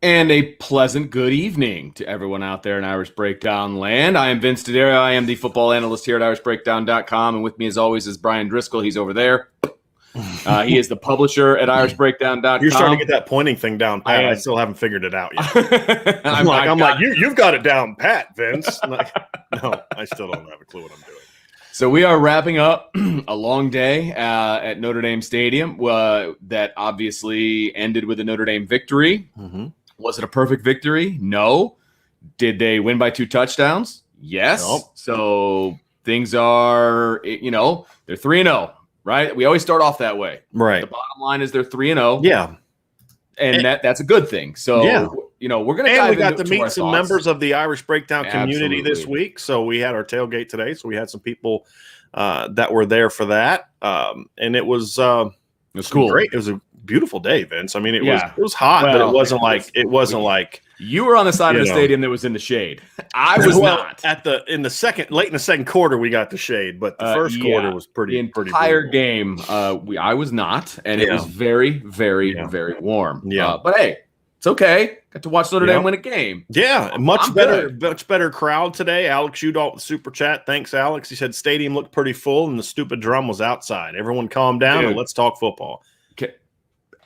And a pleasant good evening to everyone out there in Irish Breakdown land. I am Vince D'Addario. I am the football analyst here at irishbreakdown.com. And with me, as always, is Brian Driscoll. He's over there. He is the publisher at irishbreakdown.com. You're starting to get that pointing thing down, Pat. I still haven't figured it out yet. I'm like, you've got it down, Pat, Vince. No, I still don't have a clue what I'm doing. So we are wrapping up a long day at Notre Dame Stadium that obviously ended with a Notre Dame victory. Mm-hmm. Was it a perfect victory? No. Did they win by 2 touchdowns? Yes. Nope. So things are, they're 3-0, right? We always start off that way. Right. The bottom line is they're 3-0. Yeah. And that's a good thing. So, we're going to dive into we got to meet some members of the Irish Breakdown community this week. So we had our tailgate today. So we had some people that were there for that. And it was cool. Great. It was a beautiful day, Vince. I mean, it was hot, but it wasn't like you were on the side of the stadium that was in the shade. I was not. Late in the second quarter, we got the shade, but the first quarter was pretty. The entire game, I was not, and it was very, very, very warm. Yeah, but hey, it's okay. Got to watch Notre Dame win a game. Yeah, much better crowd today. Alex Udall with Super Chat. Thanks, Alex. He said stadium looked pretty full, and the stupid drum was outside. Everyone calm down and let's talk football. Okay.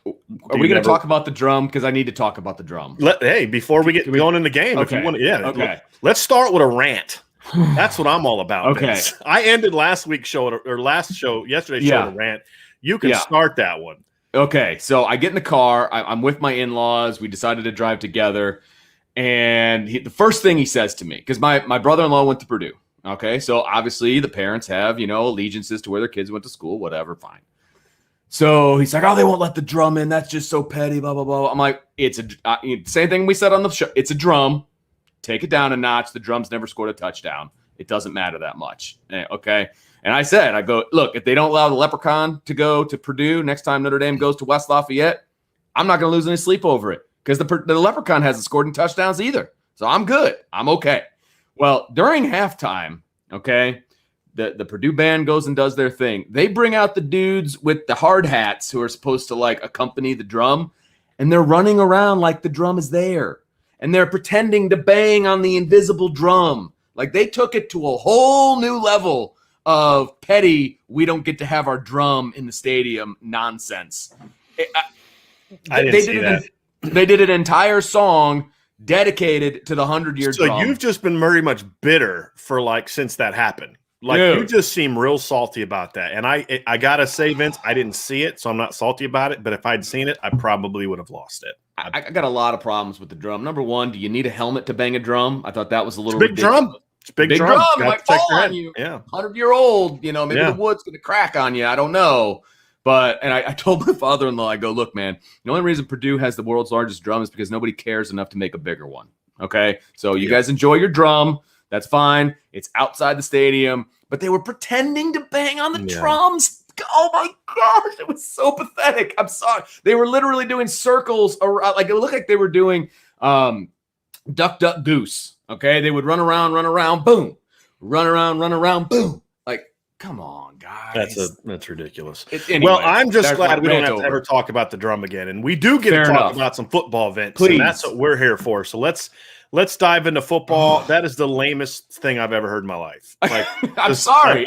Are we going to talk about the drum? Because I need to talk about the drum. Before we get going in the game, if you want to, let's start with a rant. That's what I'm all about. Okay. Vince. I ended yesterday's show with a rant. You can start that one. Okay, so I get in the car. I'm with my in-laws. We decided to drive together. And the first thing he says to me, because my brother-in-law went to Purdue. Okay, so obviously the parents have, allegiances to where their kids went to school, whatever, fine. So he's like, oh, they won't let the drum in. That's just so petty, blah, blah, blah. I'm like, it's same thing we said on the show. It's a drum. Take it down a notch. The drum's never scored a touchdown. It doesn't matter that much. Okay. And I go, look, if they don't allow the Leprechaun to go to Purdue next time Notre Dame goes to West Lafayette, I'm not going to lose any sleep over it because the Leprechaun hasn't scored any touchdowns either. So I'm good. I'm okay. Well, during halftime, okay, the Purdue band goes and does their thing. They bring out the dudes with the hard hats who are supposed to accompany the drum, and they're running around like the drum is there. And they're pretending to bang on the invisible drum. Like they took it to a whole new level of petty, we don't get to have our drum in the stadium nonsense. I didn't see that. They did an entire song dedicated to the 100-year drum. So you've just been very much bitter for since that happened. You just seem real salty about that. And I got to say, Vince, I didn't see it, so I'm not salty about it. But if I'd seen it, I probably would have lost it. I got a lot of problems with the drum. Number one, do you need a helmet to bang a drum? I thought that was a little big ridiculous. drum. It's a big drum. It might fall on you. Yeah. 100-year-old, maybe the wood's going to crack on you. I don't know. But I told my father-in-law, I go, look, man, the only reason Purdue has the world's largest drum is because nobody cares enough to make a bigger one. Okay? So you guys enjoy your drum. That's fine. It's outside the stadium. But they were pretending to bang on the drums. Oh, my gosh. It was so pathetic. I'm sorry. They were literally doing circles around. It looked like they were doing duck, duck, goose. Okay? They would run around, boom. Run around, boom. Come on, guys. That's ridiculous. Anyway, well, I'm just glad we don't have to ever talk about the drum again. And we do get to talk about some football, Vince. Please. And that's what we're here for. So let's dive into football. That is the lamest thing I've ever heard in my life. I'm sorry.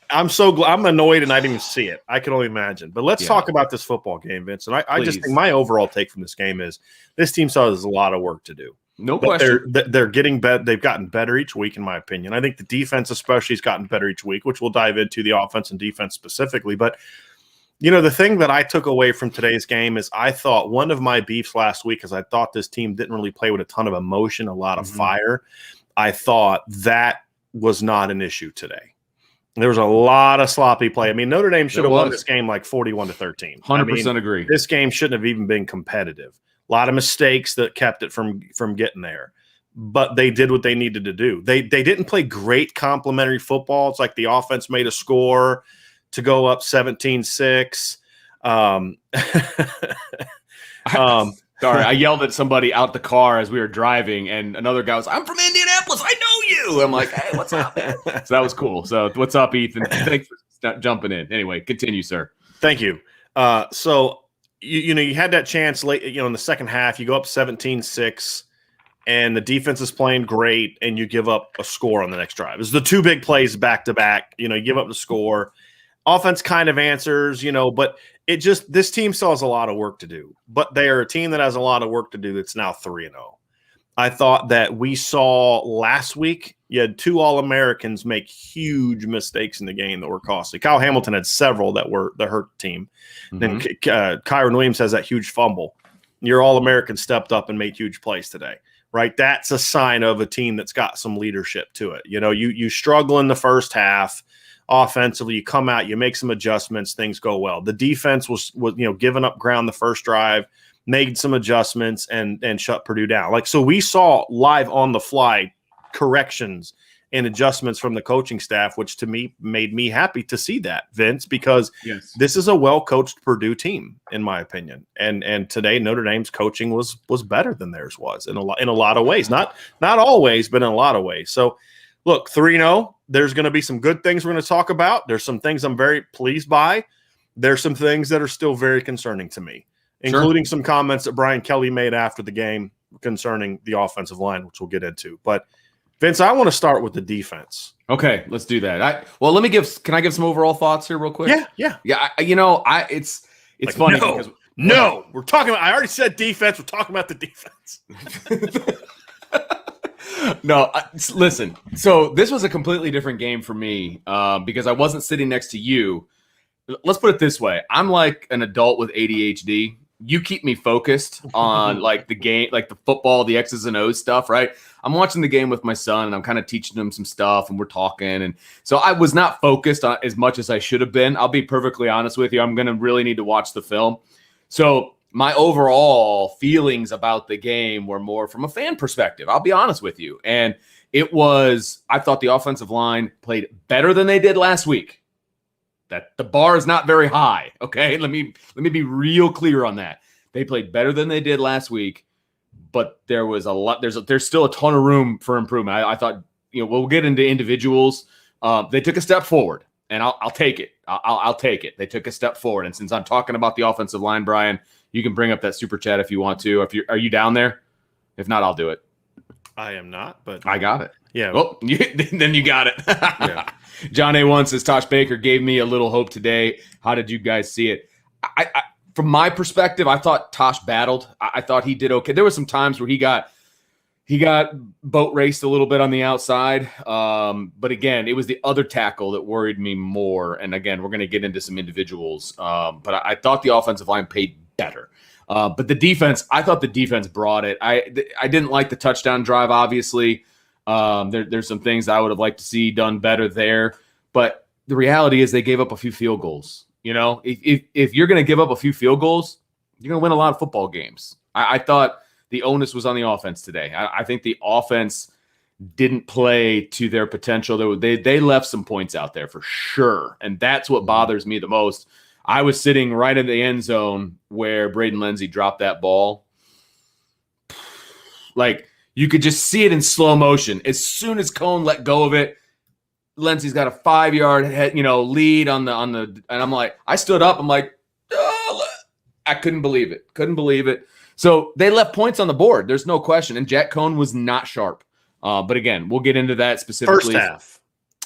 I'm annoyed and I didn't even see it. I can only imagine. But let's talk about this football game, Vince. And I just think my overall take from this game is this team still has a lot of work to do. No question. They're getting better. They've gotten better each week, in my opinion. I think the defense especially has gotten better each week, which we'll dive into the offense and defense specifically. But, the thing that I took away from today's game is I thought one of my beefs last week is I thought this team didn't really play with a ton of emotion, a lot of fire. I thought that was not an issue today. There was a lot of sloppy play. I mean, Notre Dame should have won this game 41-13. 100% agree. This game shouldn't have even been competitive. A lot of mistakes that kept it from getting there. But they did what they needed to do. They didn't play great complementary football. It's like the offense made a score to go up 17-6. Sorry, I yelled at somebody out the car as we were driving, and another guy was, I'm from Indianapolis. I know you. I'm like, hey, what's up, man? So that was cool. So what's up, Ethan? Thanks for jumping in. Anyway, continue, sir. Thank you. So you had that chance late, in the second half. You go up 17-6, and the defense is playing great, and you give up a score on the next drive. It's the two big plays back to back. You give up the score. Offense kind of answers, but this team still has a lot of work to do. But they are a team that has a lot of work to do that's now 3-0. I thought that we saw last week, you had two All-Americans make huge mistakes in the game that were costly. Kyle Hamilton had several that hurt the team. Mm-hmm. Then Kyron Williams has that huge fumble. Your All-American stepped up and made huge plays today, right? That's a sign of a team that's got some leadership to it. You struggle in the first half. Offensively, you come out, you make some adjustments, things go well. The defense was giving up ground the first drive, made some adjustments and shut Purdue down. So we saw live on the fly corrections and adjustments from the coaching staff, which to me made me happy to see that, Vince, because This is a well-coached Purdue team, in my opinion. And today Notre Dame's coaching was better than theirs was in a lot of ways. Not always, but in a lot of ways. So look, 3-0, there's going to be some good things we're going to talk about. There's some things I'm very pleased by. There's some things that are still very concerning to me, including some comments that Brian Kelly made after the game concerning the offensive line, which we'll get into. But, Vince, I want to start with the defense. Okay, let's do that. Can I give some overall thoughts here real quick? Yeah. It's funny because we're talking about – I already said defense. We're talking about the defense. No, listen. So this was a completely different game for me because I wasn't sitting next to you. Let's put it this way. I'm like an adult with ADHD. You keep me focused on the game, the football, the X's and O's stuff, right? I'm watching the game with my son and I'm kind of teaching him some stuff and we're talking. And so I was not focused on as much as I should have been. I'll be perfectly honest with you. I'm going to really need to watch the film. So my overall feelings about the game were more from a fan perspective. I'll be honest with you. And I thought the offensive line played better than they did last week. That the bar is not very high. Okay. Let me be real clear on that. They played better than they did last week, but there was a lot, there's still a ton of room for improvement. I thought, we'll get into individuals. They took a step forward and I'll take it. I'll take it. They took a step forward. And since I'm talking about the offensive line, Brian, you can bring up that super chat if you want to. Are you down there? If not, I'll do it. I am not, but I got it. Yeah. Well, then you got it. Yeah. John A1 says Tosh Baker gave me a little hope today. How did you guys see it? I from my perspective, I thought Tosh battled. I thought he did okay. There were some times where he got boat raced a little bit on the outside. But again, it was the other tackle that worried me more. And again, we're going to get into some individuals. But I thought the offensive line paid better. But the defense, I thought the defense brought it. I didn't like the touchdown drive, obviously. There's some things I would have liked to see done better there. But the reality is they gave up a few field goals. If you're going to give up a few field goals, you're going to win a lot of football games. I thought the onus was on the offense today. I think the offense didn't play to their potential. They left some points out there for sure. And that's what bothers me the most. I was sitting right in the end zone where Braden Lindsey dropped that ball. You could just see it in slow motion. As soon as Cohn let go of it, Lindsey's got a 5-yard lead on the and I'm like, I stood up. I'm like, oh, I couldn't believe it. So they left points on the board. There's no question. And Jack Cohn was not sharp. But again, we'll get into that specifically. First half.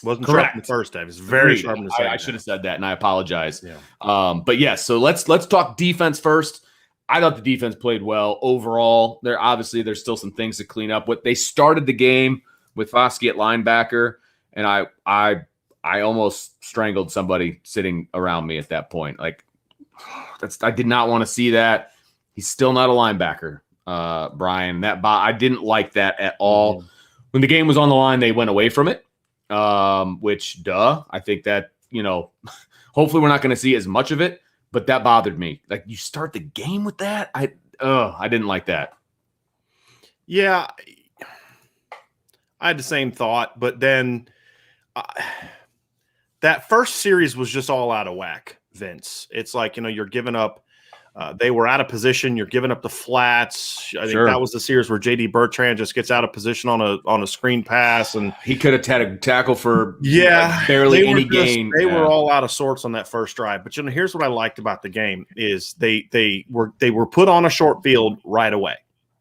Wasn't correct. Sharp in the first half. It's very sharp in the second half. I should have said that, and I apologize. Yeah. But yes, so let's talk defense first. I thought the defense played well overall. There's still some things to clean up. They started the game with Foskey at linebacker, and I almost strangled somebody sitting around me at that point. I did not want to see that. He's still not a linebacker, Brian. I didn't like that at all. Mm-hmm. When the game was on the line, they went away from it. I think that, hopefully we're not going to see as much of it, but that bothered me. You start the game with that. I didn't like that. Yeah. I had the same thought, but then that first series was just all out of whack, Vince. It's you're giving up They were out of position. You're giving up the flats. I think Sure. that was the series where J.D. Bertrand just gets out of position on a screen pass, and he could have had a tackle for they barely any gain. They were all out of sorts on that first drive. But here's what I liked about the game is they were put on a short field right away.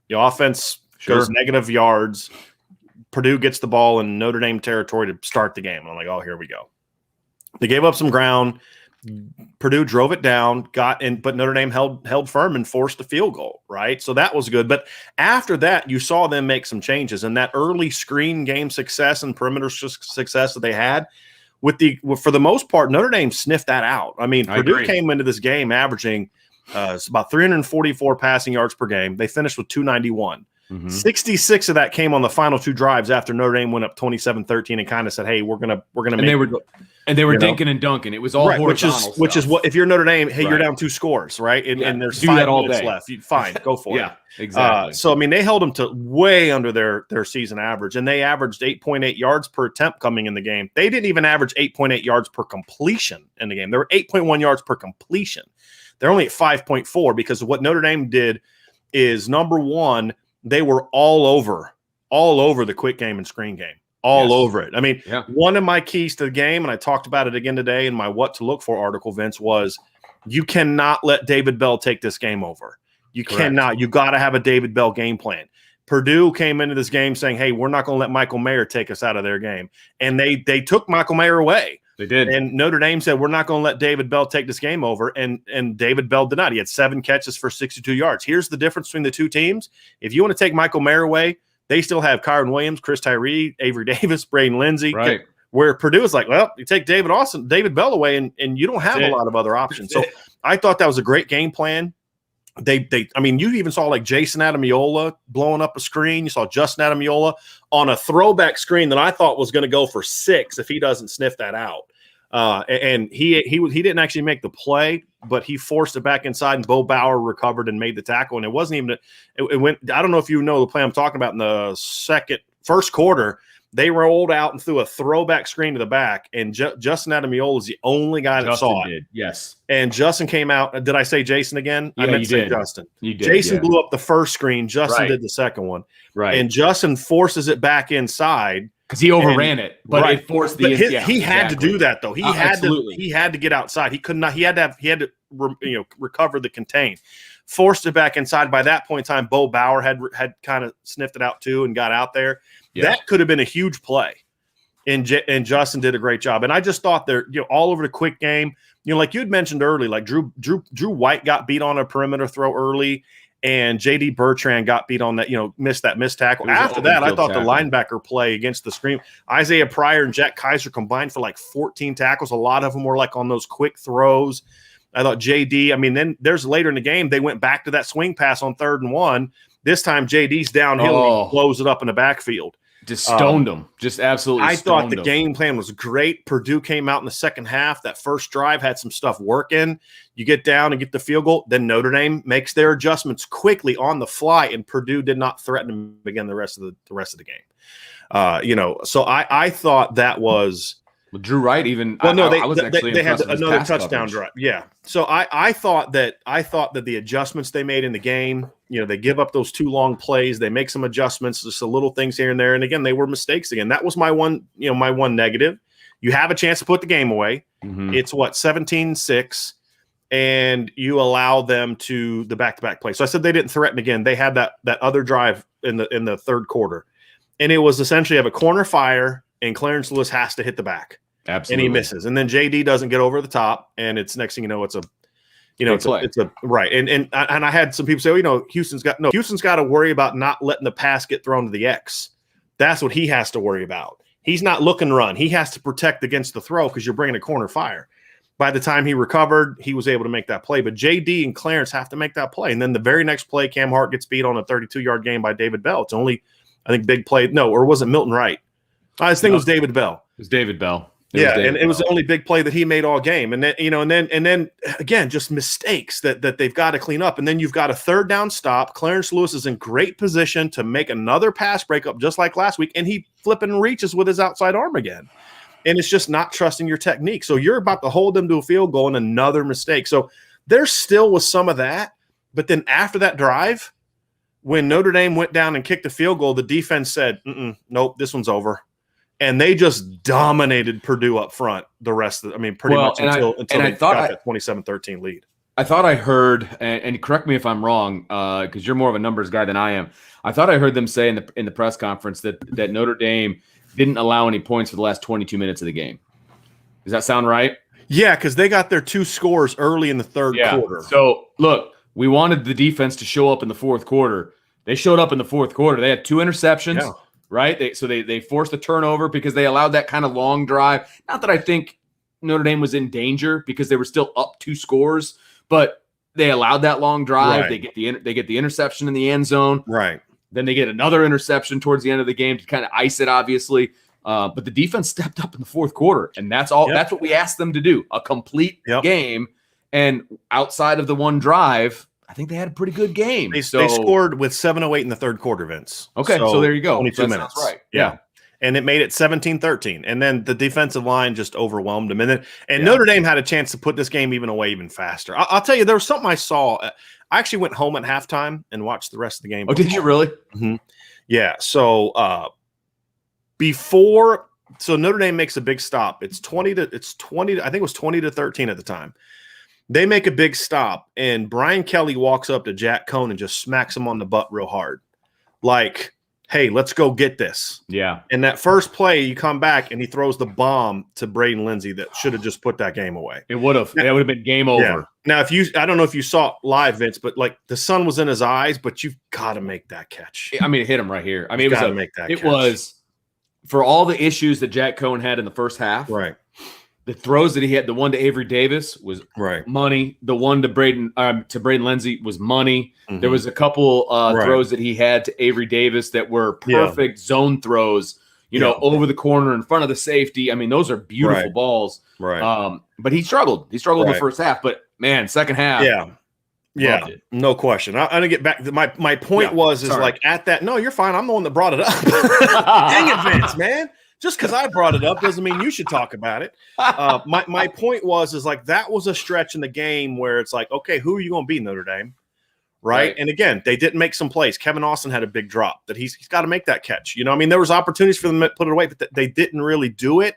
The offense goes negative yards. Purdue gets the ball in Notre Dame territory to start the game. I'm like, oh, here we go. They gave up some ground. Purdue drove it down, but Notre Dame held firm and forced a field goal, right? So that was good. But after that, you saw them make some changes, and that early screen game success and perimeter success that they had, for the most part, Notre Dame sniffed that out. I mean, Purdue came into this game averaging about 344 passing yards per game. They finished with 291. 66 of that came on the final two drives after Notre Dame went up 27-13 and kind of said, "Hey, we're gonna make." They were dinking and dunking. It was all horizontal, which is what if you're Notre Dame, hey, you're down 2 scores, right? And there's 5 minutes left. Fine, go for it. Yeah, exactly. So I mean, they held them to way under their season average, and they averaged 8.8 yards per attempt coming in the game. They didn't even average 8.8 yards per completion in the game. They were 8.1 yards per completion. They're only at 5.4 because of what Notre Dame did is, number one, they were all over the quick game and screen game, all over it. I mean, one of my keys to the game, and I talked about it again today in my What to Look For article, Vince, was you cannot let David Bell take this game over. You cannot. You got to have a David Bell game plan. Purdue came into this game saying, hey, we're not going to let Michael Mayer take us out of their game. And they took Michael Mayer away. They did. And Notre Dame said, we're not going to let David Bell take this game over. And David Bell did not. He had 7 catches for 62 yards. Here's the difference between the two teams. If you want to take Michael Mayer away, they still have Kyron Williams, Chris Tyree, Avery Davis, Braden Lindsey. Right. Where Purdue is like, well, you take David Bell away, and you don't have a lot of other options. So I thought that was a great game plan. I mean, you even saw like Jason Adamiola blowing up a screen. You saw Justin Adamiola on a throwback screen that I thought was going to go for 6 if he doesn't sniff that out. And he didn't actually make the play, but he forced it back inside, and Bo Bauer recovered and made the tackle. And it wasn't even it went. I don't know if you know the play I'm talking about. In the first quarter, they rolled out and threw a throwback screen to the back, and Justin Adamiola is the only guy that saw it. Yes. And Justin came out. Did I say Jason again? Yeah, I meant to say Justin. You did. Jason blew up the first screen. Justin did the second one. Right. And Justin forces it back inside because he overran it, but it forced the. He had to do that though. He had to get outside. He could not. He had to recover the contain. Forced it back inside. By that point in time, Bo Bauer had kind of sniffed it out too and got out there. Yeah. That could have been a huge play, and Justin did a great job. And I just thought they're all over the quick game. Like you had mentioned early, like Drew White got beat on a perimeter throw early, and J.D. Bertrand got beat on that. Missed tackle. After that, I thought the linebacker play against the screen, Isaiah Pryor and Jack Kaiser combined for like 14 tackles. A lot of them were like on those quick throws. I thought J.D. I mean, then there's later in the game they went back to that swing pass on 3rd and 1. This time J.D.'s downhill and he blows it up in the backfield. Just stoned them. Just absolutely I thought the game plan was great. Purdue came out in the second half. That first drive had some stuff working. You get down and get the field goal. Then Notre Dame makes their adjustments quickly on the fly, and Purdue did not threaten them again the rest of the game. So I thought that was – well, Drew Wright even. Well, no, they had another touchdown drive. Yeah, so I thought that the adjustments they made in the game, they give up those 2 long plays, they make some adjustments, just a little things here and there, and again, they were mistakes again. That was my one negative. You have a chance to put the game away. Mm-hmm. It's 17-6, and you allow them to the back-to-back play. So I said they didn't threaten again. They had that other drive in the third quarter, and it was essentially have a corner fire, and Clarence Lewis has to hit the back. Absolutely. And he misses. And then JD doesn't get over the top, and it's next thing you know, it's a right. And I had some people say, Houston's got to worry about not letting the pass get thrown to the X. That's what he has to worry about. He's not looking to run. He has to protect against the throw because you're bringing a corner fire. By the time he recovered, he was able to make that play. But JD and Clarence have to make that play. And then the very next play, Cam Hart gets beat on a 32-yard game by David Bell. It's only, I think, big play. No, or was it Milton Wright? I think it was David Bell. It was David Bell. It was the only big play that he made all game. And then, and then again, just mistakes that they've got to clean up. And then you've got a 3rd down stop. Clarence Lewis is in great position to make another pass breakup just like last week. And he flipping reaches with his outside arm again. And it's just not trusting your technique. So you're about to hold them to a field goal and another mistake. So there still was some of that. But then after that drive, when Notre Dame went down and kicked the field goal, the defense said, nope, this one's over. And they just dominated Purdue up front the rest of pretty much until they got that 27-13 lead. I thought I heard, and correct me if I'm wrong, because you're more of a numbers guy than I am. I thought I heard them say in the press conference that Notre Dame didn't allow any points for the last 22 minutes of the game. Does that sound right? Yeah, because they got their 2 scores early in the third quarter. So, look, we wanted the defense to show up in the fourth quarter. They showed up in the fourth quarter. They had 2 interceptions, right? They forced a turnover because they allowed that kind of long drive. Not that I think Notre Dame was in danger because they were still up 2 scores, but they allowed that long drive. Right. They get the interception in the end zone. Right. Then they get another interception towards the end of the game to kind of ice it, obviously. But the defense stepped up in the fourth quarter, and that's all. Yep. That's what we asked them to do, a complete game. And outside of the one drive, I think they had a pretty good game. They scored with 7:08 in the third quarter, Vince. Okay, so there you go. 22 minutes. Right. Yeah. And it made it 17-13. And then the defensive line just overwhelmed them. And Notre Dame had a chance to put this game even faster. I'll tell you, there was something I saw. I actually went home at halftime and watched the rest of the game. Oh, did you really? Mm-hmm. Yeah. So so Notre Dame makes a big stop. It's 20 to I think it was 20-13 at the time. They make a big stop, and Brian Kelly walks up to Jack Cohn and just smacks him on the butt real hard. Like, hey, let's go get this. Yeah. And that first play, you come back, and he throws the bomb to Braden Lindsey that should have just put that game away. It would have. That would have been game over. Yeah. Now, I don't know if you saw it live, Vince, but like the sun was in his eyes, but you've got to make that catch. It hit him right here. It was for all the issues that Jack Cohn had in the first half. Right. The throws that he had, the one to Avery Davis was money. The one to Braden Lindsey was money. Mm-hmm. There was a couple throws that he had to Avery Davis that were perfect zone throws, over the corner in front of the safety. Those are beautiful balls. Right. But he struggled. He struggled in the first half. But, man, second half. Yeah, no question. I'm going to get back. My point was at that – no, you're fine. I'm the one that brought it up. Dang it, Vince, man. Just because I brought it up doesn't mean you should talk about it. My point was that was a stretch in the game where it's like, okay, who are you going to beat, Notre Dame? Right? And again, they didn't make some plays. Kevin Austin had a big drop that he's got to make that catch. There was opportunities for them to put it away, but they didn't really do it.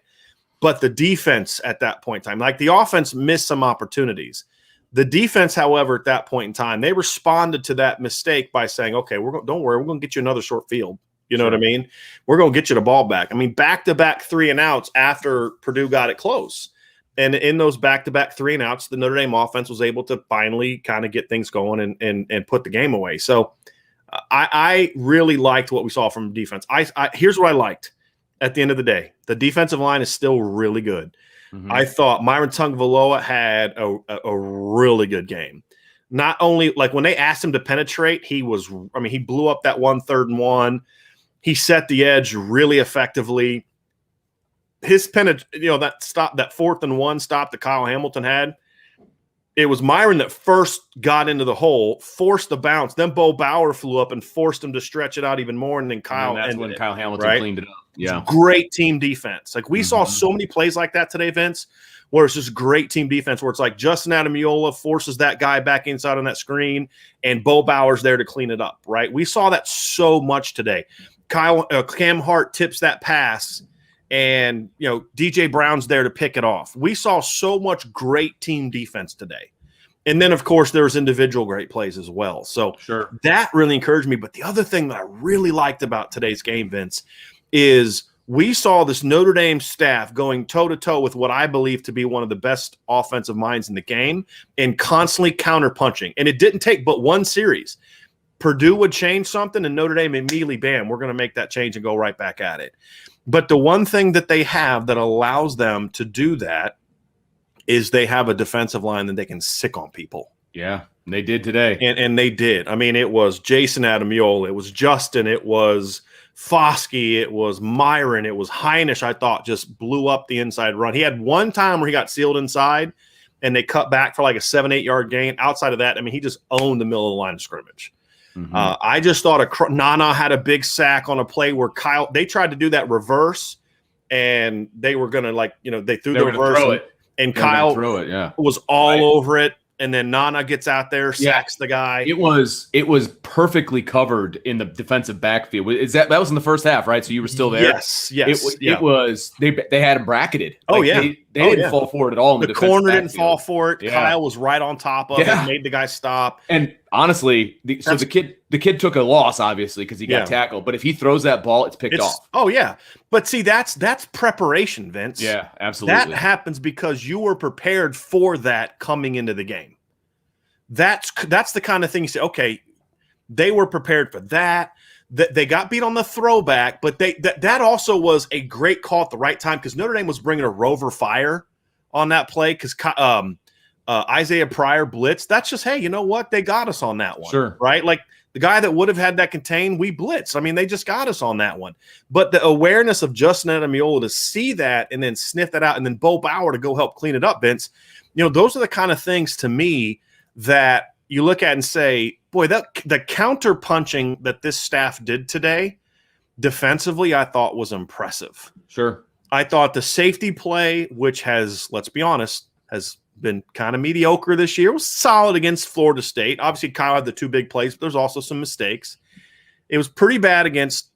But the defense at that point in time, like the offense missed some opportunities. The defense, however, at that point in time, they responded to that mistake by saying, okay, don't worry, we're going to get you another short field. You know what I mean? We're going to get you the ball back. Back-to-back 3-and-outs after Purdue got it close. And in those back-to-back 3-and-outs, the Notre Dame offense was able to finally kind of get things going and put the game away. So I really liked what we saw from defense. Here's what I liked at the end of the day. The defensive line is still really good. Mm-hmm. I thought Myron Tungvaloa had a really good game. Not only when they asked him to penetrate, he blew up that 1 3rd and 1. He set the edge really effectively. His that 4th and 1 stop that Kyle Hamilton had, it was Myron that first got into the hole, forced the bounce. Then Bo Bauer flew up and forced him to stretch it out even more. And then Kyle Hamilton cleaned it up. Yeah. Great team defense. We saw so many plays like that today, Vince, where it's just great team defense, where it's like Justin Adamiola forces that guy back inside on that screen, and Bo Bauer's there to clean it up, right? We saw that so much today. Cam Hart tips that pass, and DJ Brown's there to pick it off. We saw so much great team defense today. And then, of course, there's individual great plays as well. So that really encouraged me. But the other thing that I really liked about today's game, Vince, is we saw this Notre Dame staff going toe-to-toe with what I believe to be one of the best offensive minds in the game and constantly counter-punching. And it didn't take but one series. Purdue would change something, and Notre Dame immediately, bam, we're going to make that change and go right back at it. But the one thing that they have that allows them to do that is they have a defensive line that they can sick on people. Yeah, they did today. And they did. It was Jason Adamiola. It was Justin. It was Foskey. It was Myron. It was Heinisch, I thought, just blew up the inside run. He had one time where he got sealed inside, and they cut back for like a 7-8 yard gain. Outside of that, he just owned the middle of the line of scrimmage. Mm-hmm. I just thought Nana had a big sack on a play where they tried to do that reverse, and they were going to they threw the reverse. And Kyle was all over it. and then Nana gets out there, sacks the guy. It was perfectly covered in the defensive backfield. That was in the first half, right? So you were still there. Yes. It was they had him bracketed. They didn't fall for it at all. In the corner didn't fall for it. Yeah. Kyle was right on top of it, made the guy stop. And honestly, the kid took a loss obviously because he got tackled. But if he throws that ball, it's picked off. Oh yeah, but see that's preparation, Vince. Yeah, absolutely. That happens because you were prepared for that coming into the game. That's the kind of thing you say. Okay, they were prepared for that. They got beat on the throwback, but that also was a great call at the right time because Notre Dame was bringing a rover fire on that play because Isaiah Pryor blitzed. That's just, hey, you know what? They got us on that one. Sure. Right? Like the guy that would have had that contained, we blitzed. I mean, they just got us on that one. But the awareness of Justin Ademilola to see that and then sniff that out and then Bo Bauer to go help clean it up, Vince, those are the kind of things to me that you look at and say, boy, the counter punching that this staff did today defensively, I thought was impressive. Sure. I thought the safety play, which has, let's be honest, has been kind of mediocre this year, was solid against Florida State. Obviously, Kyle had the two big plays, but there's also some mistakes. It was pretty bad against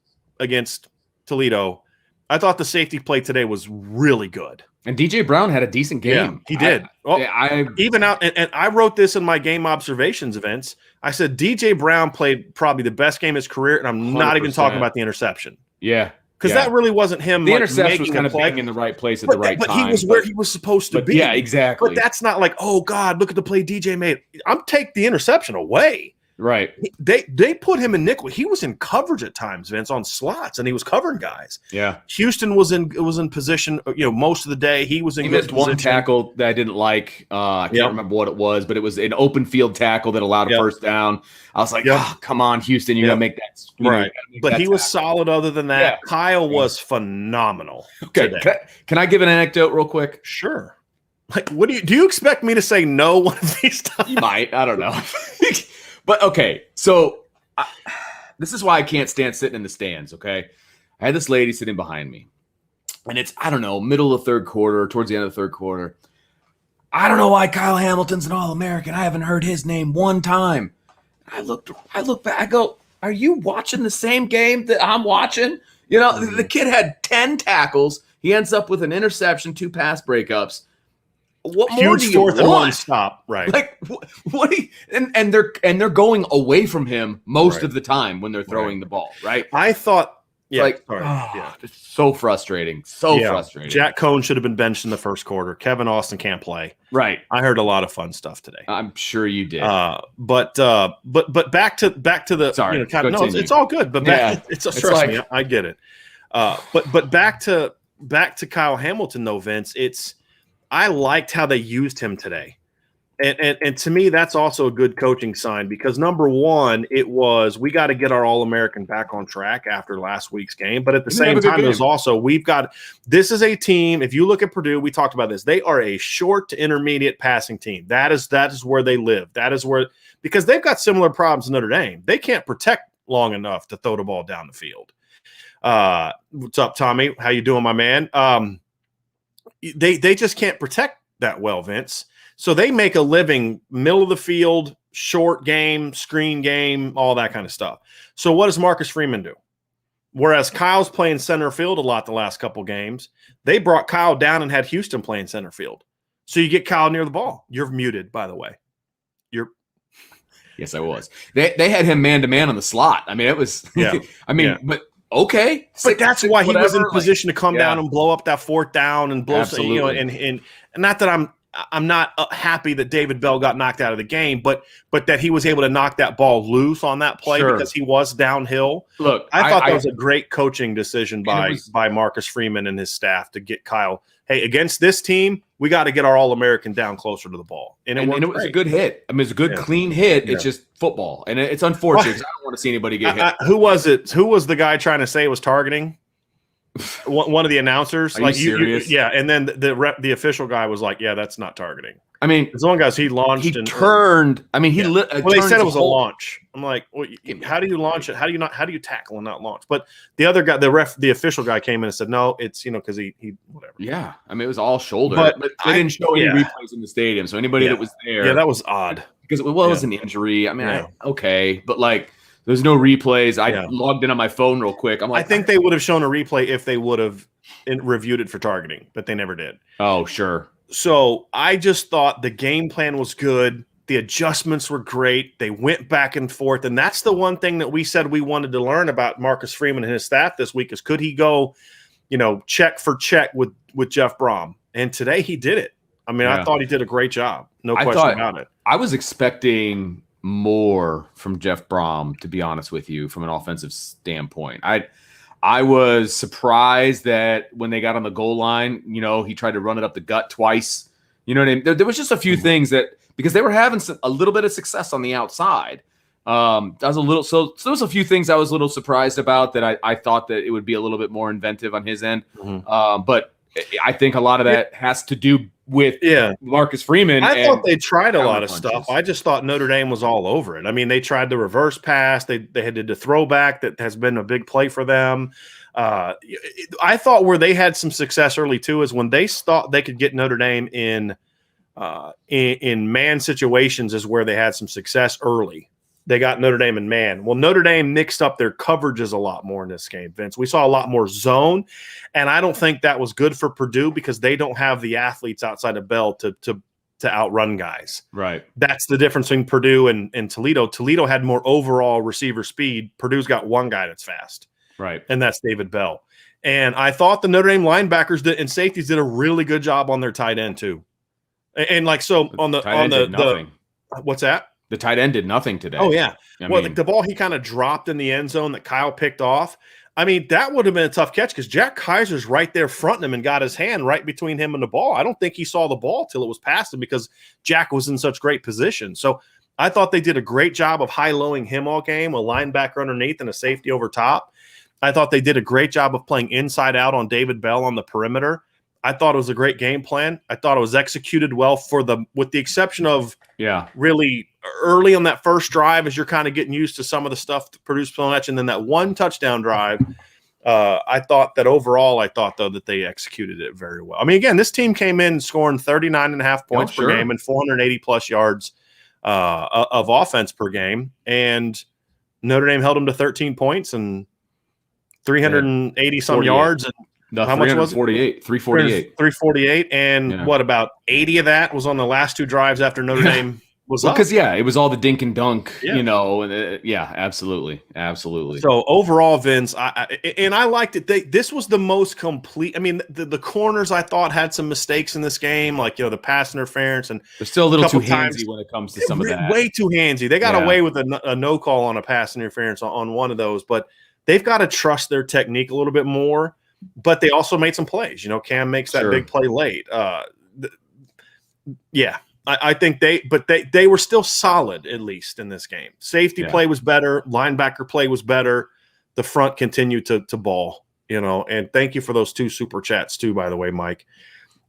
Toledo. I thought the safety play today was really good. And DJ Brown had a decent game. Yeah, he did. And I wrote this in my game observations events. I said DJ Brown played probably the best game of his career, and I'm 100%. Not even talking about the interception. Yeah. Because that really wasn't him. The interception was kind of being in the right place at the right time. But he was where he was supposed to be. Yeah, exactly. But that's not like, oh, God, look at the play DJ made. I'm take the interception away. Right. They put him in nickel. He was in coverage at times, Vince, on slots, and he was covering guys. Yeah. Houston was in position, most of the day. He was in good missed one tackle that I didn't like. I can't remember what it was, but it was an open field tackle that allowed a first down. I was like, oh, come on, Houston, you got to make that. Right. But he was solid other than that. Yeah. Kyle was phenomenal. Okay. Can I give an anecdote real quick? Sure. Like, do you expect me to say no one of these times? You might. I don't know. But okay, so this is why I can't stand sitting in the stands, okay? I had this lady sitting behind me, and it's, I don't know, middle of the third quarter, towards the end of the third quarter. I don't know why Kyle Hamilton's an All-American. I haven't heard his name one time. I look back, I go, are you watching the same game that I'm watching? The kid had 10 tackles. He ends up with an interception, 2 pass breakups. What more do you fourth want? And one stop, right? Like what? And they're going away from him most of the time when they're throwing the ball, right? I thought, it's so frustrating, frustrating. Jack Cohn should have been benched in the first quarter. Kevin Austin can't play. Right. I heard a lot of fun stuff today. I'm sure you did. But back to the sorry. It's all good. But trust me, I get it. But back to Kyle Hamilton though, Vince. I liked how they used him today. And to me, that's also a good coaching sign because, number one, we got to get our All-American back on track after last week's game. But at the same time, there's also this is a team, if you look at Purdue, we talked about this, they are a short to intermediate passing team. That is where they live. That is where – because they've got similar problems in Notre Dame. They can't protect long enough to throw the ball down the field. What's up, Tommy? How you doing, my man? They just can't protect that well, Vince. So they make a living middle of the field, short game, screen game, all that kind of stuff. So what does Marcus Freeman do? Whereas Kyle's playing center field a lot the last couple games, they brought Kyle down and had Houston playing center field. So you get Kyle near the ball. You're muted, by the way. Yes, I was. They had him man-to-man on the slot. I mean, it was but okay. But that's why he was in position to come down and blow up that fourth down and blow. And not that I'm not happy that David Bell got knocked out of the game, but that he was able to knock that ball loose on that play because he was downhill. Look, I thought that was a great coaching decision by Marcus Freeman and his staff to get Kyle. Hey, against this team, we got to get our All-American down closer to the ball. And it was a good hit. I mean, it's a good, clean hit. Yeah. It's just football. And it's unfortunate because I don't want to see anybody get hit. Who was it? Who was the guy trying to say it was targeting? One of the announcers. Are you serious? And then the official guy was like, yeah, that's not targeting. I mean, As long as he launched he and turned. I mean, he yeah. lit. Well, they said it was a whole launch. I'm like, well, how do you launch it? How do you tackle and not launch? But the other guy, the official guy came in and said, no, it's because he whatever. Yeah, I mean, it was all shoulder, But they didn't show any replays in the stadium. So anybody that was there, that was odd because it was an injury. I mean, okay, but like, there's no replays. I logged in on my phone real quick. I'm like, I think they would have shown a replay if they would have reviewed it for targeting, but they never did. Oh, sure. So I just thought the game plan was good. The adjustments were great. They went back and forth. And that's the one thing that we said we wanted to learn about Marcus Freeman and his staff this week is could he go, check for check with Jeff Brom? And today he did it. I mean, I thought he did a great job. No question about it. I was expecting more from Jeff Brom, to be honest with you, from an offensive standpoint. I was surprised that when they got on the goal line, he tried to run it up the gut twice. You know what I mean? There was just a few things that, because they were having a little bit of success on the outside. That was a little, so there was a few things I was a little surprised about that I thought that it would be a little bit more inventive on his end. But I think a lot of that has to do with Marcus Freeman. I thought they tried a lot of stuff. I just thought Notre Dame was all over it. I mean, they tried the reverse pass. They had the throwback that has been a big play for them. I thought where they had some success early too is when they thought they could get Notre Dame in man situations is where they had some success early. They got Notre Dame in man. Well, Notre Dame mixed up their coverages a lot more in this game, Vince. We saw a lot more zone, and I don't think that was good for Purdue because they don't have the athletes outside of Bell to outrun guys. Right. That's the difference between Purdue and Toledo. Toledo had more overall receiver speed. Purdue's got one guy that's fast. Right. And that's David Bell. And I thought the Notre Dame linebackers and safeties did a really good job on their tight end too. And like so on the what's that? The tight end did nothing today. Oh, yeah. The ball he kind of dropped in the end zone that Kyle picked off. I mean, that would have been a tough catch because Jack Kaiser's right there fronting him and got his hand right between him and the ball. I don't think he saw the ball till it was past him because Jack was in such great position. So I thought they did a great job of high-lowing him all game, a linebacker underneath and a safety over top. I thought they did a great job of playing inside out on David Bell on the perimeter. I thought it was a great game plan. I thought it was executed well with the exception of really early on that first drive as you're kind of getting used to some of the stuff to produce Pilnech, and then that one touchdown drive. I thought that overall, though, that they executed it very well. I mean, again, this team came in scoring 39.5 points per game and 480 plus yards of offense per game. And Notre Dame held them to 13 points and 380 some yards. And how much was it? 348. 348. And what, about 80 of that was on the last two drives after Notre Dame was up? Because, it was all the dink and dunk, absolutely. Absolutely. So overall, Vince, I liked it. This was the most complete. I mean, the corners I thought had some mistakes in this game, like, the pass interference. And they're still a little too handsy when it comes to some of that. Way too handsy. They got away with a no call on a pass interference on one of those, but they've got to trust their technique a little bit more. But they also made some plays. Cam makes that big play late. I think they were still solid, at least in this game. Safety play was better. Linebacker play was better. The front continued to ball, and thank you for those 2 super chats too, by the way, Mike.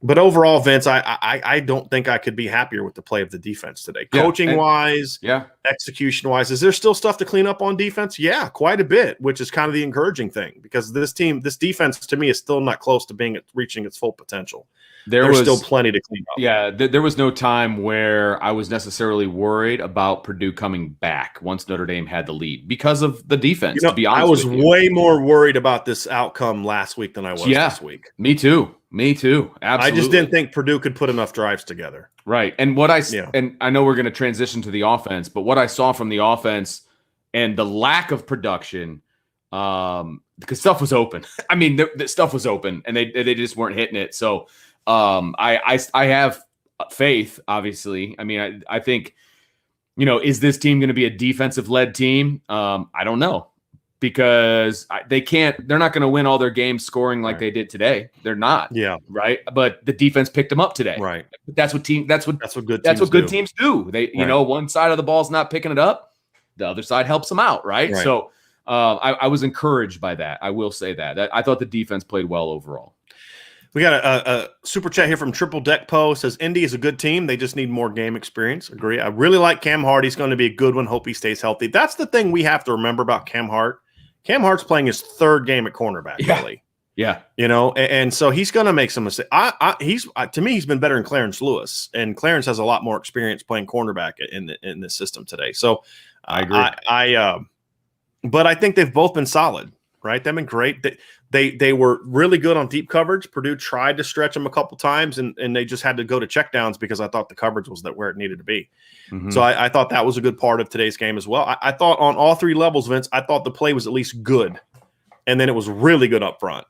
But overall, Vince, I don't think I could be happier with the play of the defense today. Coaching-wise, execution-wise. Is there still stuff to clean up on defense? Yeah, quite a bit, which is kind of the encouraging thing because this defense, to me, is still not close to reaching its full potential. There's still plenty to clean up. Yeah, there was no time where I was necessarily worried about Purdue coming back once Notre Dame had the lead because of the defense, to be honest with you. I was way more worried about this outcome last week than I was this week. Me too. Absolutely. I just didn't think Purdue could put enough drives together. Right. And and I know we're going to transition to the offense, but what I saw from the offense and the lack of production, because stuff was open. I mean, the stuff was open and they just weren't hitting it. So I have faith, obviously. I mean, I think, is this team going to be a defensive led team? I don't know. Because they're not going to win all their games scoring like they did today. They're not. Yeah. Right. But the defense picked them up today. Right. That's what good teams do. They, one side of the ball's not picking it up. The other side helps them out. Right. So I was encouraged by that. I will say that I thought the defense played well overall. We got a super chat here from Triple Deck Post. Says Indy is a good team. They just need more game experience. Agree. I really like Cam Hart. He's going to be a good one. Hope he stays healthy. That's the thing we have to remember about Cam Hart. Cam Hart's playing his third game at cornerback, really. Yeah. And so he's going to make some mistakes. To me, he's been better than Clarence Lewis, and Clarence has a lot more experience playing cornerback in this system today. So I agree. But I think they've both been solid, right? They've been great. They were really good on deep coverage. Purdue tried to stretch them a couple times, and they just had to go to checkdowns because I thought the coverage was where it needed to be. Mm-hmm. So I thought that was a good part of today's game as well. I thought on all three levels, Vince, I thought the play was at least good, and then it was really good up front.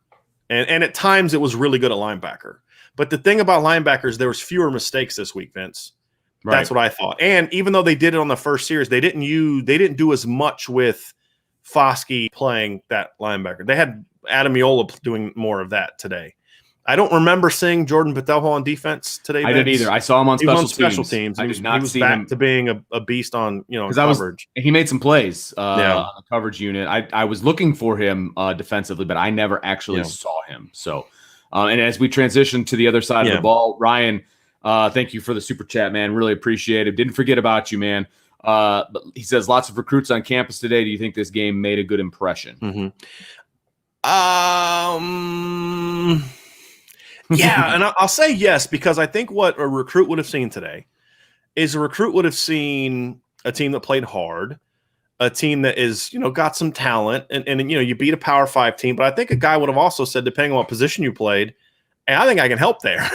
And at times it was really good at linebacker. But the thing about linebackers, there was fewer mistakes this week, Vince. Right. That's what I thought. And even though they did it on the first series, they didn't do as much with Foskey playing that linebacker. They had Adam Iola doing more of that today. I don't remember seeing Jordan Botelho on defense today. I didn't either. I saw him on special teams. I did not see him. He was back to being a beast on coverage. He made some plays on the coverage unit. I was looking for him defensively, but I never actually saw him. So, and as we transition to the other side of the ball, Ryan, thank you for the super chat, man. Really appreciate it. Didn't forget about you, man. But he says lots of recruits on campus today. Do you think this game made a good impression? Mm-hmm. Yeah, and I'll say yes, because I think what a recruit would have seen today is a recruit would have seen a team that played hard, a team that is, got some talent, and you beat a Power 5 team. But I think a guy would have also said, depending on what position you played, and I think I can help there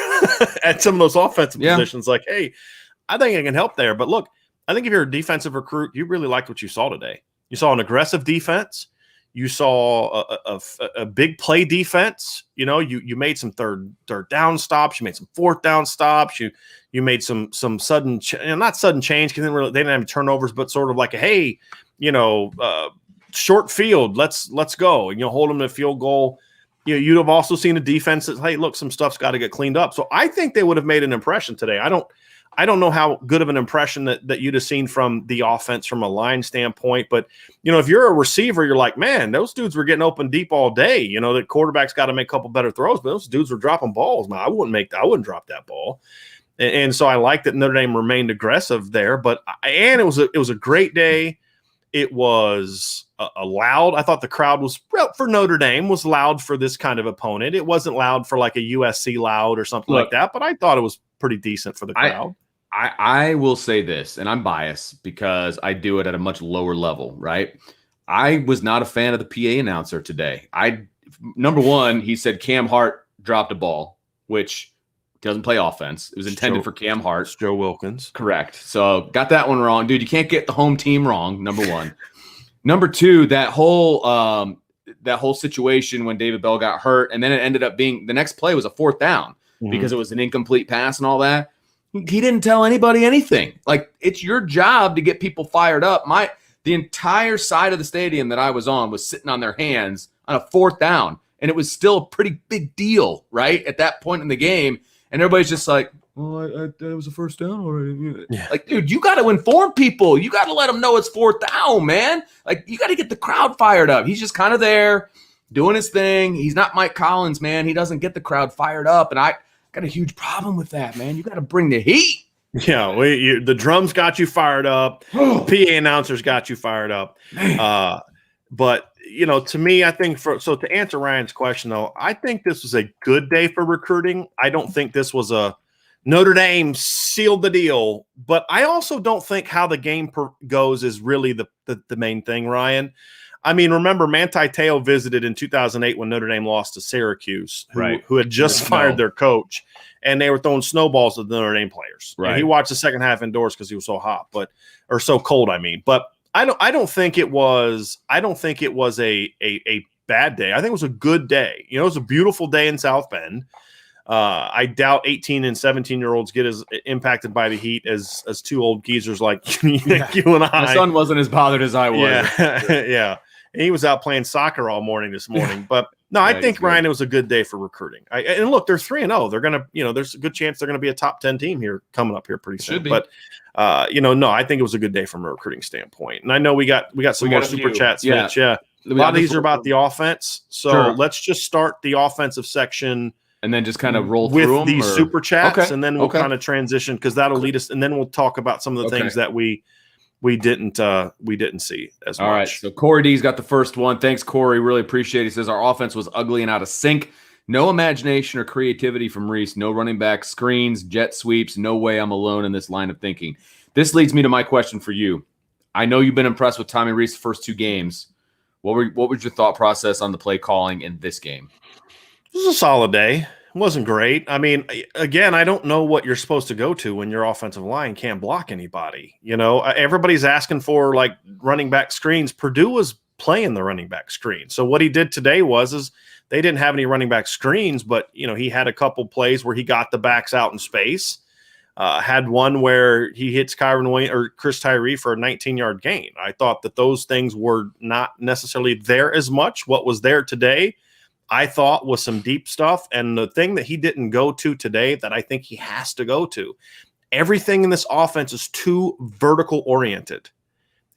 at some of those offensive positions. Like, hey, I think I can help there. But look, I think if you're a defensive recruit, you really liked what you saw today. You saw an aggressive defense. You saw a big play defense. You made some third down stops. You made some fourth down stops. You made some sudden, not sudden change because they didn't have turnovers, but sort of like short field. Let's go, and hold them to a field goal. You'd have also seen a defense that, hey, look, some stuff's got to get cleaned up. So I think they would have made an impression today. I don't know how good of an impression that you'd have seen from the offense from a line standpoint. But, if you're a receiver, you're like, man, those dudes were getting open deep all day. The quarterback's got to make a couple better throws, but those dudes were dropping balls. Man, I wouldn't drop that ball. And so I like that Notre Dame remained aggressive there. But it was a great day. It was loud. I thought the crowd was, for Notre Dame, was loud for this kind of opponent. It wasn't loud for like a USC loud or something like that, but I thought it was pretty decent for the crowd. I will say this, and I'm biased because I do it at a much lower level, right? I was not a fan of the PA announcer today. Number one, he said Cam Hart dropped a ball, which doesn't play offense. It was intended for Cam Hart. It's Joe Wilkins. Correct. So got that one wrong. Dude, you can't get the home team wrong, number one. Number two, that whole situation when David Bell got hurt, and then it ended up being the next play was a fourth down because it was an incomplete pass and all that. He didn't tell anybody anything. Like, it's your job to get people fired up. The entire side of the stadium that I was on was sitting on their hands on a fourth down, and it was still a pretty big deal, right, at that point in the game. And everybody's just like, well, that was a first down already. Yeah. Like, dude, you got to inform people. You got to let them know it's fourth down, man. Like, you got to get the crowd fired up. He's just kind of there doing his thing. He's not Mike Collins, man. He doesn't get the crowd fired up, and I got a huge problem with that, man. You got to bring the heat. Yeah, the drums got you fired up. PA announcers got you fired up. But, to me, I think to answer Ryan's question, though, I think this was a good day for recruiting. I don't think this was a Notre Dame sealed the deal. But I also don't think how the game goes is really the main thing, Ryan. I mean, remember, Manti Te'o visited in 2008 when Notre Dame lost to Syracuse, who had just fired their coach, and they were throwing snowballs at the Notre Dame players. Right. And he watched the second half indoors because he was so hot, or so cold. I mean, but I don't think it was a bad day. I think it was a good day. It was a beautiful day in South Bend. I doubt 18 and 17-year-olds get as impacted by the heat as two old geezers like you and I. My son wasn't as bothered as I was. Yeah, yeah. And he was out playing soccer all morning this morning. But no, I think, Ryan, it was a good day for recruiting. And look, they're 3-0. They're gonna, there's a good chance they're gonna be a top 10 team here coming up here pretty soon. Should be. But no, I think it was a good day from a recruiting standpoint. And I know we got some more super chats, Mitch. Yeah. A lot of these are about the offense. So let's just start the offensive section. and then just kind of roll with through them? these super chats, Okay. and then we'll kind of transition because that'll lead us, and then we'll talk about some of the things that we didn't see as much. All right. So Corey D's got the first one. Thanks, Corey. Really appreciate it. He says our offense was ugly and out of sync. No imagination or creativity from Reese. No running back screens, jet sweeps. No way I'm alone in this line of thinking. This leads me to my question for you. I know you've been impressed with Tommy Rees the first 2 games. What was your thought process on the play calling in this game? It was a solid day. It wasn't great. I mean, again, I don't know what you're supposed to go to when your offensive line can't block anybody. You know, everybody's asking for like running back screens. Purdue was playing the running back screen. So what he did today is they didn't have any running back screens, but you know, he had a couple plays where he got the backs out in space. Had one where he hits Kyron Williams or Chris Tyree for a 19-yard gain. I thought that those things were not necessarily there as much. What was there today, I thought, was some deep stuff. And the thing that he didn't go to today that I think he has to go to, everything in this offense is too vertical oriented.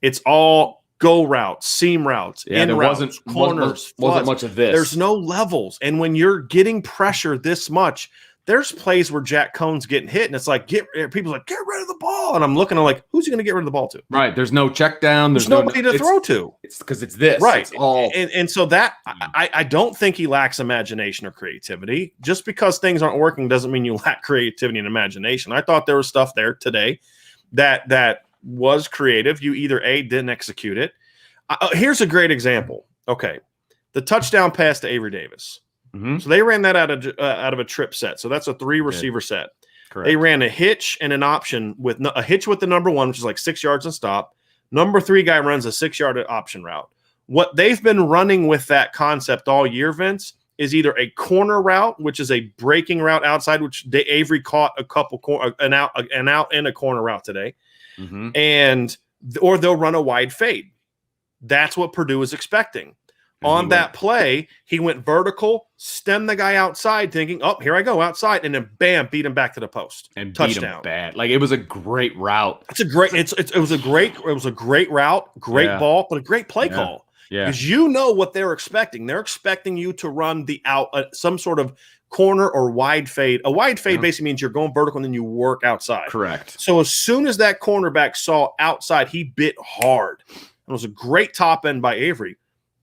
It's all go routes, seam routes, in routes, corners. Wasn't much of this. There's no levels. And when you're getting pressure this much, there's plays where Jack Cohn's getting hit, and it's like, people's like, get rid of the ball. And I'm looking, I'm like, who's he going to get rid of the ball to? Right. There's no check down. There's nobody to throw to. It's because it's this. Right. It's all... And so that, I don't think he lacks imagination or creativity. Just because things aren't working doesn't mean you lack creativity and imagination. I thought there was stuff there today that was creative. You either didn't execute it. Here's a great example. Okay. The touchdown pass to Avery Davis. Mm-hmm. So they ran that out of a trip set. So that's a 3-receiver set. Correct. They ran a hitch and an option with a hitch with the number 1, which is like 6 yards and stop. Number 3 guy runs a 6-yard option route. What they've been running with that concept all year, Vince, is either a corner route, which is a breaking route outside, which Avery caught a couple an out and a corner route today, or they'll run a wide fade. That's what Purdue is expecting. On that play, he went vertical, stemmed the guy outside, thinking, "Oh, here I go outside," and then bam, beat him back to the post and touchdown. Beat him bad. Like, it was a great route. It was a great route, great ball, but a great play call. Yeah, because you know what they're expecting. They're expecting you to run the out some sort of corner or wide fade. A wide fade basically means you're going vertical and then you work outside. Correct. So as soon as that cornerback saw outside, he bit hard. It was a great top end by Avery.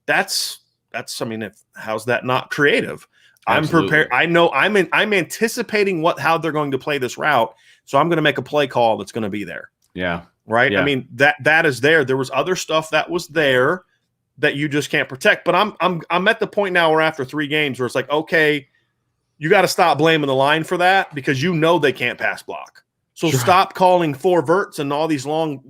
That's I mean, how's that not creative? Absolutely. I'm prepared. I know I'm anticipating how they're going to play this route. So I'm going to make a play call that's going to be there. Yeah. Right. Yeah. I mean, that is there. There was other stuff that was there that you just can't protect. But I'm at the point now where after 3 games where it's like, okay, you got to stop blaming the line for that because you know they can't pass block. So stop calling 4 verts and all these long,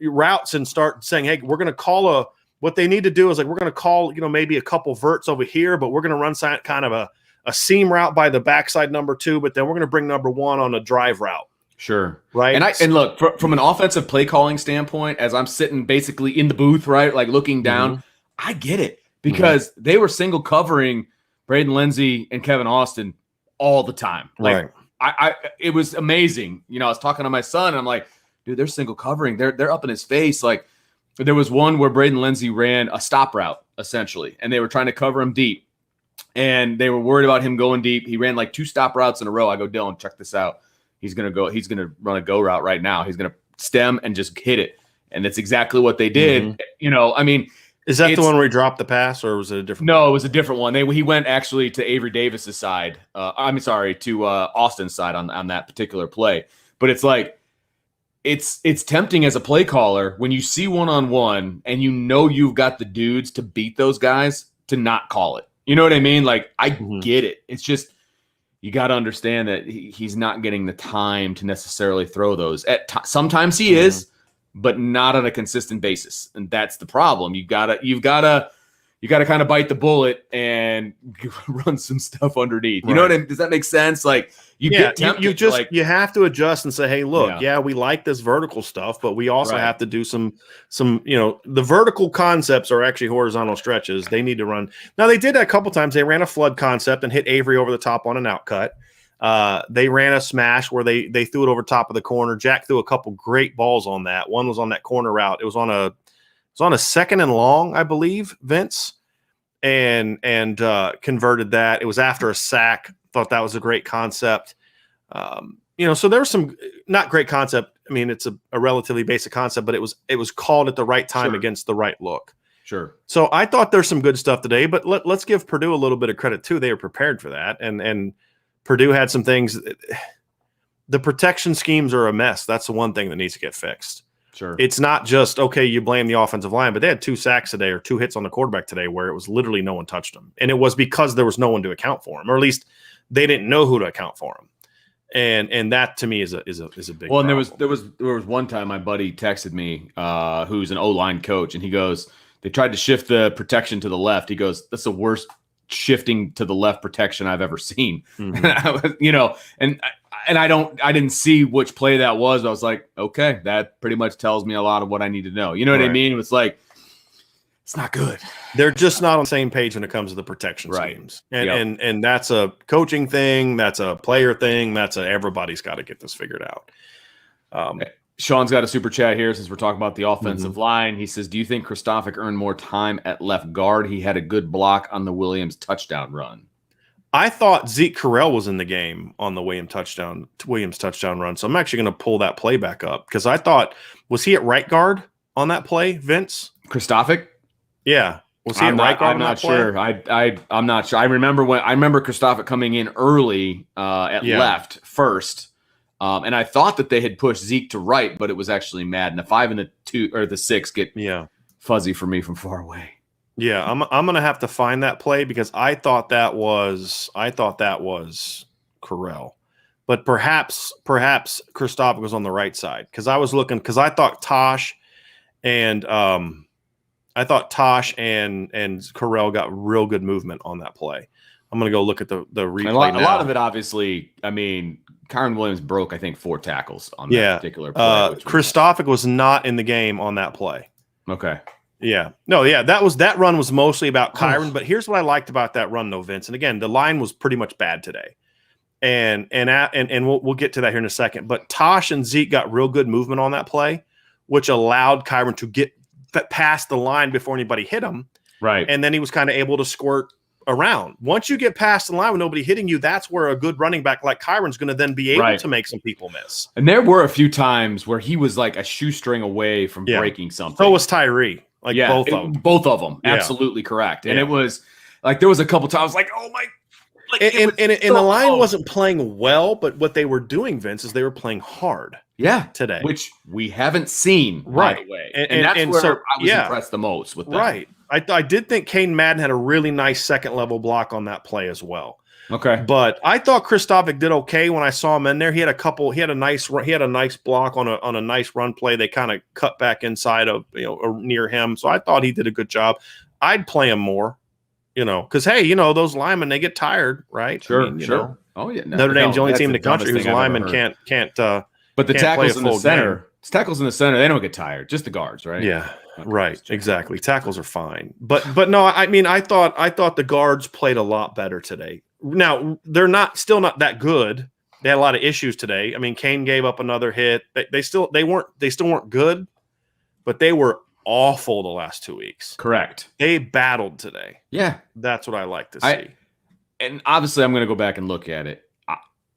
routes and start saying, hey, we're going to call what they need to do is like, we're going to call, maybe a couple verts over here, but we're going to run kind of a seam route by the backside number 2, but then we're going to bring number 1 on a drive route. Sure. Right. And look, from an offensive play calling standpoint, as I'm sitting basically in the booth, right, like looking down, I get it because they were single covering Braden Lindsey and Kevin Austin all the time. Like, it was amazing. I was talking to my son and I'm like, dude, they're single covering. They're up in his face. Like, there was one where Braden Lindsey ran a stop route, essentially, and they were trying to cover him deep. And they were worried about him going deep. He ran like 2 stop routes in a row. I go, Dylan, check this out. He's going to run a go route right now. He's going to stem and just hit it. And that's exactly what they did. I mean, is that the one where he dropped the pass or was it a different No, one? It was a different one. He went actually to Avery Davis's side. To Austin's side on that particular play. But it's like, it's tempting as a play caller when you see one-on-one and you've got the dudes to beat those guys to not call it. You know what I mean? Like, I get it. It's just, you got to understand that he's not getting the time to necessarily throw those. Sometimes he is, but not on a consistent basis. And that's the problem. You've got to kind of bite the bullet and run some stuff underneath. You know what I mean? Does that make sense? Like, you get tempted, you have to adjust and say, hey, look, we like this vertical stuff, but we also have to do some, the vertical concepts are actually horizontal stretches. They need to run. Now, they did that a couple times. They ran a flood concept and hit Avery over the top on an outcut. They ran a smash where they threw it over top of the corner. Jack threw a couple great balls on that. One was on that corner route. It was on a 2nd and long, I believe, Vince. and converted that. It was after a sack. Thought that was a great concept. So there was some not great concept. I mean, it's a relatively basic concept, but it was called at the right time against the right look. Sure. So I thought there's some good stuff today, but let's give Purdue a little bit of credit too. They were prepared for that, and Purdue had some things. The protection schemes are a mess. That's the one thing that needs to get fixed. Sure. It's not just, okay, you blame the offensive line, but they had 2 sacks today or 2 hits on the quarterback today where it was literally no one touched them. And it was because there was no one to account for him, or at least they didn't know who to account for him. And that to me is a big well, and problem. there was one time my buddy texted me, who's an O-line coach, and he goes, they tried to shift the protection to the left. He goes, that's the worst shifting to the left protection I've ever seen. Mm-hmm. And I didn't see which play that was. I was like, okay, that pretty much tells me a lot of what I need to know. You know what I mean? It's like, it's not good. They're just not on the same page when it comes to the protection schemes. And that's a coaching thing. That's a player thing. Everybody's got to get this figured out. Sean's got a super chat here since we're talking about the offensive line. He says, do you think Kristofic earned more time at left guard? He had a good block on the Williams touchdown run. I thought Zeke Correll was in the game on the Williams touchdown run. So I'm actually going to pull that play back up because I thought, was he at right guard on that play, Vince? Kristofic? Yeah. Was he at right guard? I'm not sure. I'm not sure. I remember Kristofic coming in early at left first. And I thought that they had pushed Zeke to right, but it was actually Madden. The 5 and the 2 or the 6 get fuzzy for me from far away. Yeah, I'm gonna have to find that play because I thought that was Correll, but perhaps Kristofic was on the right side because I was looking because I thought Tosh and Correll got real good movement on that play. I'm gonna go look at the replay. A lot of it, obviously. I mean, Kyron Williams broke, I think, 4 tackles on that particular play. Kristofic was not in the game on that play. Okay. Yeah. No, yeah. That run was mostly about Kyron, but here's what I liked about that run, though, Vince. And again, the line was pretty much bad today. And we'll get to that here in a second. But Tosh and Zeke got real good movement on that play, which allowed Kyron to get past the line before anybody hit him. Right. And then he was kind of able to squirt around. Once you get past the line with nobody hitting you, that's where a good running back like Kyron's going to then be able to make some people miss. And there were a few times where he was like a shoestring away from breaking something. So was Tyree. Both of them. Yeah. Absolutely correct. And it was like there was a couple times like, oh my. Like, and the line wasn't playing well, but what they were doing, Vince, is they were playing hard. Yeah, today, which we haven't seen by the way, and that's where I was impressed the most with that. Right, I did think Caden Madden had a really nice second level block on that play as well. Okay, but I thought Kristofic did okay when I saw him in there. He had a nice block on a nice run play. They kind of cut back inside of near him, so I thought he did a good job. I'd play him more. Because those linemen, they get tired, right? Sure, sure. Oh yeah, Notre Dame's the only team in the country whose linemen can't. But the tackles in the center, they don't get tired. Just the guards, right? Yeah, right. Exactly. Tackles are fine, but no, I mean, I thought the guards played a lot better today. Now they're still not that good. They had a lot of issues today. I mean, Kane gave up another hit. They still weren't good, but they were awful the last 2 weeks. Correct. They battled today. Yeah. That's what I like to see. And obviously I'm going to go back and look at it.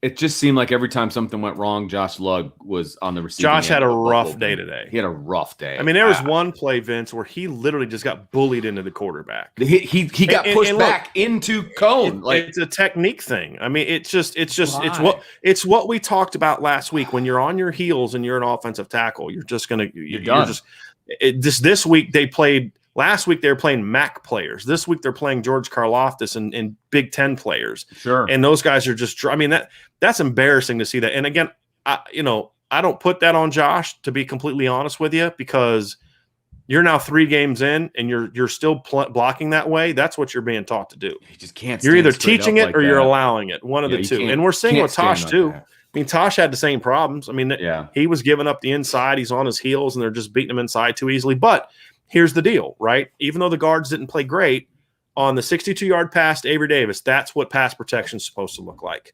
It just seemed like every time something went wrong, Josh Lugg was on the receiving end. Josh had a rough day today. He had a rough day. I mean, there was one play, Vince, where he literally just got bullied into the quarterback. He got pushed back into cone. It's a technique thing. I mean, it's what we talked about last week. When you're on your heels and you're an offensive tackle, you're done. This week they played. Last week they were playing MAC players. This week they're playing George Karlaftis and Big Ten players. Sure. And those guys are just. I mean that's embarrassing to see that. And again, I don't put that on Josh, to be completely honest with you, because you're now 3 games in and you're still blocking that way. That's what you're being taught to do. You just can't. You're either teaching it or you're allowing it. One of the two. And we're seeing with Tosh too. I mean, Tosh had the same problems. I mean, he was giving up the inside. He's on his heels, and they're just beating him inside too easily. But here's the deal, right? Even though the guards didn't play great, on the 62-yard pass to Avery Davis, that's what pass protection is supposed to look like.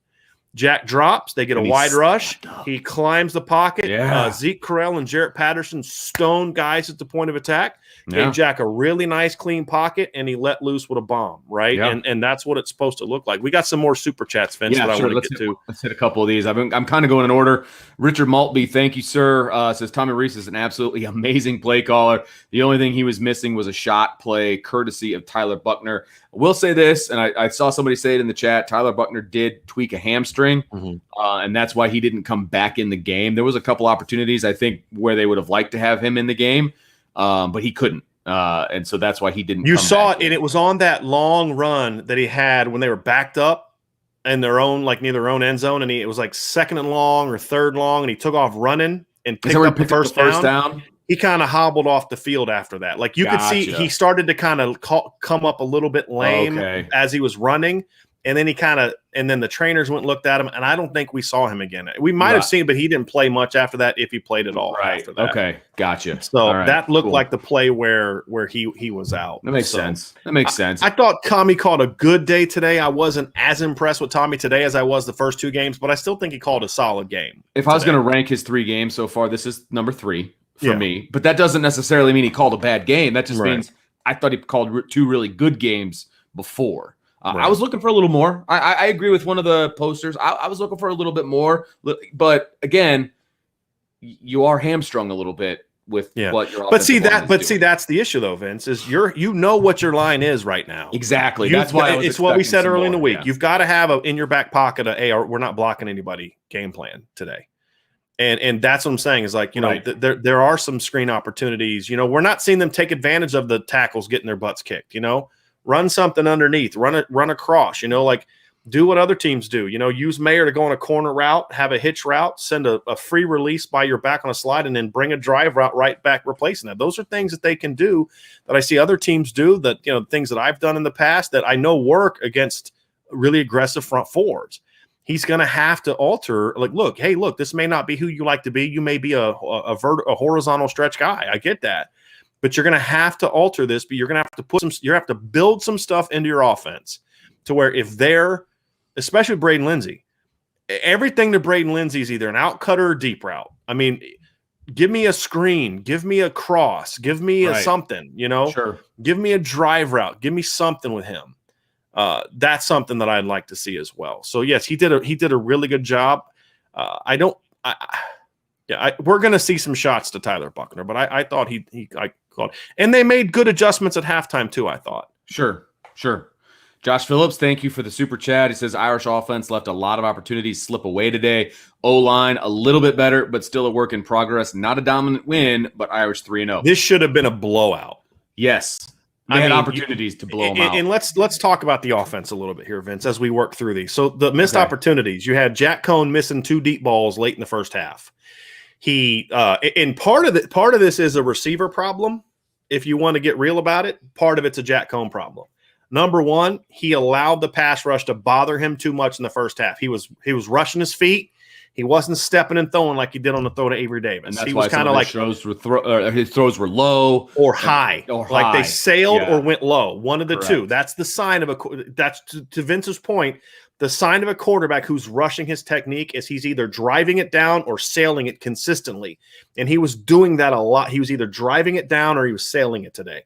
Jack drops. They get a wide rush. He climbs the pocket. Yeah. Zeke Correll and Jarrett Patterson stone guys at the point of attack. Yeah. Gave Jack a really nice, clean pocket, and he let loose with a bomb, right? Yeah. And that's what it's supposed to look like. We got some more super chats, Vince, that I want to get to. Let's hit a couple of these. I'm kind of going in order. Richard Maltby, thank you, sir. Says Tommy Reese is an absolutely amazing play caller. The only thing he was missing was a shot play, courtesy of Tyler Buckner. I will say this, and I saw somebody say it in the chat. Tyler Buckner did tweak a hamstring, and that's why he didn't come back in the game. There was a couple opportunities, I think, where they would have liked to have him in the game, but he couldn't. And so that's why he didn't. You saw it, and it was on that long run that he had when they were backed up in their own, like near their own end zone, and it was like second and long or third long, and he took off running and picked up the first down. He kind of hobbled off the field after that. Like you could see he started to kind of come up a little bit lame as he was running. And then then the trainers went and looked at him, and I don't think we saw him again. We might have seen, but he didn't play much after that, if he played at all after that. Okay, gotcha. So that looked like the play where he was out. That makes sense. I thought Tommy called a good day today. I wasn't as impressed with Tommy today as I was the first two games, but I still think he called a solid game. If I was going to rank his 3 games so far, this is number 3 for me. But that doesn't necessarily mean he called a bad game. That just means I thought he called 2 really good games before. I was looking for a little more. I agree with one of the posters. I was looking for a little bit more. But again, you are hamstrung a little bit with what you're. But see that's the issue though, Vince. Is you know what your line is right now. Exactly. That's why it's what we said early in the week. Yeah. You've got to have in your back pocket we're not blocking anybody game plan today. And that's what I'm saying is like, there are some screen opportunities. We're not seeing them take advantage of the tackles getting their butts kicked. Run something underneath, run across, like do what other teams do. Use Mayer to go on a corner route, have a hitch route, send a free release by your back on a slide, and then bring a drive route right back replacing that. Those are things that they can do that I see other teams do, that, things that I've done in the past that I know work against really aggressive front fours. He's going to have to alter, like, look, this may not be who you like to be. You may be a horizontal stretch guy. I get that. But you're going to have to alter this, but you're going to have to build some stuff into your offense to where if they're, especially Braden Lindsey, everything to Braden Lindsey is either an out cutter or deep route. I mean, give me a screen, give me a cross, give me a something, Sure. Give me a drive route, give me something with him. That's something that I'd like to see as well. So yes, he did a really good job. We're going to see some shots to Tyler Buckner, but I thought he called, and they made good adjustments at halftime too. I thought. Sure. Josh Phillips, thank you for the super chat. He says Irish offense left a lot of opportunities slip away today. O-line a little bit better, but still a work in progress. Not a dominant win, but Irish 3-0. This should have been a blowout. Yes. They had opportunities to blow them out. And let's talk about the offense a little bit here, Vince, as we work through these. So the missed opportunities. You had Jack Cohn missing 2 deep balls late in the first half. And part of this is a receiver problem. If you want to get real about it, part of it's a Jack Cohn problem. Number one, he allowed the pass rush to bother him too much in the first half. He was rushing his feet. He wasn't stepping and throwing like he did on the throw to Avery Davis. And that's he why was kind of like his throws were low or high, like they sailed or went low. One of the two. That's the sign of that's to Vince's point. The sign of a quarterback who's rushing his technique is he's either driving it down or sailing it consistently. And he was doing that a lot. He was either driving it down or he was sailing it today.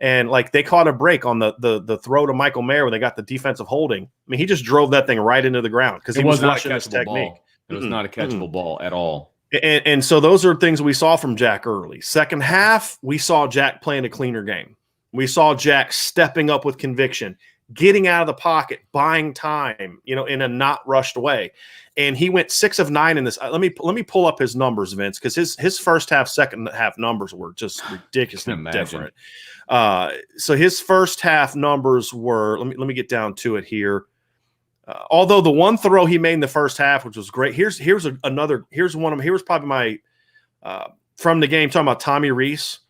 And like they caught a break on the throw to Michael Mayer where they got the defensive holding. I mean, he just drove that thing right into the ground because he was rushing his technique. It was not a catchable ball at all. And so those are things we saw from Jack early. Second half, we saw Jack playing a cleaner game. We saw Jack stepping up with conviction, getting out of the pocket, buying time, in a not rushed way. And he went 6 of 9 in this. Let me pull up his numbers, Vince, because his first half, second half numbers were just ridiculously different. So his first half numbers were. Let me get down to it here. Although the one throw he made in the first half, which was great. Here's another. Here's one of them. Here's probably my from the game talking about Tommy Reese.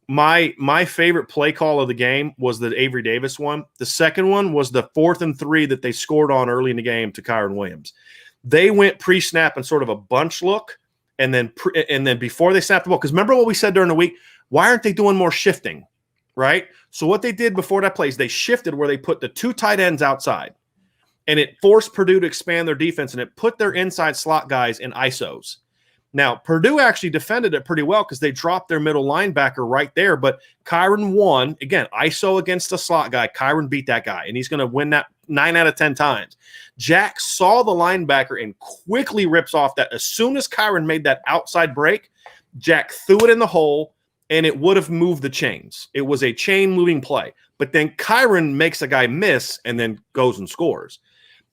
My favorite play call of the game was the Avery Davis one. The second one was the 4th and 3 that they scored on early in the game to Kyron Williams. They went pre-snap and sort of a bunch look, and then before they snapped the ball. Because remember what we said during the week? Why aren't they doing more shifting? Right. So what they did before that play is they shifted where they put the 2 tight ends outside. and it forced Purdue to expand their defense, and it put their inside slot guys in ISOs. Now, Purdue actually defended it pretty well because they dropped their middle linebacker right there, but Kyron won. Again, ISO against a slot guy. Kyron beat that guy, and he's going to win that 9 out of 10 times. Jack saw the linebacker and quickly rips off that. As soon as Kyron made that outside break, Jack threw it in the hole, and it would have moved the chains. It was a chain-moving play. But then Kyron makes a guy miss and then goes and scores.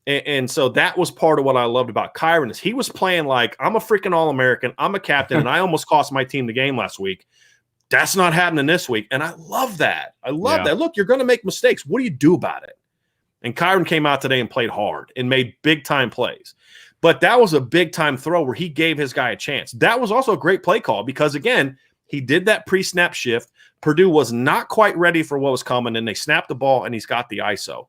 And so that was part of what I loved about Kyron is he was playing like, I'm a freaking All-American, I'm a captain, and I almost cost my team the game last week. That's not happening this week. And I love that. I love that. Look, you're going to make mistakes. What do you do about it? And Kyron came out today and played hard and made big-time plays. But that was a big-time throw where he gave his guy a chance. That was also a great play call because, again, he did that pre-snap shift. Purdue was not quite ready for what was coming, and they snapped the ball, and he's got the ISO.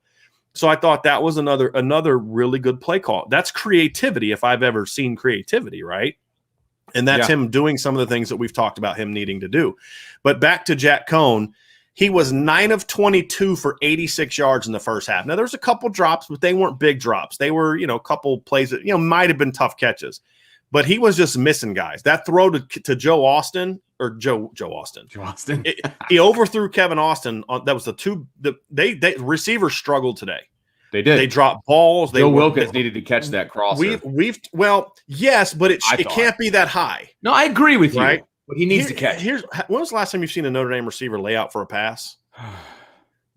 So I thought that was another really good play call. That's creativity if I've ever seen creativity, right? And that's him doing some of the things that we've talked about him needing to do. But back to Jack Cohn, he was 9 of 22 for 86 yards in the first half. Now, there's a couple drops, but they weren't big drops. They were, a couple plays that, might have been tough catches. But he was just missing guys. That throw to Joe Austin – or Joe Austin. He overthrew Kevin Austin. That was the receivers struggled today. They did. They dropped balls. Joe Wilkins needed to catch that crosser. Yes, but it can't be that high. No, I agree with you. Right? But he needs to catch. When was the last time you've seen a Notre Dame receiver lay out for a pass?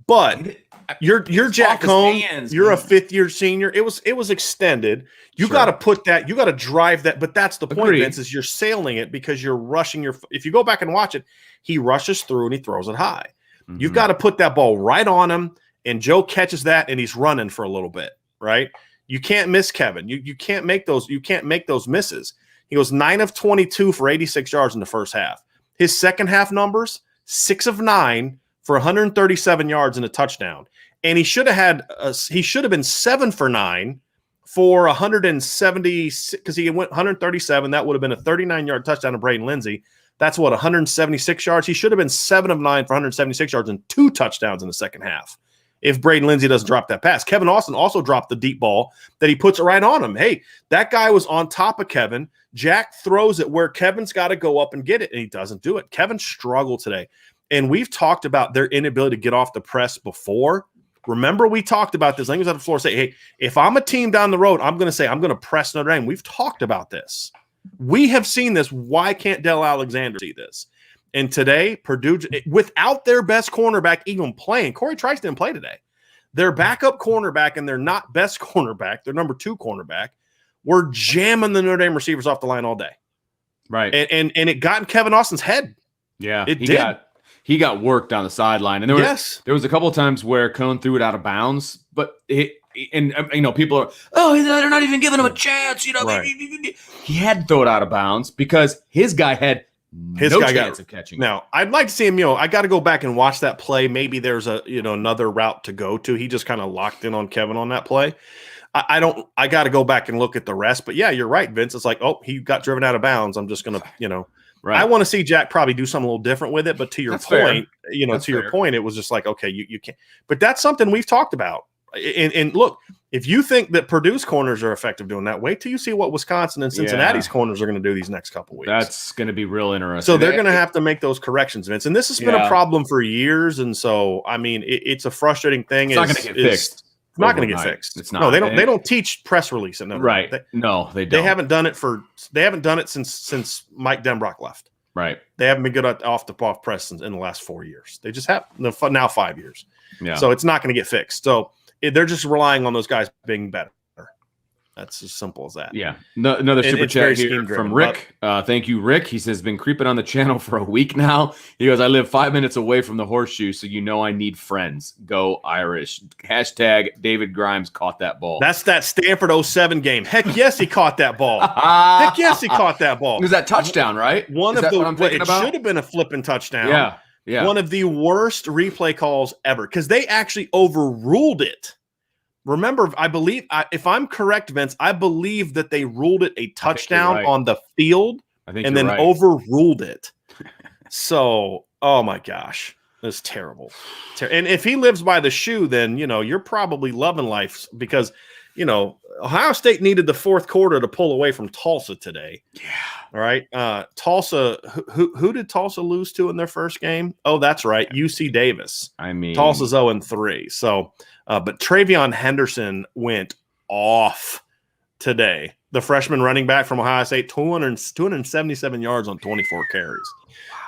But you're Jack Cohn. You're a fifth-year senior. It was extended. You got to put that. You got to drive that. But that's the point, Vince. Is you're sailing it because you're rushing your. If you go back and watch it, he rushes through and he throws it high. Mm-hmm. You've got to put that ball right on him, and Joe catches that and he's running for a little bit. Right? You can't miss Kevin. You can't make those. You can't make those misses. He goes 9 of 22 for 86 yards in the first half. His second half numbers 6 of 9 for 137 yards and a touchdown. And he should have been 7 for 9 for 170 because he went 137. That would have been a 39-yard touchdown to Braden Lindsey. That's 176 yards. He should have been 7 of 9 for 176 yards and 2 touchdowns in the second half. If Braden Lindsey doesn't drop that pass. Kevin Austin also dropped the deep ball that he puts right on him. Hey, that guy was on top of Kevin. Jack throws it where Kevin's got to go up and get it, and he doesn't do it. Kevin struggled today. And we've talked about their inability to get off the press before. Remember, we talked about this. I think it was on the floor. Say, hey, if I'm a team down the road, I'm going to press Notre Dame. We've talked about this. We have seen this. Why can't Del Alexander see this? And today, Purdue, without their best cornerback even playing, Corey Trice didn't play today. Their backup cornerback and their not best cornerback, their number 2 cornerback, were jamming the Notre Dame receivers off the line all day. Right. And it got in Kevin Austin's head. Yeah, it did. He got worked down the sideline, and there was a couple of times where Cohn threw it out of bounds, but people are, they're not even giving him a chance. Right. He had to throw it out of bounds because his guy had no chance of catching it. Now, I'd like to see him. I got to go back and watch that play. Maybe there's another route to go to. He just kind of locked in on Kevin on that play. I got to go back and look at the rest. But yeah, you're right, Vince. It's like, oh, he got driven out of bounds. I'm just gonna, Right. I want to see Jack probably do something a little different with it, but to your point, your point, it was just like, okay, you can't. But that's something we've talked about. And look, if you think that Purdue's corners are effective doing that, wait till you see what Wisconsin and Cincinnati's corners are going to do these next couple weeks. That's going to be real interesting. So they're going to have to make those corrections, Vince. And this has been a problem for years. And so, I mean, it's a frustrating thing. It's not going to get fixed. It's not going to get fixed. It's not. No, they don't teach press release. Right. No, they don't. They haven't done it since Mike Denbrock left. Right. They haven't been good at off press in the last 4 years. They just have now 5 years. Yeah. So it's not going to get fixed. So they're just relying on those guys being better. That's as simple as that. Yeah. Another super chat here from Rick. Thank you, Rick. He says, been creeping on the channel for a week now. He goes, I live 5 minutes away from the horseshoe, so I need friends. Go Irish. Hashtag David Grimes caught that ball. That's that Stanford 07 game. Heck yes, he caught that ball. Heck yes, he caught that ball. It was that touchdown, right? It should have been a flipping touchdown. Yeah. Yeah. One of the worst replay calls ever because they actually overruled it. Remember, I believe, if I'm correct, Vince, I believe that they ruled it a touchdown on the field and then overruled it. So, oh my gosh. It's terrible. And if he lives by the shoe, then, you're probably loving life because, Ohio State needed the fourth quarter to pull away from Tulsa today. Yeah. All right. Tulsa, who did Tulsa lose to in their first game? Oh, that's right. UC Davis. I mean, Tulsa's 0-3. So, but Travion Henderson went off today. The freshman running back from Ohio State, 277 yards on 24 carries.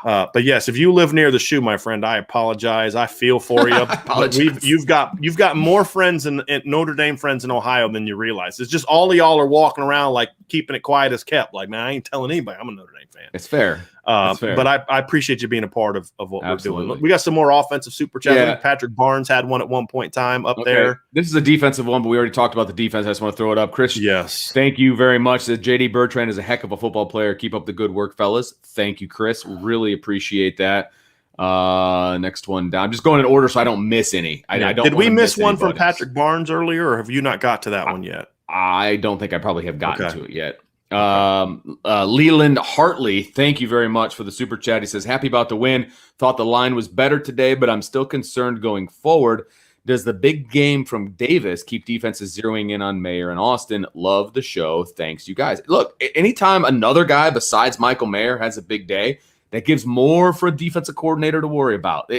But yes, if you live near the shoe, my friend, I apologize. I feel for you. But you've got more friends in Notre Dame friends in Ohio than you realize. It's just all of y'all are walking around like keeping it quiet as kept. Like, man, I ain't telling anybody I'm a Notre Dame fan. It's fair. But I appreciate you being a part of what we're doing. We got some more offensive super chats. Yeah. Patrick Barnes had one at one point in time up there. This is a defensive one, but we already talked about the defense. I just want to throw it up. Chris, yes. Thank you very much. JD Bertrand is a heck of a football player. Keep up the good work, fellas. Thank you, Chris. Really appreciate that. Next one down. I'm just going in order so I don't miss any. I don't. Did we miss one from Patrick Barnes earlier, or have you not got to that one yet? I don't think I probably have gotten to it yet. Leland Hartley, thank you very much for the super chat. He says, happy about the win. Thought the line was better today, but I'm still concerned going forward. Does the big game from Davis keep defenses zeroing in on Mayer and Austin? Love the show. Thanks, you guys. Look, anytime another guy besides Michael Mayer has a big day, that gives more for a defensive coordinator to worry about.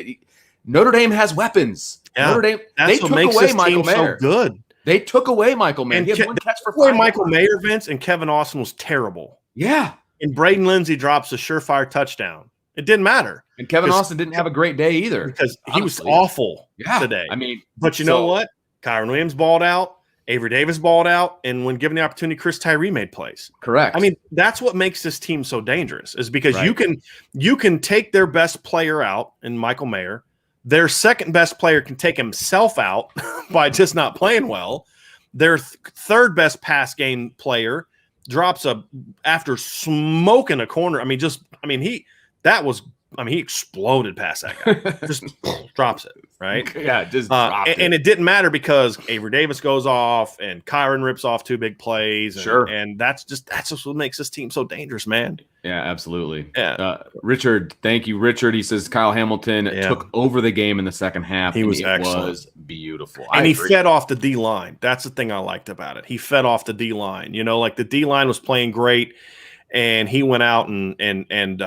Notre Dame has weapons. Yeah, Notre Dame, they took away Michael Mayer. So good. They took away Michael Mayer. He had one catch for 5 Michael Mayer, Vince, and Kevin Austin was terrible. Yeah. And Braden Lindsey drops a surefire touchdown. It didn't matter. And Kevin Austin didn't have a great day either. Because he was awful today. I mean, but you know what? Kyron Williams balled out. Avery Davis balled out. And when given the opportunity, Chris Tyree made plays. Correct. I mean, that's what makes this team so dangerous is because you can take their best player out in Michael Mayer. Their second best player can take himself out by just not playing well. Their third best pass game player drops after smoking a corner. He exploded past that guy. Just drops it, right? Yeah, just dropped it. And it didn't matter because Avery Davis goes off and Kyron rips off 2 big plays. And that's just what makes this team so dangerous, man. Yeah, absolutely. Yeah. Richard, thank you, Richard. He says Kyle Hamilton took over the game in the second half. He was excellent. It was beautiful. And he fed off the D-line. That's the thing I liked about it. He fed off the D-line. Like the D-line was playing great, and he went out and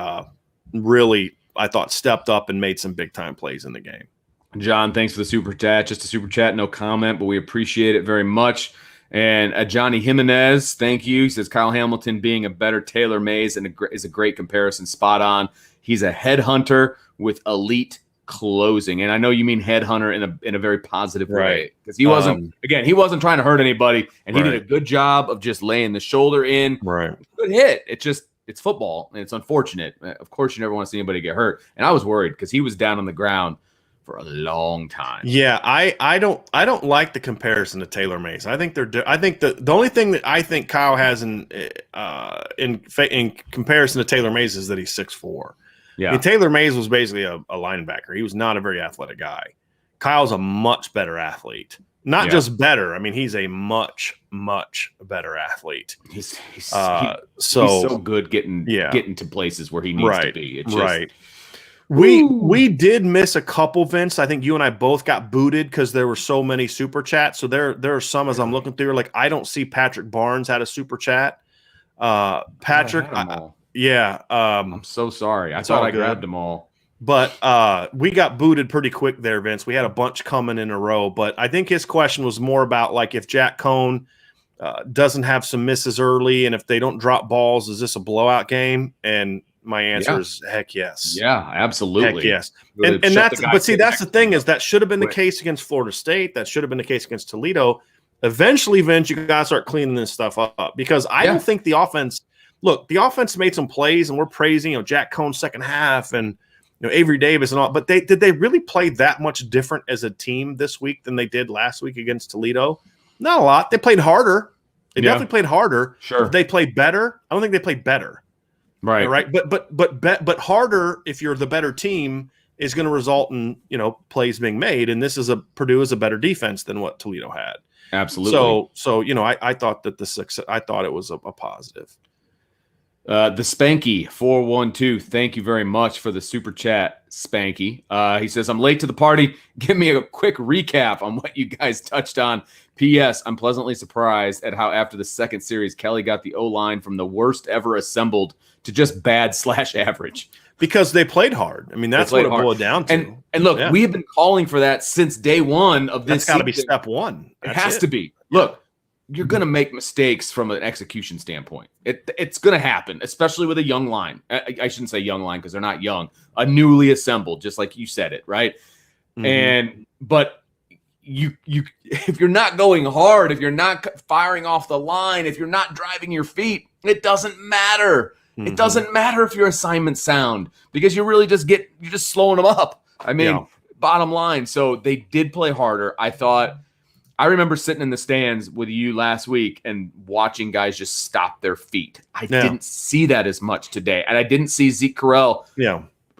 really, I thought, stepped up and made some big-time plays in the game. John, thanks for the super chat. Just a super chat, no comment, but we appreciate it very much. And Johnny Jimenez, thank you. He says Kyle Hamilton being a better Taylor Mays is a great comparison. Spot on. He's a headhunter with elite closing. And I know you mean headhunter in a very positive way. Because he wasn't trying to hurt anybody, and he did a good job of just laying the shoulder in. Right. Good hit. It's football, and it's unfortunate. Of course, you never want to see anybody get hurt. And I was worried because he was down on the ground for a long time. Yeah, I don't like the comparison to Taylor Mays. I think the only thing that I think Kyle has in comparison to Taylor Mays is that he's 6'4". Yeah, and Taylor Mays was basically a linebacker. He was not a very athletic guy. Kyle's a much better athlete. Not just better. I mean, he's a much, much better athlete. He's so good getting to places where he needs to be. It's just, We did miss a couple, Vince. I think you and I both got booted because there were so many super chats. So there are some as I'm looking through, like I don't see Patrick Barnes had a super chat. Patrick, I'm so sorry. I thought I grabbed them all. But we got booted pretty quick there, Vince. We had a bunch coming in a row. But I think his question was more about like if Jack Cohn doesn't have some misses early and if they don't drop balls, is this a blowout game? And my answer is heck yes. Yeah, absolutely. Heck yes. And that's the thing is that should have been the case against Florida State. That should have been the case against Toledo. Eventually, Vince, you got to start cleaning this stuff up because I don't think the offense made some plays and we're praising, Jack Cohn's second half and Avery Davis and all, but did they really play that much different as a team this week than they did last week against Toledo? Not a lot. They played harder. They definitely played harder. Sure. If they played better, I don't think they played better. Right. But harder if you're the better team is going to result in, plays being made. And Purdue is a better defense than what Toledo had. Absolutely. So I thought that I thought it was a positive. The Spanky 412. Thank you very much for the super chat, Spanky. He says, I'm late to the party. Give me a quick recap on what you guys touched on. P.S. I'm pleasantly surprised at how after the second series, Kelly got the O-line from the worst ever assembled to just bad/average. Because they played hard. I mean, that's what it boiled down to. And look, we have been calling for that since day one of this. That's got to be step one. It has to be. Look, you're going to make mistakes from an execution standpoint. It's going to happen, especially with a young line. I shouldn't say young line because they're not young. A newly assembled, just like you said it, right? But you if you're not going hard, if you're not firing off the line, if you're not driving your feet, it doesn't matter. It doesn't matter if your assignment's sound because you're just slowing them up. I mean, bottom line. So they did play harder. I remember sitting in the stands with you last week and watching guys just stop their feet. I didn't see that as much today. And I didn't see Zeke Correll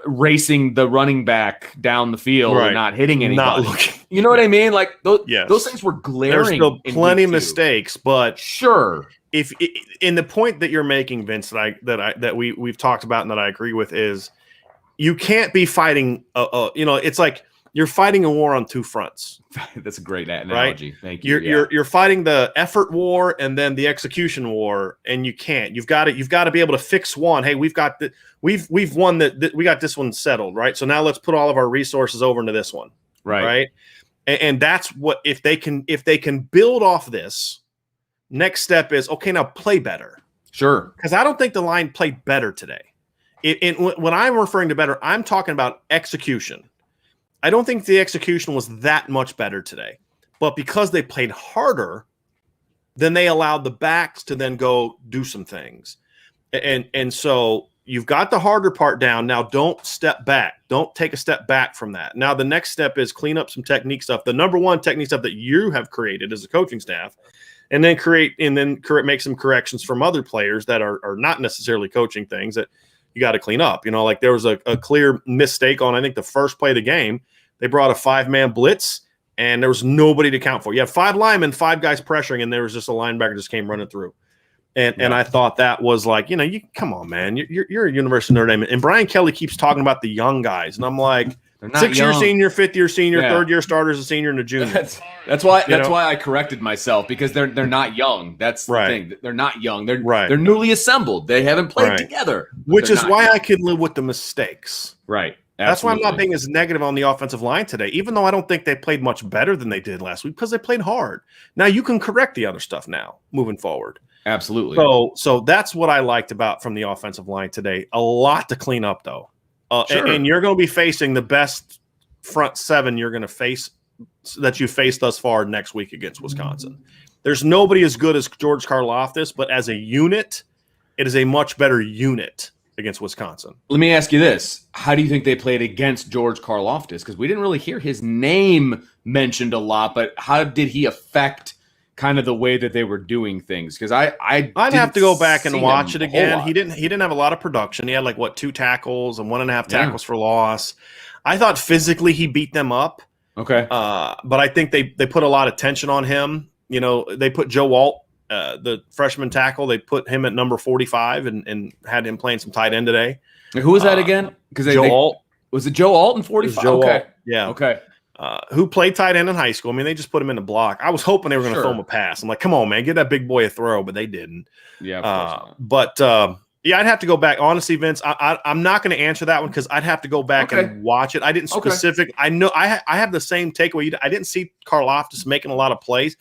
racing the running back down the field and not hitting anybody. You know what I mean? Like those things were glaring. There's still plenty of mistakes, but sure. If in the point that you're making, Vince, that we've talked about and that I agree with is you can't be fighting. It's like you're fighting a war on two fronts. That's a great analogy. Right? Thank you. You're fighting the effort war and then the execution war, and you can't. You've got to be able to fix one. Hey, we've got we've won that. We got this one settled, right? So now let's put all of our resources over into this one, right? And that's what if they can build off this. Next step is, okay, now play better. Sure. Because I don't think the line played better today. When I'm referring to better, I'm talking about execution. I don't think the execution was that much better today. But because they played harder, then they allowed the backs to then go do some things. And so you've got the harder part down. Now don't step back. Don't take a step back from that. Now the next step is clean up some technique stuff. The number one technique stuff that you have created as a coaching staff. And then make some corrections from other players that are not necessarily coaching things that you got to clean up. Like there was a clear mistake on, I think, the first play of the game. They brought a 5-man blitz, and there was nobody to count for. You have 5 linemen, 5 guys pressuring, and there was just a linebacker just came running through. And I thought that was like, you come on, man. You're a University of Notre Dame. And Brian Kelly keeps talking about the young guys. And I'm like, 6-year senior, 5th-year senior, 3rd-year starters, a senior, and a junior. That's why I corrected myself because they're not young. That's the thing. They're not young. They're newly assembled. They haven't played together. Which is why I can live with the mistakes. Right. Absolutely. That's why I'm not being as negative on the offensive line today, even though I don't think they played much better than they did last week because they played hard. Now you can correct the other stuff now moving forward. Absolutely. So that's what I liked about from the offensive line today. A lot to clean up, though. Sure. And you're going to be facing the best front 7 you're going to face that you faced thus far next week against Wisconsin. There's nobody as good as George Karlaftis, but as a unit, it is a much better unit against Wisconsin. Let me ask you this. How do you think they played against George Karlaftis? Because we didn't really hear his name mentioned a lot, but how did he affect kind of the way that they were doing things? Because I'd have to go back and watch it again. He didn't have a lot of production. He had 2 tackles and 1.5 tackles for loss. I thought physically he beat them up. Okay. But I think they put a lot of tension on him. They put Joe Alt, the freshman tackle, they put him at number 45 and had him playing some tight end today. Who was that again? Because Joe Alt. Was it Joe Alt in 45? Joe okay. Alt. Yeah. Okay. Who played tight end in high school. I mean, they just put him in the block. I was hoping they were going to throw him a pass. I'm like, come on, man, give that big boy a throw, but they didn't. Yeah. Of course not. But I'd have to go back. Honestly, Vince, I'm not going to answer that one because I'd have to go back and watch it. I didn't specific. I know I have the same takeaway. I didn't see Karlaftis making a lot of plays.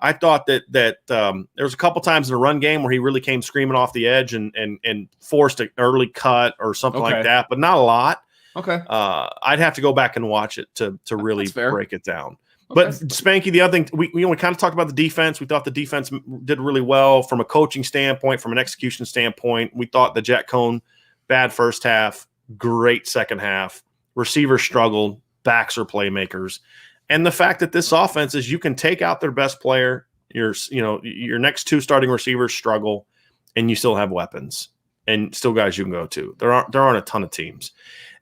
I thought that there was a couple times in the run game where he really came screaming off the edge and forced an early cut or something like that, but not a lot. Okay. I'd have to go back and watch it to really break it down. But Spanky, the other thing, we kind of talked about the defense. We thought the defense did really well from a coaching standpoint, from an execution standpoint. We thought the Jack Cohn, bad first half, great second half. Receivers struggled, backs are playmakers. And the fact that this offense is you can take out their best player, your next 2 starting receivers struggle, and you still have weapons and still guys you can go to. There aren't a ton of teams.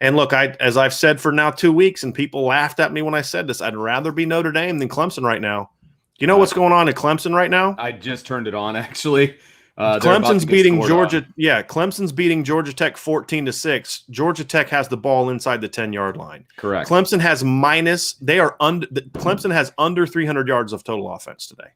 And look, as I've said for now 2 weeks, and people laughed at me when I said this, I'd rather be Notre Dame than Clemson right now. You know what's going on in Clemson right now? I just turned it on, actually. Clemson's beating Georgia. Yeah, Clemson's beating Georgia Tech 14-6. Georgia Tech has the ball inside the 10-yard line. Correct. Clemson has Clemson has under 300 yards of total offense today.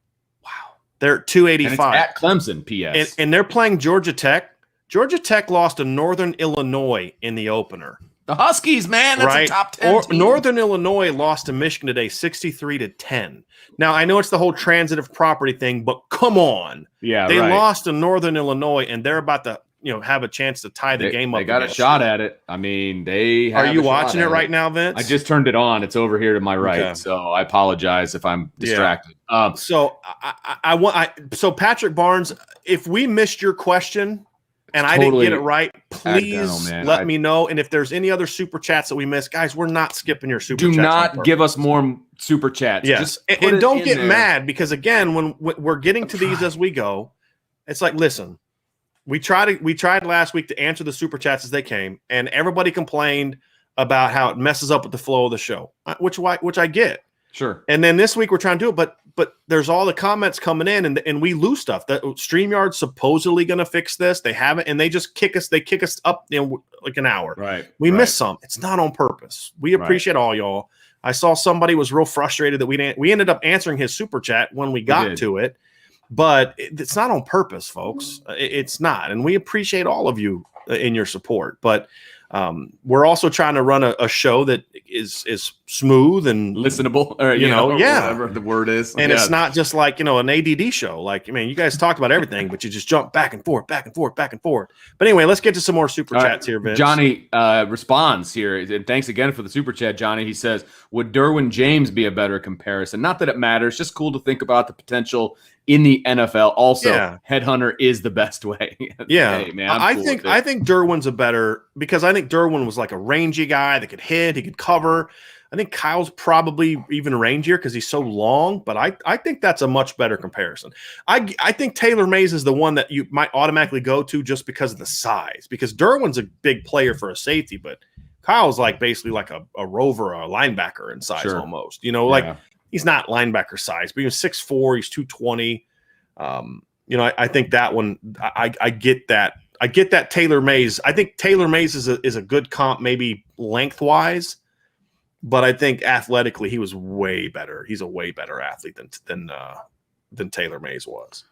Wow. They're at 285. And it's at Clemson, P.S. And they're playing Georgia Tech. Georgia Tech lost to Northern Illinois in the opener. The Huskies, man, that's a top 10 team. Northern Illinois lost to Michigan today 63-10. Now, I know it's the whole transitive property thing, but come on. Yeah, they lost to Northern Illinois, and they're about to have a chance to tie the game up. They got a shot at it. I mean, they have Are you watching it right now, Vince? I just turned it on. It's over here to my right, so I apologize if I'm distracted. Yeah. So so Patrick Barnes, if we missed your question and I didn't get it right, please let me know. And if there's any other super chats that we missed, guys, we're not skipping your super chats. Do not give us more super chats. Yes. And don't get mad because, again, when we're getting to these as we go, it's like, listen, we tried last week to answer the super chats as they came, and everybody complained about how it messes up with the flow of the show, which I get. Sure. And then this week we're trying to do it, but there's all the comments coming in, and we lose stuff. That StreamYard's supposedly going to fix this. They haven't, and they just kick us up like an hour. Right. We missed some. It's not on purpose. We appreciate all y'all. I saw somebody was real frustrated that we ended up answering his super chat when we got to it, but it's not on purpose, folks. It's not, and we appreciate all of you in your support, but. We're also trying to run a show that is smooth and listenable, or whatever the word is, and it's not just like an ADD show. Like, I mean, you guys talk about everything, but you just jump back and forth, back and forth, back and forth. But anyway, let's get to some more super chats here, Vince. Johnny responds here, and thanks again for the super chat, Johnny. He says, "Would Derwin James be a better comparison? Not that it matters, just cool to think about the potential in the NFL. Also, Headhunter is the best way." Hey, man, I think Derwin's a better, because I think Derwin was like a rangy guy that could hit, he could cover. I think Kyle's probably even rangier because he's so long, but I think that's a much better comparison. I think Taylor Mays is the one that you might automatically go to just because of the size, because Derwin's a big player for a safety, but Kyle's like basically like a rover or a linebacker in size almost. He's not linebacker size, but he's 6'4", he's 220. I think that one, I get that. I get that Taylor Mays. I think Taylor Mays is a good comp, maybe lengthwise, but I think athletically he was way better. He's a way better athlete than Taylor Mays was.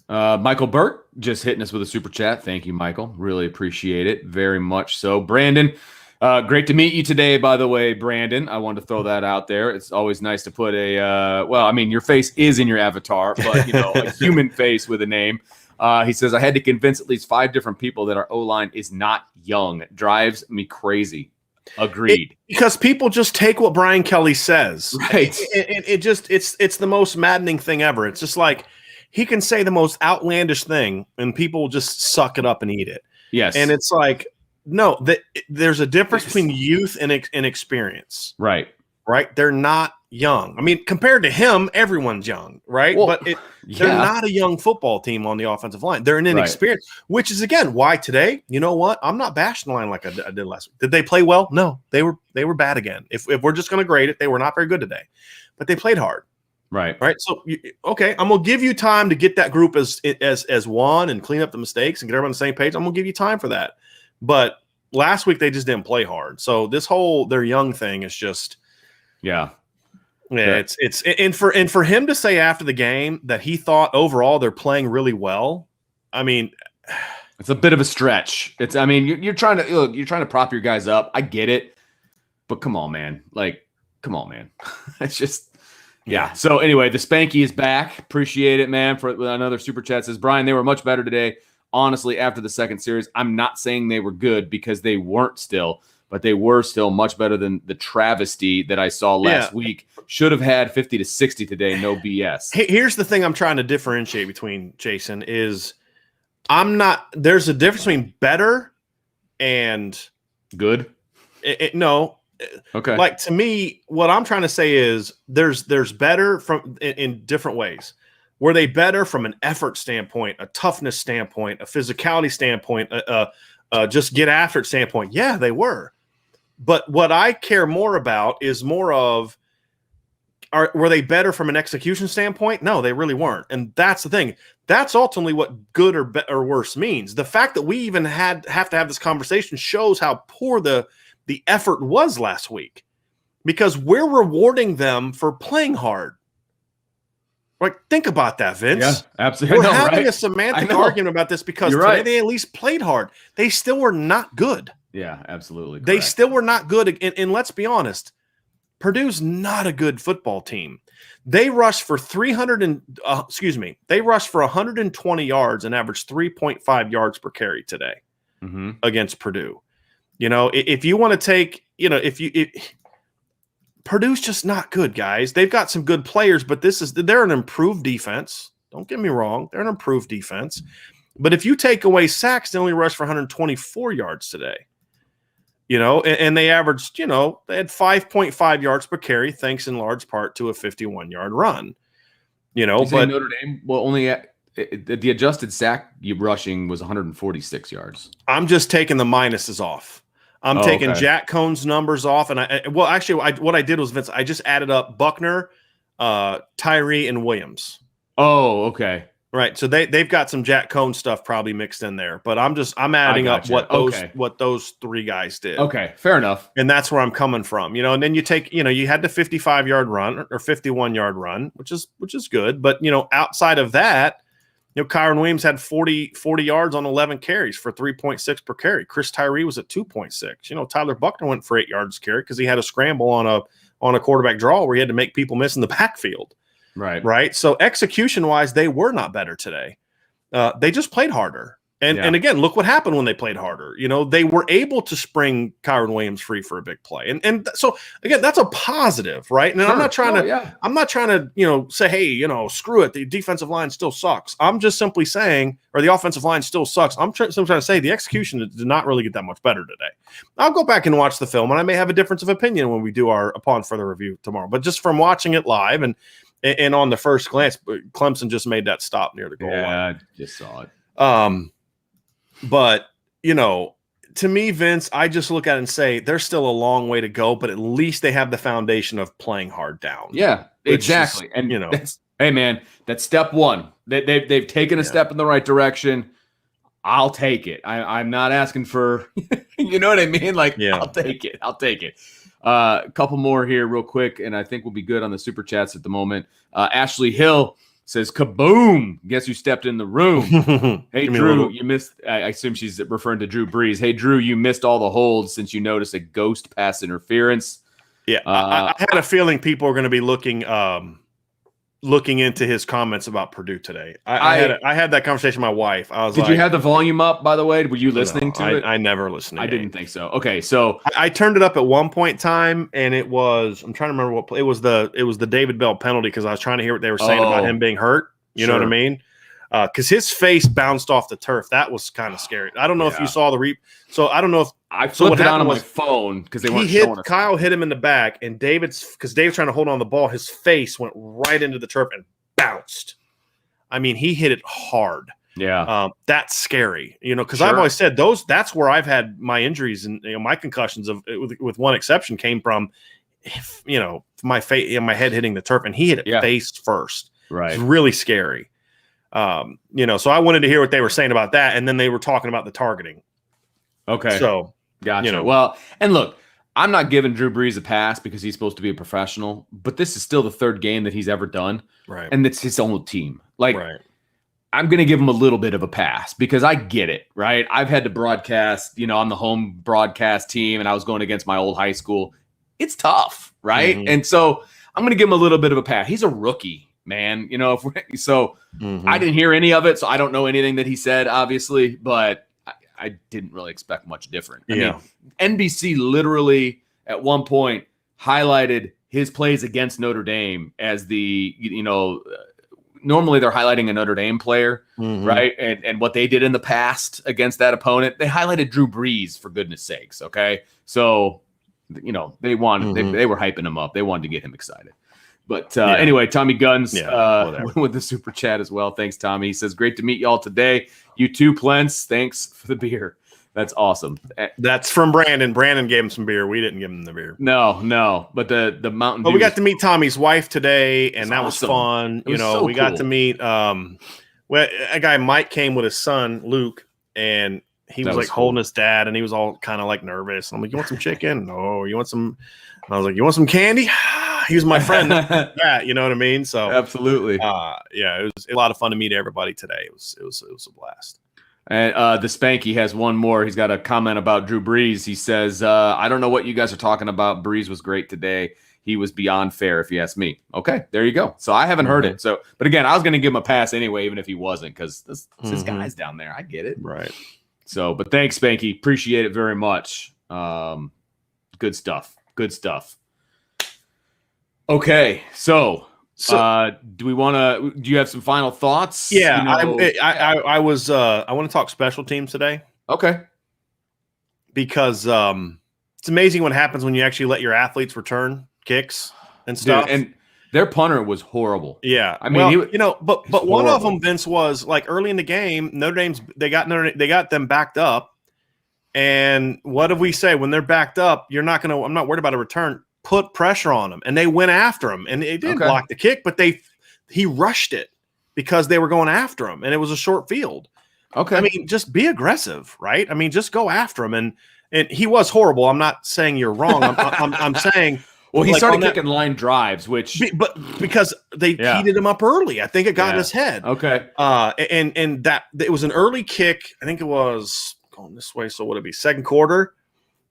Michael Burke just hitting us with a super chat. Thank you, Michael. Really appreciate it. Very much so. Brandon, great to meet you today, by the way, Brandon. I wanted to throw that out there. It's always nice to put your face is in your avatar, but a human face with a name. He says, I had to convince at least 5 different people that our O-line is not young. It drives me crazy. Agreed. Because people just take what Brian Kelly says. Right. It's the most maddening thing ever. It's just like he can say the most outlandish thing and people just suck it up and eat it. Yes. And it's like, no, there's a difference between youth and experience. Right. Right. They're not young. I mean, compared to him, everyone's young, right? Well, but they're not a young football team on the offensive line. They're an inexperienced, which is, again, why today, you know what? I'm not bashing the line like I did last week. Did they play well? No, they were bad again. If we're just going to grade it, they were not very good today, but they played hard. Right. Right. So, I'm going to give you time to get that group as one and clean up the mistakes and get everyone on the same page. I'm going to give you time for that. But last week they just didn't play hard. So this whole their young thing is just it's for him to say after the game that he thought overall they're playing really well. I mean, it's a bit of a stretch. You're trying to prop your guys up. I get it, but come on, man. It's just So anyway, the Spanky is back. Appreciate it, man. For another super chat says, Brian, they were much better today. Honestly, after the second series, I'm not saying they were good because they weren't still, but they were still much better than the travesty that I saw last week. Should have had 50-60 today, no BS. Here's the thing I'm trying to differentiate between, Jason, is there's a difference between better and good. No. Okay. Like, to me, what I'm trying to say is there's better in different ways. Were they better from an effort standpoint, a toughness standpoint, a physicality standpoint, just get after it standpoint? Yeah, they were. But what I care more about is more of, were they better from an execution standpoint? No, they really weren't. And that's the thing. That's ultimately what good or worse means. The fact that we even have to have this conversation shows how poor the effort was last week, because we're rewarding them for playing hard. Like, think about that, Vince. Yeah, absolutely. We're having a semantic argument about this because today they at least played hard. They still were not good. Yeah, absolutely. They still were not good. And let's be honest, Purdue's not a good football team. They rushed for 120 yards and averaged 3.5 yards per carry today against Purdue. You know, if you want to take, you know, Purdue's just not good, guys. They've got some good players, but they're an improved defense. Don't get me wrong. They're an improved defense. But if you take away sacks, they only rushed for 124 yards today. You know, and they averaged, you know, they had 5.5 yards per carry, thanks in large part to a 51-yard run. You know, but Notre Dame, well, only the adjusted sack rushing was 146 yards. I'm just taking the minuses off. I'm taking Jack Cohn's numbers off, and what I did was, Vince, I just added up Buckner, Tyree, and Williams. Oh, okay. Right, so they've got some Jack Cohn stuff probably mixed in there, but I'm adding up what those three guys did. Okay, fair enough. And that's where I'm coming from, you know. And then you take, you know, you had the 55-yard run or 51-yard run, which is good, but you know, outside of that, you know, Kyron Williams had 40 yards on 11 carries for 3.6 per carry. Chris Tyree was at 2.6. You know, Tyler Buckner went for 8 yards carry because he had a scramble on a quarterback draw where he had to make people miss in the backfield. Right. So execution-wise, they were not better today. They just played harder. And again, look what happened when they played harder. You know, they were able to spring Kyron Williams free for a big play. And so again, that's a positive, right? And I'm not trying to, you know, say, hey, you know, screw it, the defensive line still sucks. I'm just simply saying, or the offensive line still sucks. I'm trying to say the execution did not really get that much better today. I'll go back and watch the film, and I may have a difference of opinion when we do our upon further review tomorrow. But just from watching it live and on the first glance, Clemson just made that stop near the goal line. Yeah, I just saw it. But, you know, to me, Vince, I just look at it and say there's still a long way to go, but at least they have the foundation of playing hard down. Yeah, exactly. And, you know, hey, man, that's step one. They've taken a step in the right direction. I'll take it. I'm not asking for, you know what I mean? Like, I'll take it. A couple more here real quick, and I think we'll be good on the super chats at the moment. Ashley Hill says, kaboom, guess who stepped in the room? Hey, Drew, you missed – I assume she's referring to Drew Brees. Hey, Drew, you missed all the holds since you noticed a ghost pass interference. Yeah, I had a feeling people are going to be looking into his comments about Purdue today. I had that conversation with my wife. I was Did you have the volume up, by the way? Were you listening to it? I never listened to it. I didn't think so. Okay, so I turned it up at one point in time, and it was, I'm trying to remember what play. It was the David Bell penalty, because I was trying to hear what they were saying about him being hurt. You know what I mean? Because his face bounced off the turf. That was kind of scary. I don't know if you saw the so I don't know if I flipped it on my phone because they weren't showing us. Kyle hit him in the back, and because David's trying to hold on the ball, his face went right into the turf and bounced. I mean, he hit it hard. Yeah. That's scary, you know, because I've always said that's where I've had my injuries, and, you know, my concussions with one exception came from, you know, my head hitting the turf, and he hit it face first. Right. It's really scary. You know, so I wanted to hear what they were saying about that, and then they were talking about the targeting. Okay. So, gotcha. You know, well, and look, I'm not giving Drew Brees a pass because he's supposed to be a professional, but this is still the third game that he's ever done. Right. And it's his own team. Like, I'm going to give him a little bit of a pass because I get it, right? I've had to broadcast, you know, on the home broadcast team, and I was going against my old high school. It's tough, right? Mm-hmm. And so I'm going to give him a little bit of a pass. He's a rookie, man. You know, I didn't hear any of it, so I don't know anything that he said, obviously, but I didn't really expect much different. I mean, NBC literally at one point highlighted his plays against Notre Dame as the, you know, normally they're highlighting a Notre Dame player, right? And what they did in the past against that opponent, they highlighted Drew Brees, for goodness sakes, okay? So, you know, they wanted, they were hyping him up. They wanted to get him excited. But anyway, Tommy Guns with the super chat as well. Thanks, Tommy. He says, great to meet y'all today. You too, Plents. Thanks for the beer. That's awesome. That's from Brandon. Brandon gave him some beer. We didn't give him the beer. No, but the Mountain Dew. But we got to meet Tommy's wife today, and that awesome. was fun. It was so we got cool. to meet a guy Mike came with his son Luke, and he was like holding his dad, and he was all kind of like nervous. I'm like, "You want some chicken? No, you want some?" And I was like, "You want some candy?" He was my friend. You know what I mean? So absolutely. It was a lot of fun to meet everybody today. It was a blast. And the Spanky has one more. He's got a comment about Drew Brees. He says, I don't know what you guys are talking about. Brees was great today. He was beyond fair, if you ask me. Okay, there you go. So I haven't heard it. So, but again, I was going to give him a pass anyway, even if he wasn't, because this his guy's down there. I get it. Right. So, but thanks, Spanky. Appreciate it very much. Good stuff. Good stuff. Okay, so do you have some final thoughts? Yeah, I want to talk special teams today. Okay. Because it's amazing what happens when you actually let your athletes return kicks and stuff. Dude, and their punter was horrible. Yeah. I mean, but one of them, Vince, was like early in the game, Notre Dame's they got them backed up. And what did we say? When they're backed up, I'm not worried about a return. Put pressure on them, and they went after him, and they didn't block the kick, but he rushed it because they were going after him, and it was a short field. Okay, I mean, just be aggressive, right? I mean, just go after him, and he was horrible. I'm not saying you're wrong. I'm saying, well, he started kicking line drives, but because they heated him up early, I think it got in his head. Okay, and that it was an early kick. I think it was going this way, so would it be second quarter?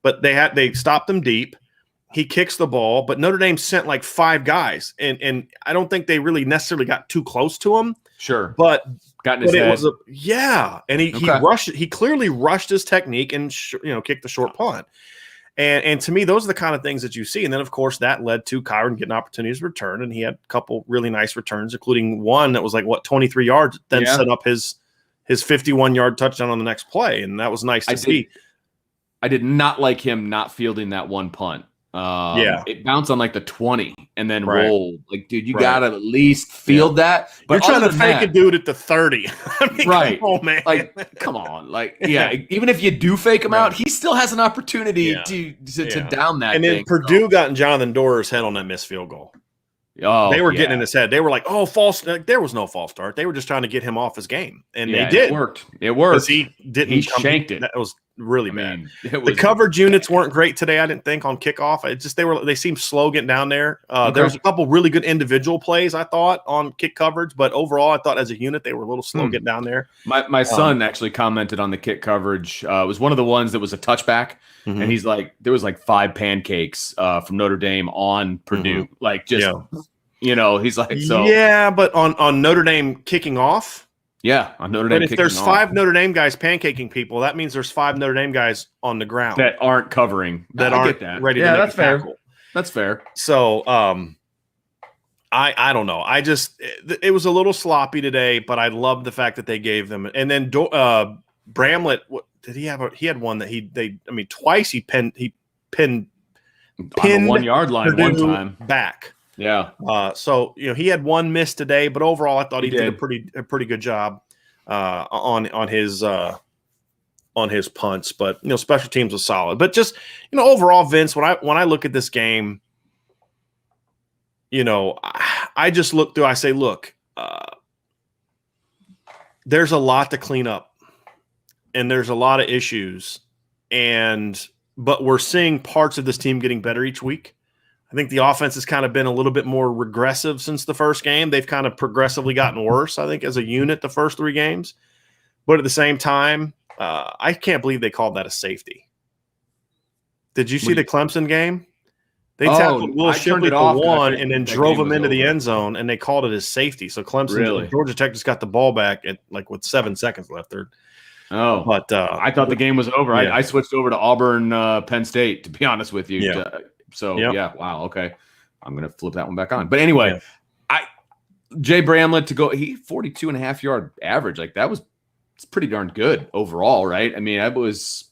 But they stopped him deep. He kicks the ball, but Notre Dame sent like 5 guys, and I don't think they really necessarily got too close to him. Sure, but got in his head. And he rushed it. He clearly rushed his technique and kicked the short punt. And to me, those are the kind of things that you see. And then of course that led to Kyron getting opportunities to return, and he had a couple really nice returns, including one that was like 23 yards, then set up his 51-yard touchdown on the next play, and that was nice to see. I did not like him not fielding that one punt. It bounced on like the 20 and then rolled. Like, dude, you gotta at least field that. But you're trying to fake a dude at the 30. I mean, right? Come on, man. Like, come on. Like, even if you do fake him out, he still has an opportunity to down that. And then Purdue got in Jonathan Dorer's head on that missed field goal. Oh, they were getting in his head. They were like, "Oh, false!" Like, there was no false start. They were just trying to get him off his game, and they did. It worked. It worked. He didn't. He shanked it. That was really bad. The coverage units weren't great today. I didn't think on kickoff. It just they seemed slow getting down there. There was a couple really good individual plays I thought on kick coverage, but overall I thought as a unit they were a little slow getting down there. My son actually commented on the kick coverage. It was one of the ones that was a touchback, and he's like, there was like 5 pancakes from Notre Dame on Purdue, like just. He's like, so but on Notre Dame kicking off, on Notre Dame. But if there's 5 Notre Dame guys pancaking people, that means there's 5 Notre Dame guys on the ground that aren't covering, that aren't ready to make a tackle. That's fair. So, I don't know. It was a little sloppy today, but I love the fact that they gave them. And then Bramlett, what did he have? He had one that twice he pinned on the 1 yard line Purdue one time back. Yeah. So he had one miss today, but overall I thought he did a pretty good job on his punts. But special teams was solid. But just overall, Vince, when I look at this game, I just look through. I say, look, there's a lot to clean up, and there's a lot of issues, but we're seeing parts of this team getting better each week. I think the offense has kind of been a little bit more regressive since the first game. They've kind of progressively gotten worse, I think, as a unit the first 3 games. But at the same time, I can't believe they called that a safety. Did you see the Clemson game? They tackled Will Shipley for 1 and then drove him into the end zone, and they called it a safety. So Clemson, Georgia Tech just got the ball back at with 7 seconds left. But I thought the game was over. I switched over to Auburn, Penn State, to be honest with you. Wow, okay. I'm going to flip that one back on. But anyway, Jay Bramlett to go, 42.5-yard average. Like it's pretty darn good overall, right? I mean, that was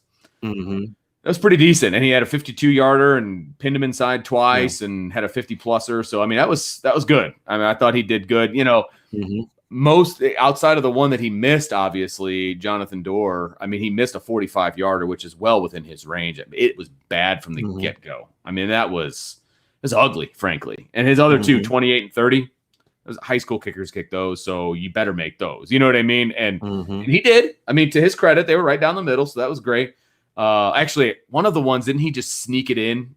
pretty decent. And he had a 52-yarder and pinned him inside twice and had a 50-pluser. So, I mean, that was good. I mean, I thought he did good. most outside of the one that he missed, obviously, Jonathan Dorr, I mean, he missed a 45-yarder, which is well within his range. It was bad from the get-go. I mean, it was ugly, frankly. And his other two, 28 and 30, those high school kickers kick those, so you better make those. You know what I mean? And he did. I mean, to his credit, they were right down the middle, so that was great. Actually, one of the ones, didn't he just sneak it in?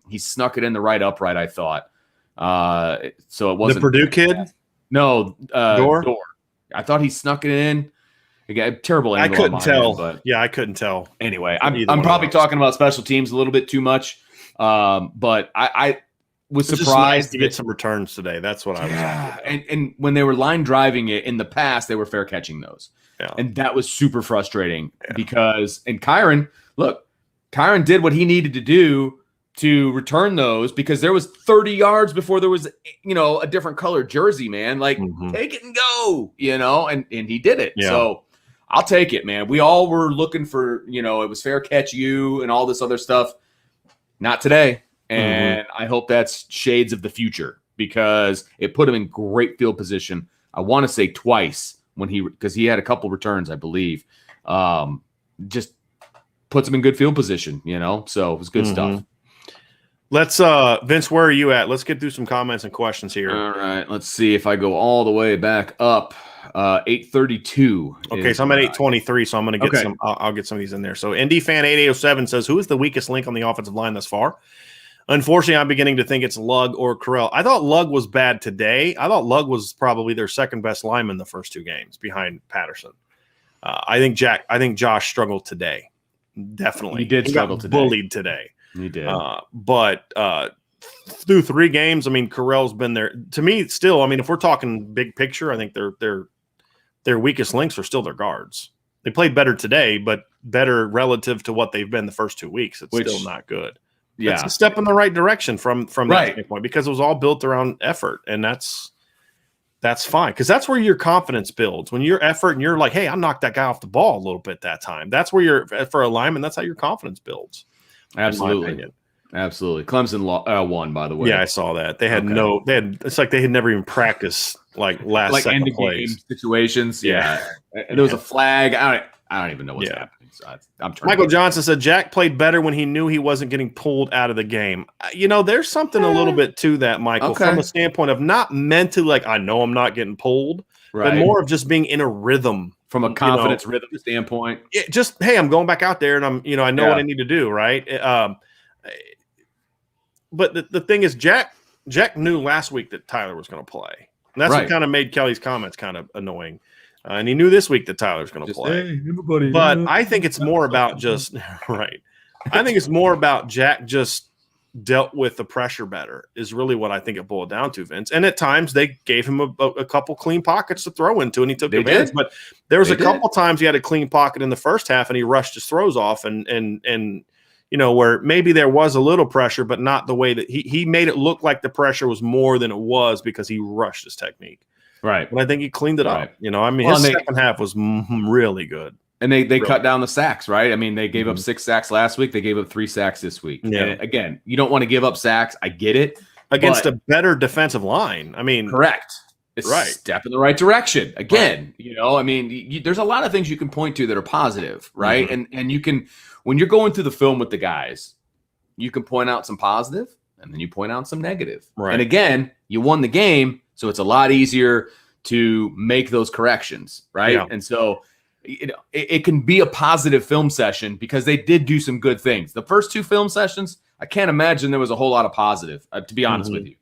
He snuck it in the right upright, I thought. So it wasn't the Purdue kid. No, Dorr. I thought he snuck it in. Again, terrible angle. I couldn't tell. But yeah, I couldn't tell. Anyway, I'm probably talking about special teams a little bit too much. But I was surprised nice to get some returns today. That's what I was. Yeah, and when they were line driving it in the past, they were fair catching those. Yeah. And that was super frustrating because Kyron did what he needed to do to return those because there was 30 yards before there was, a different color jersey, man. Like, take it and go, and he did it. Yeah. So I'll take it, man. We all were looking for, it was fair catch you and all this other stuff. Not today. And I hope that's shades of the future because it put him in great field position. I want to say twice because he had a couple returns, I believe. Just puts him in good field position, so it was good stuff. Let's Vince, where are you at? Let's get through some comments and questions here. All right, let's see if I go all the way back up. 832. Okay, so I'm at 823, so I'm going to get some. I'll get some of these in there. So Indy fan 8807 says, "Who is the weakest link on the offensive line thus far?" Unfortunately, I'm beginning to think it's Lugg or Carell. I thought Lugg was bad today. I thought Lugg was probably their second best lineman the first two games behind Patterson. I think Josh struggled today. Definitely, he did struggle today. Bullied today. He did. But through 3 games, I mean, Carell's been there. To me, still, I mean, if we're talking big picture, I think their weakest links are still their guards. They played better today, but better relative to what they've been the first 2 weeks. It's still not good. Yeah, it's a step in the right direction from that standpoint because it was all built around effort, and that's fine because that's where your confidence builds when your effort and you're like, hey, I knocked that guy off the ball a little bit that time. That's where you're for a lineman. That's how your confidence builds. Absolutely. Clemson won, by the way. Yeah, I saw that. They had it's like they had never even practiced like second end of game situations. Yeah. And there was a flag. I don't even know what's happening. So I'm trying. Michael Johnson said Jack played better when he knew he wasn't getting pulled out of the game. There's something a little bit to that, Michael, from a standpoint of not mentally like I know I'm not getting pulled, but more of just being in a rhythm. From a confidence rhythm standpoint. Hey, I'm going back out there and I'm, I know what I need to do, right? But the thing is, Jack knew last week that Tyler was going to play. And that's what kind of made Kelly's comments kind of annoying. And he knew this week that Tyler's going to play. Hey, but I think it's more about just right. I think it's more about Jack just dealt with the pressure better is really what I think it boiled down to, Vince. And at times they gave him a couple clean pockets to throw into, and he took advantage. But there was a couple times he had a clean pocket in the first half, and he rushed his throws off, and where maybe there was a little pressure, but not the way that he made it look like the pressure was more than it was because he rushed his technique. Right. But I think he cleaned it up. His second half was really good. And they cut down the sacks, right? I mean, they gave up 6 sacks last week. They gave up 3 sacks this week. Yeah. And again, you don't want to give up sacks. I get it. Against a better defensive line. I mean, correct. It's a step in the right direction. Again, there's a lot of things you can point to that are positive, right? And you can, when you're going through the film with the guys, you can point out some positive and then you point out some negative. Right. And again, you won the game, so it's a lot easier to make those corrections, right? Yeah. And so it can be a positive film session because they did do some good things. The first 2 film sessions, I can't imagine there was a whole lot of positive, to be honest with you.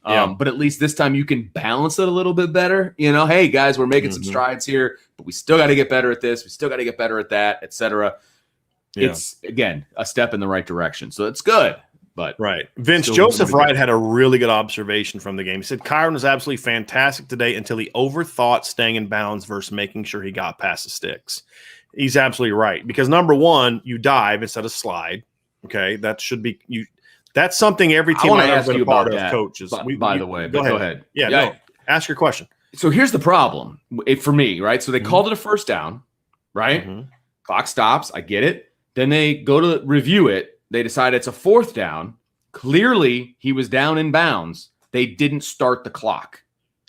But at least this time you can balance it a little bit better. Hey, guys, we're making some strides here, but we still got to get better at this. We still got to get better at that, et cetera. Yeah. It's, again, a step in the right direction. So it's good. But Vince Joseph Wright had a really good observation from the game. He said Kyron was absolutely fantastic today until he overthought staying in bounds versus making sure he got past the sticks. He's absolutely right because number one, you dive instead of slide. Okay, that should be you. That's something every team I've ever been a part of coaches. By the way, go ahead. Yeah, no, ask your question. So here's the problem for me, right? So they called it a first down, right? Clock stops. I get it. Then they go to review it. They decide it's a 4th down. Clearly, he was down in bounds. They didn't start the clock.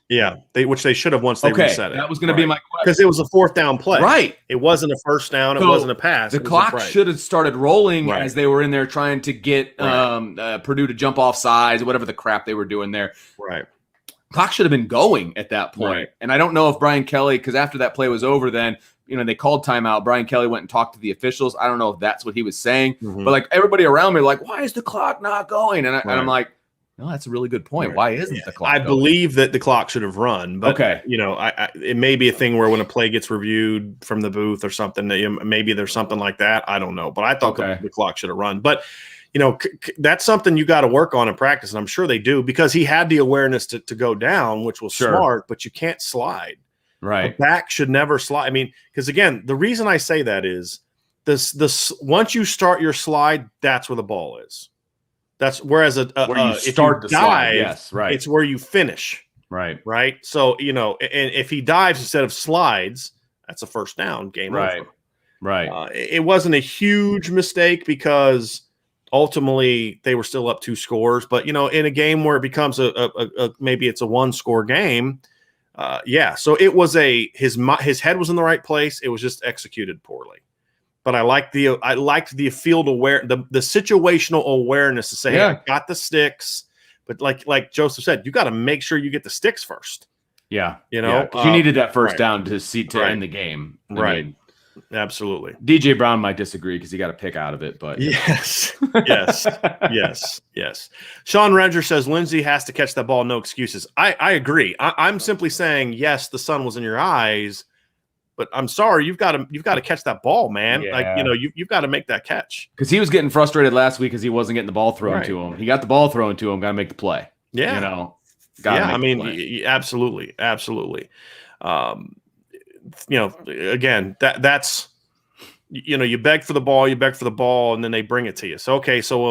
Yeah, which they should have once they reset it. That was going to be my question. Because it was a 4th down play. Right. It wasn't a first down. It So wasn't a pass. The clock should have started rolling as they were in there trying to get Purdue to jump off sides, whatever the crap they were doing there. Right. Clock should have been going at that point. Right. And I don't know if Brian Kelly, because after that play was over, then they called timeout. Brian Kelly went and talked to the officials. I don't know if that's what he was saying, but like everybody around me, like, why is the clock not going? And I'm like, no, that's a really good point. Why isn't the clock going? Believe that the clock should have run, but it may be a thing where when a play gets reviewed from the booth or something, maybe there's something like that. I don't know, but I thought the clock should have run. But that's something you got to work on in practice, and I'm sure they do, because he had the awareness to go down, which was smart. But you can't slide. Right, a back should never slide. I mean, because again, the reason I say that is this once you start your slide, that's where the ball is. That's whereas where you start the slide, yes, right. It's where you finish, right. So and if he dives instead of slides, that's a first down, game over. Right. It wasn't a huge mistake because ultimately they were still up 2 scores. But in a game where it becomes maybe it's a 1-score game, So it was his head was in the right place. It was just executed poorly. But I liked the field the situational awareness to say, hey, I got the sticks, but like Joseph said, you got to make sure you get the sticks first. Yeah, you needed that first down to end the game. I mean, absolutely. DJ Brown might disagree because he got a pick out of it, but yes. Sean Ranger says Lindsey has to catch that ball. No excuses. I agree. I'm simply saying yes, the sun was in your eyes. But I'm sorry, you've got to catch that ball, man. Yeah. You've got to make that catch. Because he was getting frustrated last week because he wasn't getting the ball thrown to him. He got the ball thrown to him. Got to make the play. Yeah, absolutely. Again, that's you beg for the ball, and then they bring it to you. So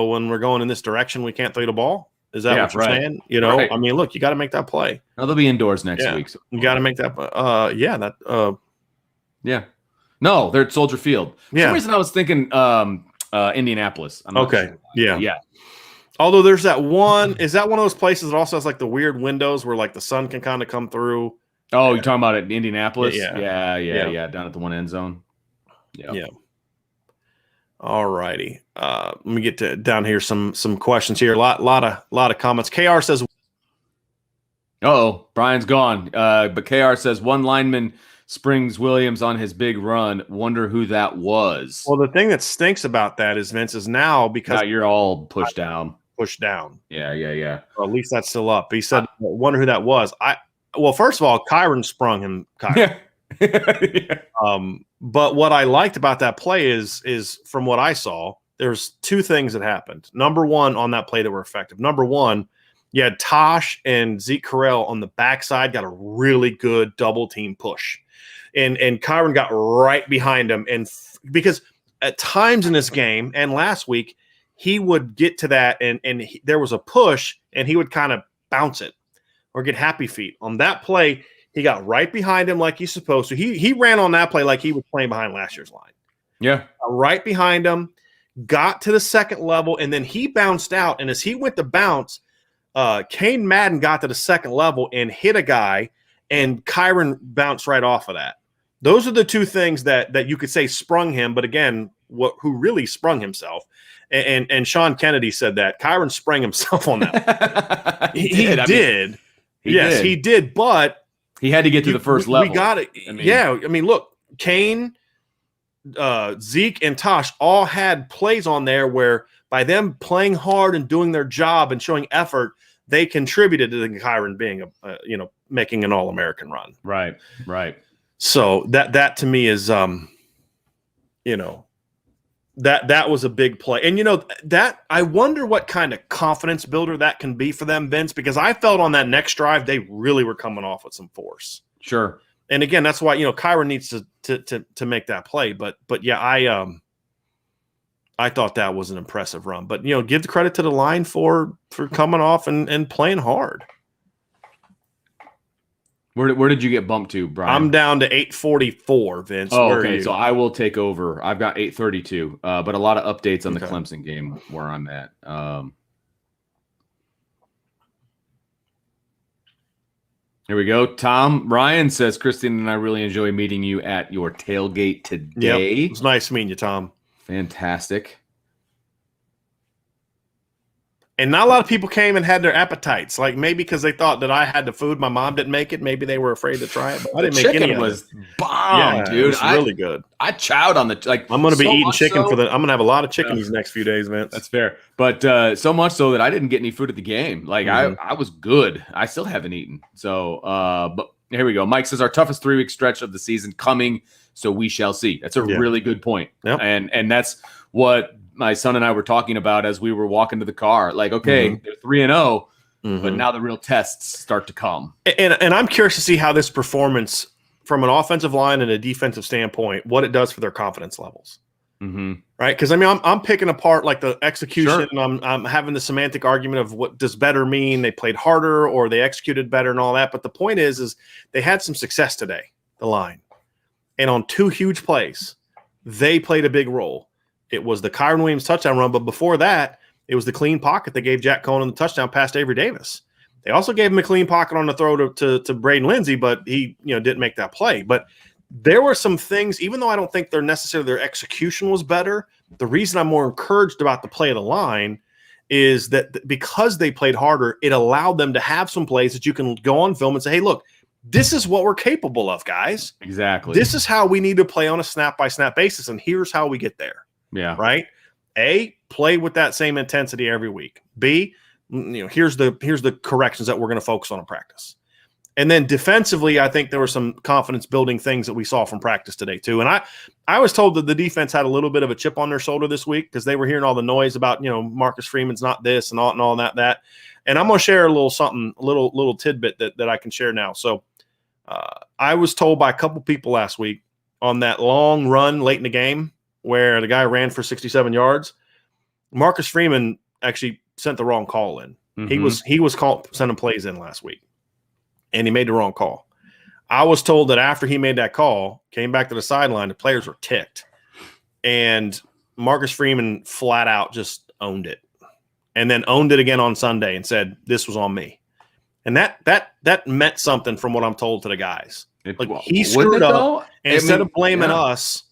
when we're going in this direction, we can't throw the ball. Is that what you're saying? I mean, look, you got to make that play. Now they'll be indoors next week. So. You got to make that. Yeah. No, they're at Soldier Field. For some reason I was thinking Indianapolis. I'm not sure. Yeah. Although there's that one, is that one of those places that also has like the weird windows where like the sun can kind of come through? Oh, you're talking about it in Indianapolis? Yeah. Down at the one end zone. Yeah. All righty. Let me get down here some questions here. A lot of comments. KR says, Brian's gone. But KR says one lineman springs Williams on his big run. Wonder who that was. Well, the thing that stinks about that is Vince is now because you're all pushed down. Yeah. Or at least that's still up. He said, wonder who that was. First of all, Kyron sprung him. Yeah. But what I liked about that play is from what I saw, there's 2 things that happened. Number one, on that play that were effective. Number one, you had Tosh and Zeke Correll on the backside, got a really good double team push. And Kyron got right behind him. And because at times in this game and last week, he would get to that and there was a push and he would kind of bounce it or get happy feet. On that play, he got right behind him like he's supposed to. He ran on that play like he was playing behind last year's line. Yeah. Right behind him, got to the second level, and then he bounced out. And as he went to bounce, Kane Madden got to the second level and hit a guy, and Kyron bounced right off of that. Those are the 2 things that you could say sprung him, but again, who really sprung himself. And Sean Kennedy said that Kyron sprang himself on that. he did. He did, but he had to get to the first level. We got it. I mean, look, Kane, Zeke, and Tosh all had plays on there where by them playing hard and doing their job and showing effort, they contributed to the Kyron being making an All-American run. Right. So that to me is that was a big play. And that I wonder what kind of confidence builder that can be for them, Vince, because I felt on that next drive they really were coming off with some force. Sure. And again, that's why Kyron needs to make that play. But I thought that was an impressive run. But give the credit to the line for coming off and playing hard. Where did you get bumped to, Brian? I'm down to 844, Vince. Okay. So I will take over. I've got 832, but a lot of updates on the Clemson game where I'm at. Here we go. Tom Ryan says, Christine and I really enjoy meeting you at your tailgate today. Yep. It was nice meeting you, Tom. Fantastic. And not a lot of people came and had their appetites. Like maybe because they thought that I had the food, my mom didn't make it. Maybe they were afraid to try it. But I didn't make any of it. Chicken was bomb, dude. It was really good. I chowed on the like. I'm going to be eating chicken so, I'm going to have a lot of chicken these next few days, Vince. That's fair. But so much so that I didn't get any food at the game. Like I was good. I still haven't eaten. So, but here we go. Mike says our toughest 3-week stretch of the season coming. So we shall see. That's a really good point. Yep. And that's what my son and I were talking about as we were walking to the car. Like, okay, they're 3-0, but now the real tests start to come. And I'm curious to see how this performance from an offensive line and a defensive standpoint, what it does for their confidence levels. Right? Because I mean, I'm picking apart like the execution, and I'm having the semantic argument of what does better mean. They played harder or they executed better and all that. But the point is they had some success today, the line. And on 2 huge plays, they played a big role. It was the Kyron Williams touchdown run, but before that, it was the clean pocket that gave Jack Cohen the touchdown past Avery Davis. They also gave him a clean pocket on the throw to Braden Lindsey, but he didn't make that play. But there were some things, even though I don't think their execution was better, the reason I'm more encouraged about the play of the line is that because they played harder, it allowed them to have some plays that you can go on film and say, hey, look, this is what we're capable of, guys. Exactly. This is how we need to play on a snap-by-snap basis, and here's how we get there. Yeah. Right. A, play with that same intensity every week. B, here's the corrections that we're going to focus on in practice. And then defensively, I think there were some confidence building things that we saw from practice today too. And I was told that the defense had a little bit of a chip on their shoulder this week because they were hearing all the noise about, Marcus Freeman's not this and all that. And I'm going to share a little tidbit that I can share now. So I was told by a couple people last week on that long run late in the game where the guy ran for 67 yards, Marcus Freeman actually sent the wrong call in. He was sending plays in last week, and he made the wrong call. I was told that after he made that call, came back to the sideline, the players were ticked, and Marcus Freeman flat out just owned it, and then owned it again on Sunday and said, "This was on me," and that meant something from what I'm told to the guys. He screwed up, and instead of blaming us.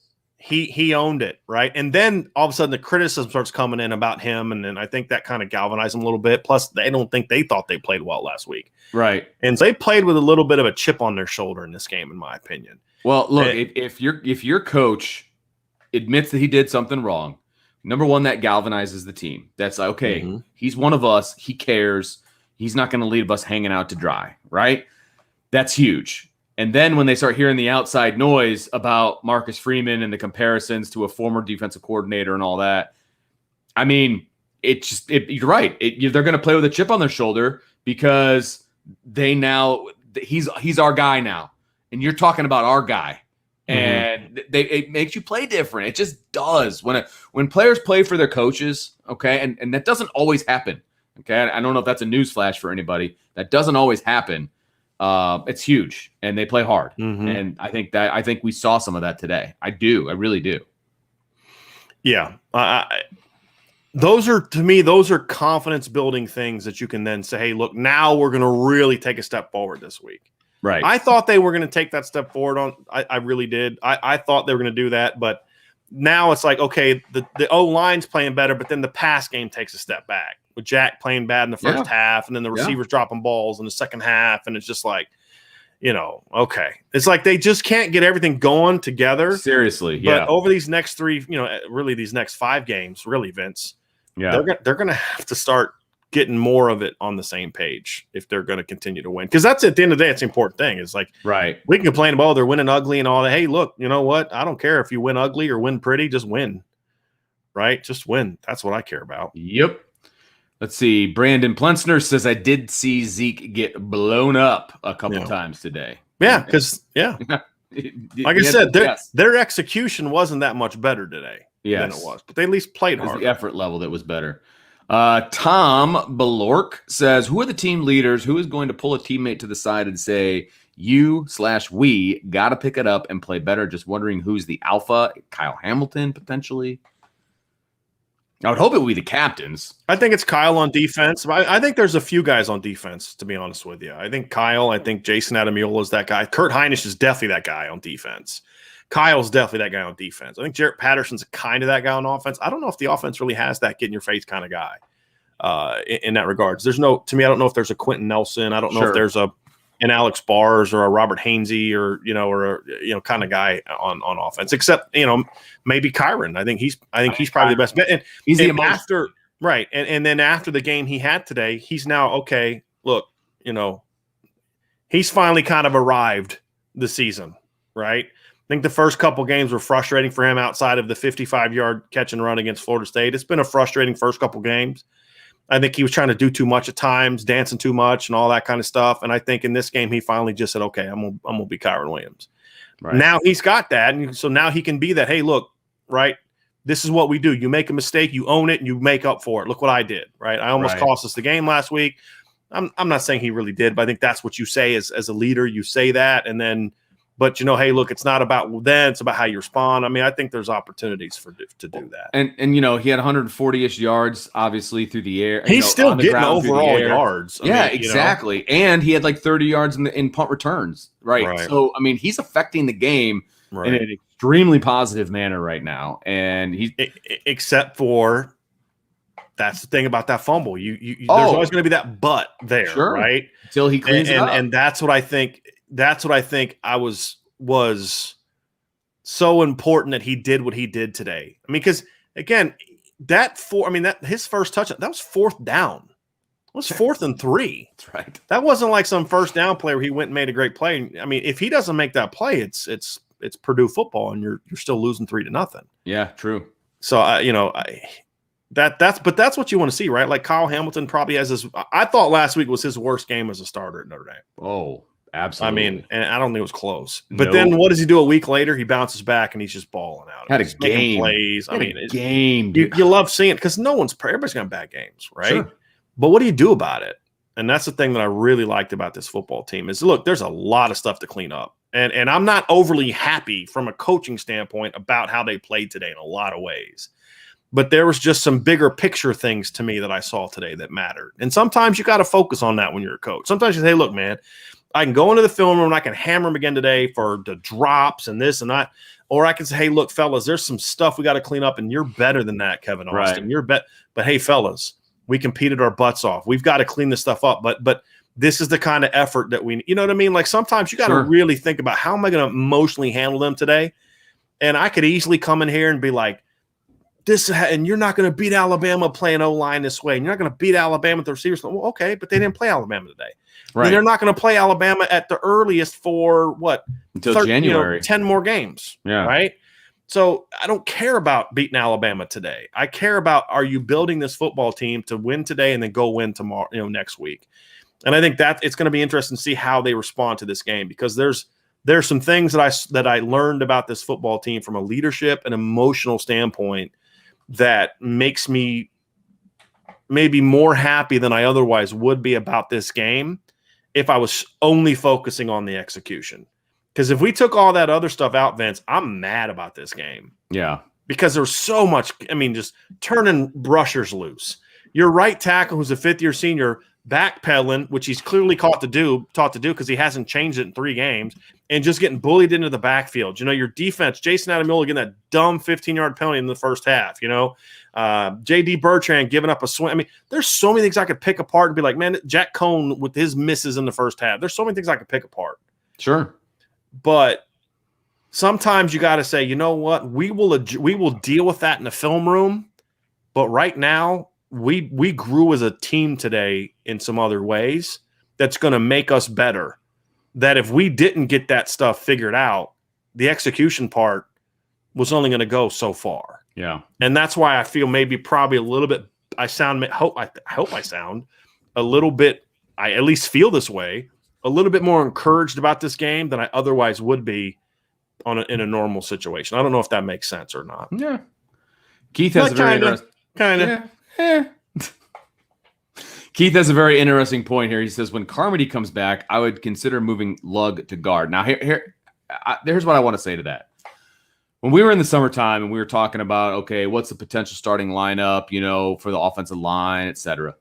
He owned it, right? And then all of a sudden the criticism starts coming in about him, and then I think that kind of galvanized him a little bit. Plus, they thought they played well last week. Right. And so they played with a little bit of a chip on their shoulder in this game, in my opinion. Well, look, if your coach admits that he did something wrong, number one, that galvanizes the team. That's like, okay, he's one of us. He cares. He's not going to leave us hanging out to dry, right? That's huge. And then when they start hearing the outside noise about Marcus Freeman and the comparisons to a former defensive coordinator and all that, I mean, you're right. They're going to play with a chip on their shoulder because he's our guy now, and you're talking about our guy, and it makes you play different. It just does when players play for their coaches. Okay, and that doesn't always happen. Okay, I don't know if that's a newsflash for anybody. That doesn't always happen. It's huge, and they play hard, and I think we saw some of that today. I really do. Yeah, those are confidence building things that you can then say, hey, look, now we're going to really take a step forward this week. Right. I thought they were going to take that step forward. I really did. I thought they were going to do that, but now it's like, okay, the O-line's playing better, but then the pass game takes a step back. With Jack playing bad in the first half, and then the receivers dropping balls in the second half, and it's just like, okay. It's like they just can't get everything going together. Seriously, But over these next 3, really these next 5 games, really, Vince, they're going to have to start getting more of it on the same page if they're going to continue to win. Because that's at the end of the day, it's the important thing. It's like, we can complain about they're winning ugly and all that. Hey, look, you know what? I don't care if you win ugly or win pretty, just win. Right? Just win. That's what I care about. Yep. Let's see. Brandon Plensner says, I did see Zeke get blown up a couple times today. Yeah, because, like I said, their execution wasn't that much better today than it was. But they at least played hard. The effort level that was better. Tom Belork says, who are the team leaders? Who is going to pull a teammate to the side and say, we got to pick it up and play better? Just wondering who's the alpha. Kyle Hamilton, potentially. I would hope it would be the captains. I think it's Kyle on defense. I think there's a few guys on defense, to be honest with you. I think Kyle, I think Jason Adamiola is that guy. Kurt Heinisch is definitely that guy on defense. Kyle's definitely that guy on defense. I think Jarrett Patterson's kind of that guy on offense. I don't know if the offense really has that get in your face kind of guy in that regards. There's no, to me, I don't know if there's a Quentin Nelson. I don't know if there's an Alex Bars or a Robert Hainsey or kind of guy on offense, except, maybe Kyron. I think he's probably the best bet. And he's the after, right. And then after the game he had today, he's now, okay, look, he's finally kind of arrived this season, right? I think the first couple games were frustrating for him outside of the 55-yard catch and run against Florida State. It's been a frustrating first couple games. I think he was trying to do too much at times, dancing too much and all that kind of stuff. And I think in this game, he finally just said, okay, I'm gonna be Kyron Williams. Right. Now he's got that. And so now he can be that, hey, look, right, this is what we do. You make a mistake, you own it, and you make up for it. Look what I did, right? I almost cost us the game last week. I'm not saying he really did, but I think that's what you say as a leader. You say that, and then – but, hey, look, it's not about then, it's about how you respond. I mean, I think there's opportunities to do that. And he had 140-ish yards, obviously, through the air. He's still getting overall yards. I mean, exactly. And he had like 30 yards in punt returns, right? So, I mean, he's affecting the game in an extremely positive manner right now. And he's except for that's the thing about that fumble. There's always going to be that but there, right? Until he cleans it up. And that's what I think. That's what I think was so important that he did what he did today. I mean, because again, his first touchdown, that was fourth down. It was 4th and 3. That's right. That wasn't like some first down play where he went and made a great play. I mean, if he doesn't make that play, it's Purdue football, and you're still losing 3-0. Yeah, true. So that's what you want to see, right? Like Kyle Hamilton probably has his. I thought last week was his worst game as a starter at Notre Dame. Oh. Absolutely. I mean, and I don't think it was close. But then what does he do a week later? He bounces back and he's just balling out. Had a game. Plays. Game. You love seeing it because everybody's going to have bad games, right? Sure. But what do you do about it? And that's the thing that I really liked about this football team is, look, there's a lot of stuff to clean up. And I'm not overly happy from a coaching standpoint about how they played today in a lot of ways. But there was just some bigger picture things to me that I saw today that mattered. And sometimes you got to focus on that when you're a coach. Sometimes you say, hey, look, man, I can go into the film room and I can hammer them again today for the drops and this and that. Or I can say, hey, look, fellas, there's some stuff we got to clean up, and you're better than that, Kevin Austin. Right. But hey, fellas, we competed our butts off. We've got to clean this stuff up. But this is the kind of effort that you know what I mean? Like sometimes you got to really think about how am I going to emotionally handle them today? And I could easily come in here and be like, and you're not going to beat Alabama playing O-line this way. And you're not going to beat Alabama with the receivers. Well, okay, but they didn't play Alabama today. Right. And they're not going to play Alabama at the earliest for what? Until January. 10 more games. Yeah. Right? So I don't care about beating Alabama today. I care about, are you building this football team to win today and then go win tomorrow, next week? And I think that it's going to be interesting to see how they respond to this game, because there's some things that I learned about this football team from a leadership and emotional standpoint that makes me maybe more happy than I otherwise would be about this game if I was only focusing on the execution. Because if we took all that other stuff out, Vince, I'm mad about this game. Yeah. Because there's so much, just turning brushers loose. Your right tackle, who's a fifth-year senior, backpedaling, which he's clearly taught to do because he hasn't changed it in 3 games, and just getting bullied into the backfield. Your defense, Jason Adamiola getting that dumb 15-yard penalty in the first half. J.D. Bertrand giving up a swing. There's so many things I could pick apart and be like, man, Jack Cohn with his misses in the first half. There's so many things I could pick apart. Sure. But sometimes you got to say, you know what? We will deal with that in the film room. But right now, we grew as a team today in some other ways that's going to make us better. That if we didn't get that stuff figured out, the execution part was only going to go so far. Yeah. And that's why I feel probably a little bit, I hope I sound a little bit, I at least feel this way, a little bit more encouraged about this game than I otherwise would be in a normal situation. I don't know if that makes sense or not. Yeah. Keith has a very interesting kind of. Yeah. Keith has a very interesting point here. He says, when Carmody comes back, I would consider moving Lug to guard. Now, here's what I want to say to that. when we were in the summertime and we were talking about, okay, what's the potential starting lineup, for the offensive line, et cetera.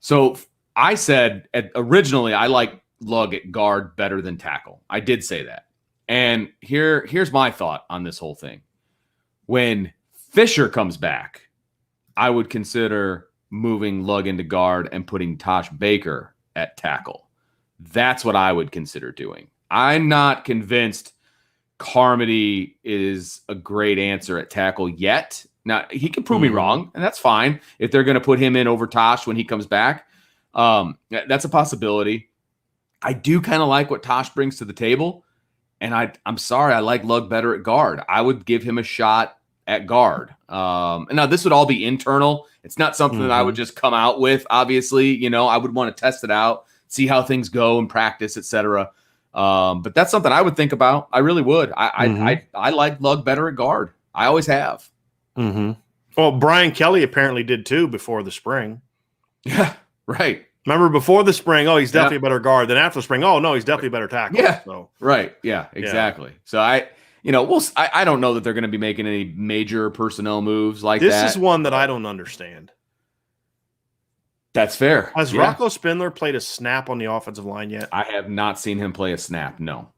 So I said originally I like Lug at guard better than tackle. I did say that. And here's my thought on this whole thing. When Fisher comes back, I would consider moving Lug into guard and putting Tosh Baker at tackle. That's what I would consider doing. I'm not convinced Carmody is a great answer at tackle yet. Now, he can prove me wrong, and that's fine. If they're going to put him in over Tosh when he comes back, that's a possibility. I do kind of like what Tosh brings to the table, and I'm sorry, I like Lug better at guard. I would give him a shot at guard. And now this would all be internal. It's not something that I would just come out with, obviously. I would want to test it out, see how things go in practice, etc. But that's something I would think about. I really would. I like Lug better at guard. I always have. Well, Brian Kelly apparently did too before the spring. Yeah, right. Remember before the spring, he's definitely a better guard. Then after the spring, no, he's definitely a better tackle. Yeah, so. Right. Yeah, exactly. So I don't know that they're going to be making any major personnel moves like that. This is one that I don't understand. That's fair. Has Rocco Spindler played a snap on the offensive line yet? I have not seen him play a snap. No.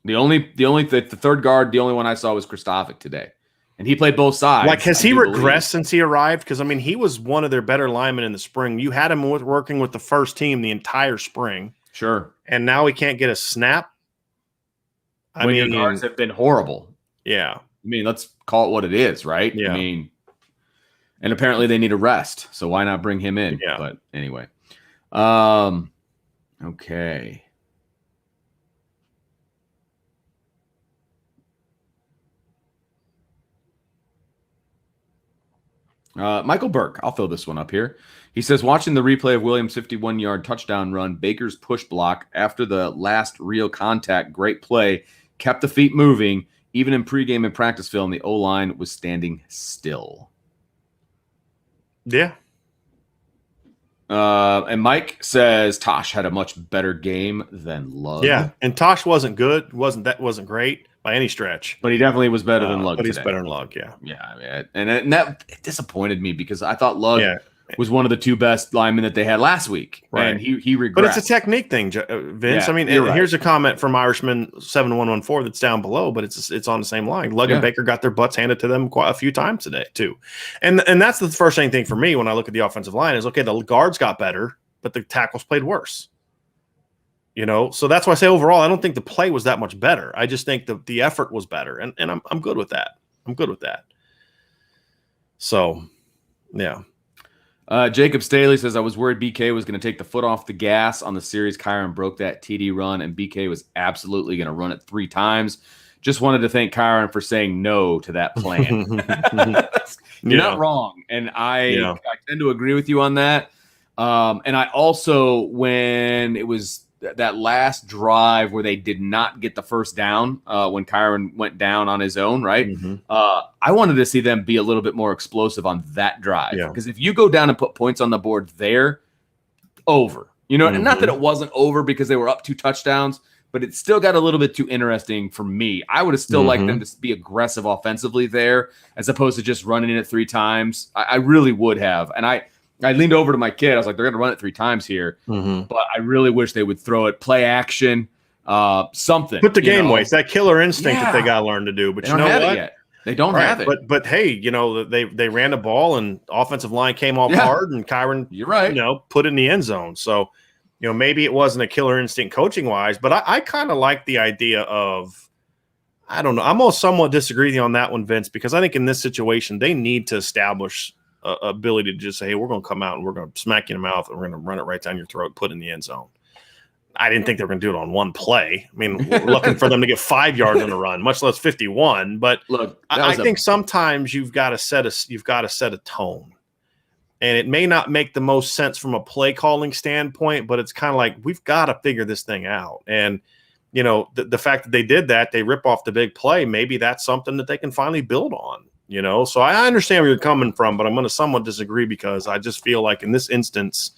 The third guard, the only one I saw was Kristofic today, and he played both sides. Like, has he regressed since he arrived? Because he was one of their better linemen in the spring. You had him working with the first team the entire spring. Sure. And now he can't get a snap. Your guards have been horrible. Yeah. Let's call it what it is, right? Yeah. And apparently they need a rest, so why not bring him in? Yeah. But anyway. Okay. Michael Burke, I'll throw this one up here. He says, watching the replay of Williams' 51-yard touchdown run, Baker's push block after the last real contact, great play, kept the feet moving. Even in pregame and practice film, the O-line was standing still. Yeah. And Mike says Tosh had a much better game than Lug. Yeah, and Tosh wasn't good. wasn't great by any stretch. But he definitely was better than Lug. But he's better than Lug, yeah. Yeah, and that disappointed me because I thought Lug was one of the two best linemen that they had last week. Right. And he regressed. But it's a technique thing, Vince. Yeah, here's a comment from Irishman 7114 that's down below, but it's on the same line. Lug and Baker got their butts handed to them quite a few times today, too. And that's the first thing for me when I look at the offensive line is, okay, the guards got better, but the tackles played worse. So that's why I say overall, I don't think the play was that much better. I just think the effort was better, and I'm good with that. I'm good with that. So, yeah. Jacob Staley says, I was worried BK was going to take the foot off the gas on the series. Kyron broke that TD run, and BK was absolutely going to run it 3 times. Just wanted to thank Kyron for saying no to that plan. You're not wrong, and I tend to agree with you on that. And I also, when it was that last drive where they did not get the first down, when Kyron went down on his own, right? I wanted to see them be a little bit more explosive on that drive. Because if you go down and put points on the board there, over. And not that it wasn't over because they were up 2 touchdowns, but it still got a little bit too interesting for me. I would have still liked them to be aggressive offensively there as opposed to just running it 3 times. I really would have. And I leaned over to my kid. I was like, they're going to run it 3 times here. But I really wish they would throw it, play action, something. Put the game away. It's that killer instinct that they got to learn to do. But they don't have it yet. They don't have it. But hey, they ran the ball and offensive line came off hard and Kyron, you're right. Put in the end zone. So, maybe it wasn't a killer instinct coaching wise, but I kind of like the idea of, I don't know. I'm going to somewhat disagree with you on that one, Vince, because I think in this situation, they need to establish ability to just say, hey, we're going to come out and we're going to smack you in the mouth and we're going to run it right down your throat, put in the end zone. I didn't think they were going to do it on one play. We're looking for them to get 5 yards on a run, much less 51. But look, I think sometimes you've got to set a tone, and it may not make the most sense from a play calling standpoint, but it's kind of like we've got to figure this thing out. And the fact that they did that, they rip off the big play. Maybe that's something that they can finally build on. So I understand where you're coming from, but I'm going to somewhat disagree because I just feel like in this instance,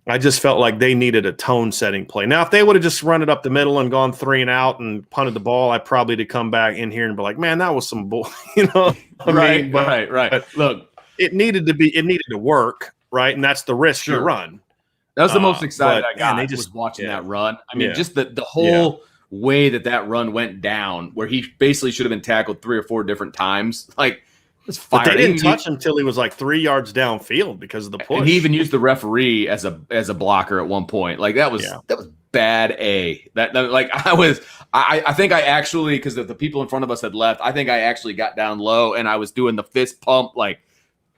I just felt like they needed a tone-setting play. Now, if they would have just run it up the middle and gone 3 and out and punted the ball, I probably to come back in here and be like, man, that was some bull, you know what I mean? Right. But Look, it needed to work, right? And that's the risk you run. That was the most excited I got. Man, was watching that run. I mean, just the whole way that run went down, where he basically should have been tackled 3 or 4 different times. Like, it's fire. But they didn't touch him until he was like 3 yards downfield because of the push. And he even used the referee as a blocker at one point. Like that was bad. I think I actually, because the people in front of us had left, I think I actually got down low and I was doing the fist pump. Like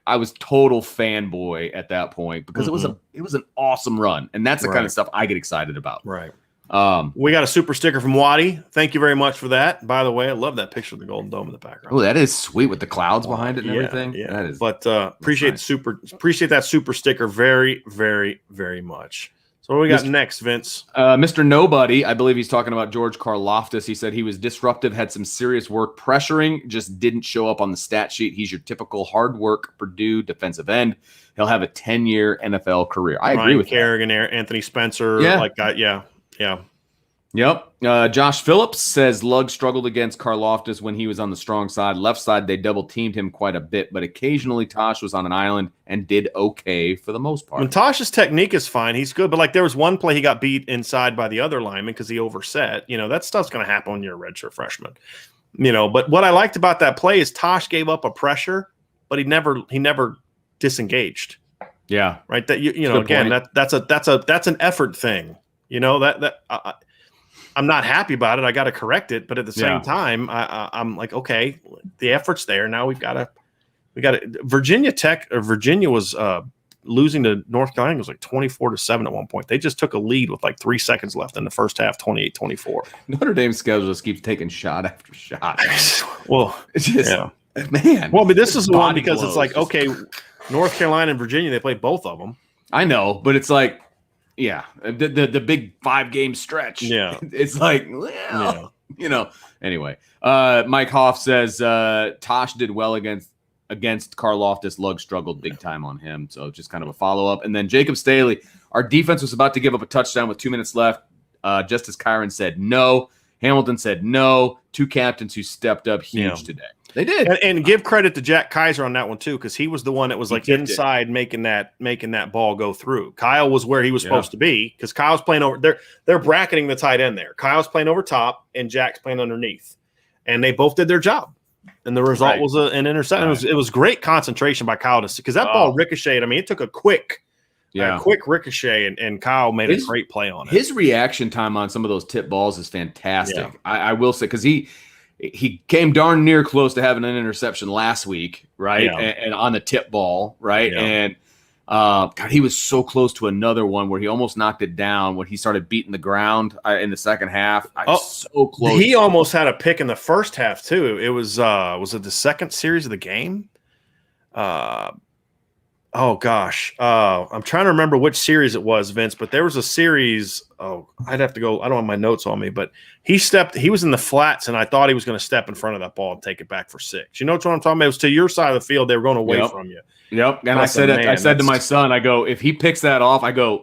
I was total fanboy at that point because it was an awesome run, and that's the kind of stuff I get excited about. Right. We got a super sticker from Waddy. Thank you very much for that. By the way, I love that picture of the Golden Dome in the background. Oh, that is sweet with the clouds behind it and everything. Yeah, that is. But appreciate that super sticker very, very, very much. So what we got next, Vince? Mr. Nobody, I believe he's talking about George Karlaftis. He said he was disruptive, had some serious work pressuring, just didn't show up on the stat sheet. He's your typical hard work Purdue defensive end. He'll have a 10-year NFL career. I agree with Kerrigan, Anthony Spencer, like that. Yeah. Yep. Josh Phillips says Lugg struggled against Karlaftis when he was on the strong side. Left side, they double teamed him quite a bit, but occasionally Tosh was on an island and did okay for the most part. When Tosh's technique is fine, he's good, but like there was one play he got beat inside by the other lineman because he overset. That stuff's going to happen when you're a redshirt freshman. But what I liked about that play is Tosh gave up a pressure, but he never disengaged. Yeah. Right. That again, that's an effort thing. I'm not happy about it. I got to correct it, but at the same time, I'm like, okay, the effort's there. Now we got to. Virginia was losing to North Carolina. It was like 24-7 at one point. They just took a lead with like 3 seconds left in the first half, 28-24. Notre Dame's schedule just keeps taking shot after shot. Well, it's just man. Well, but this is one because it's like, okay, North Carolina and Virginia, they play both of them. I know, but it's like. Yeah, the big 5-game stretch. Yeah, it's like, Anyway, Mike Hoff says Tosh did well against Karlaftis. Lugg struggled big time on him, so just kind of a follow up. And then Jacob Staley, our defense was about to give up a touchdown with 2 minutes left. Just as Kyron said no, Hamilton said no. 2 captains who stepped up huge today. They did, and give credit to Jack Kaiser on that one too, because he was the one that was like inside making that ball go through. Kyle was where he was supposed to be because Kyle's playing over. They're bracketing the tight end there. Kyle's playing over top, and Jack's playing underneath, and they both did their job. And the result was an interception. It was great concentration by Kyle because that ball ricocheted. I mean, it took a quick ricochet, and Kyle made a great play on it. His reaction time on some of those tip balls is fantastic. Yeah. I will say because he came darn near close to having an interception last week, right? Yeah. And on the tip ball, right? Yeah. And God, he was so close to another one where he almost knocked it down when he started beating the ground in the second half. So close. He almost had a pick in the first half too. It was it the second series of the game? Oh gosh, I'm trying to remember which series it was, Vince. But there was a series. Oh, I'd have to go. I don't have my notes on me, but he was in the flats, and I thought he was going to step in front of that ball and take it back for 6. You know what I'm talking about? It was to your side of the field. They were going away from you. Yep. And I said to my son, I go, if he picks that off, I go,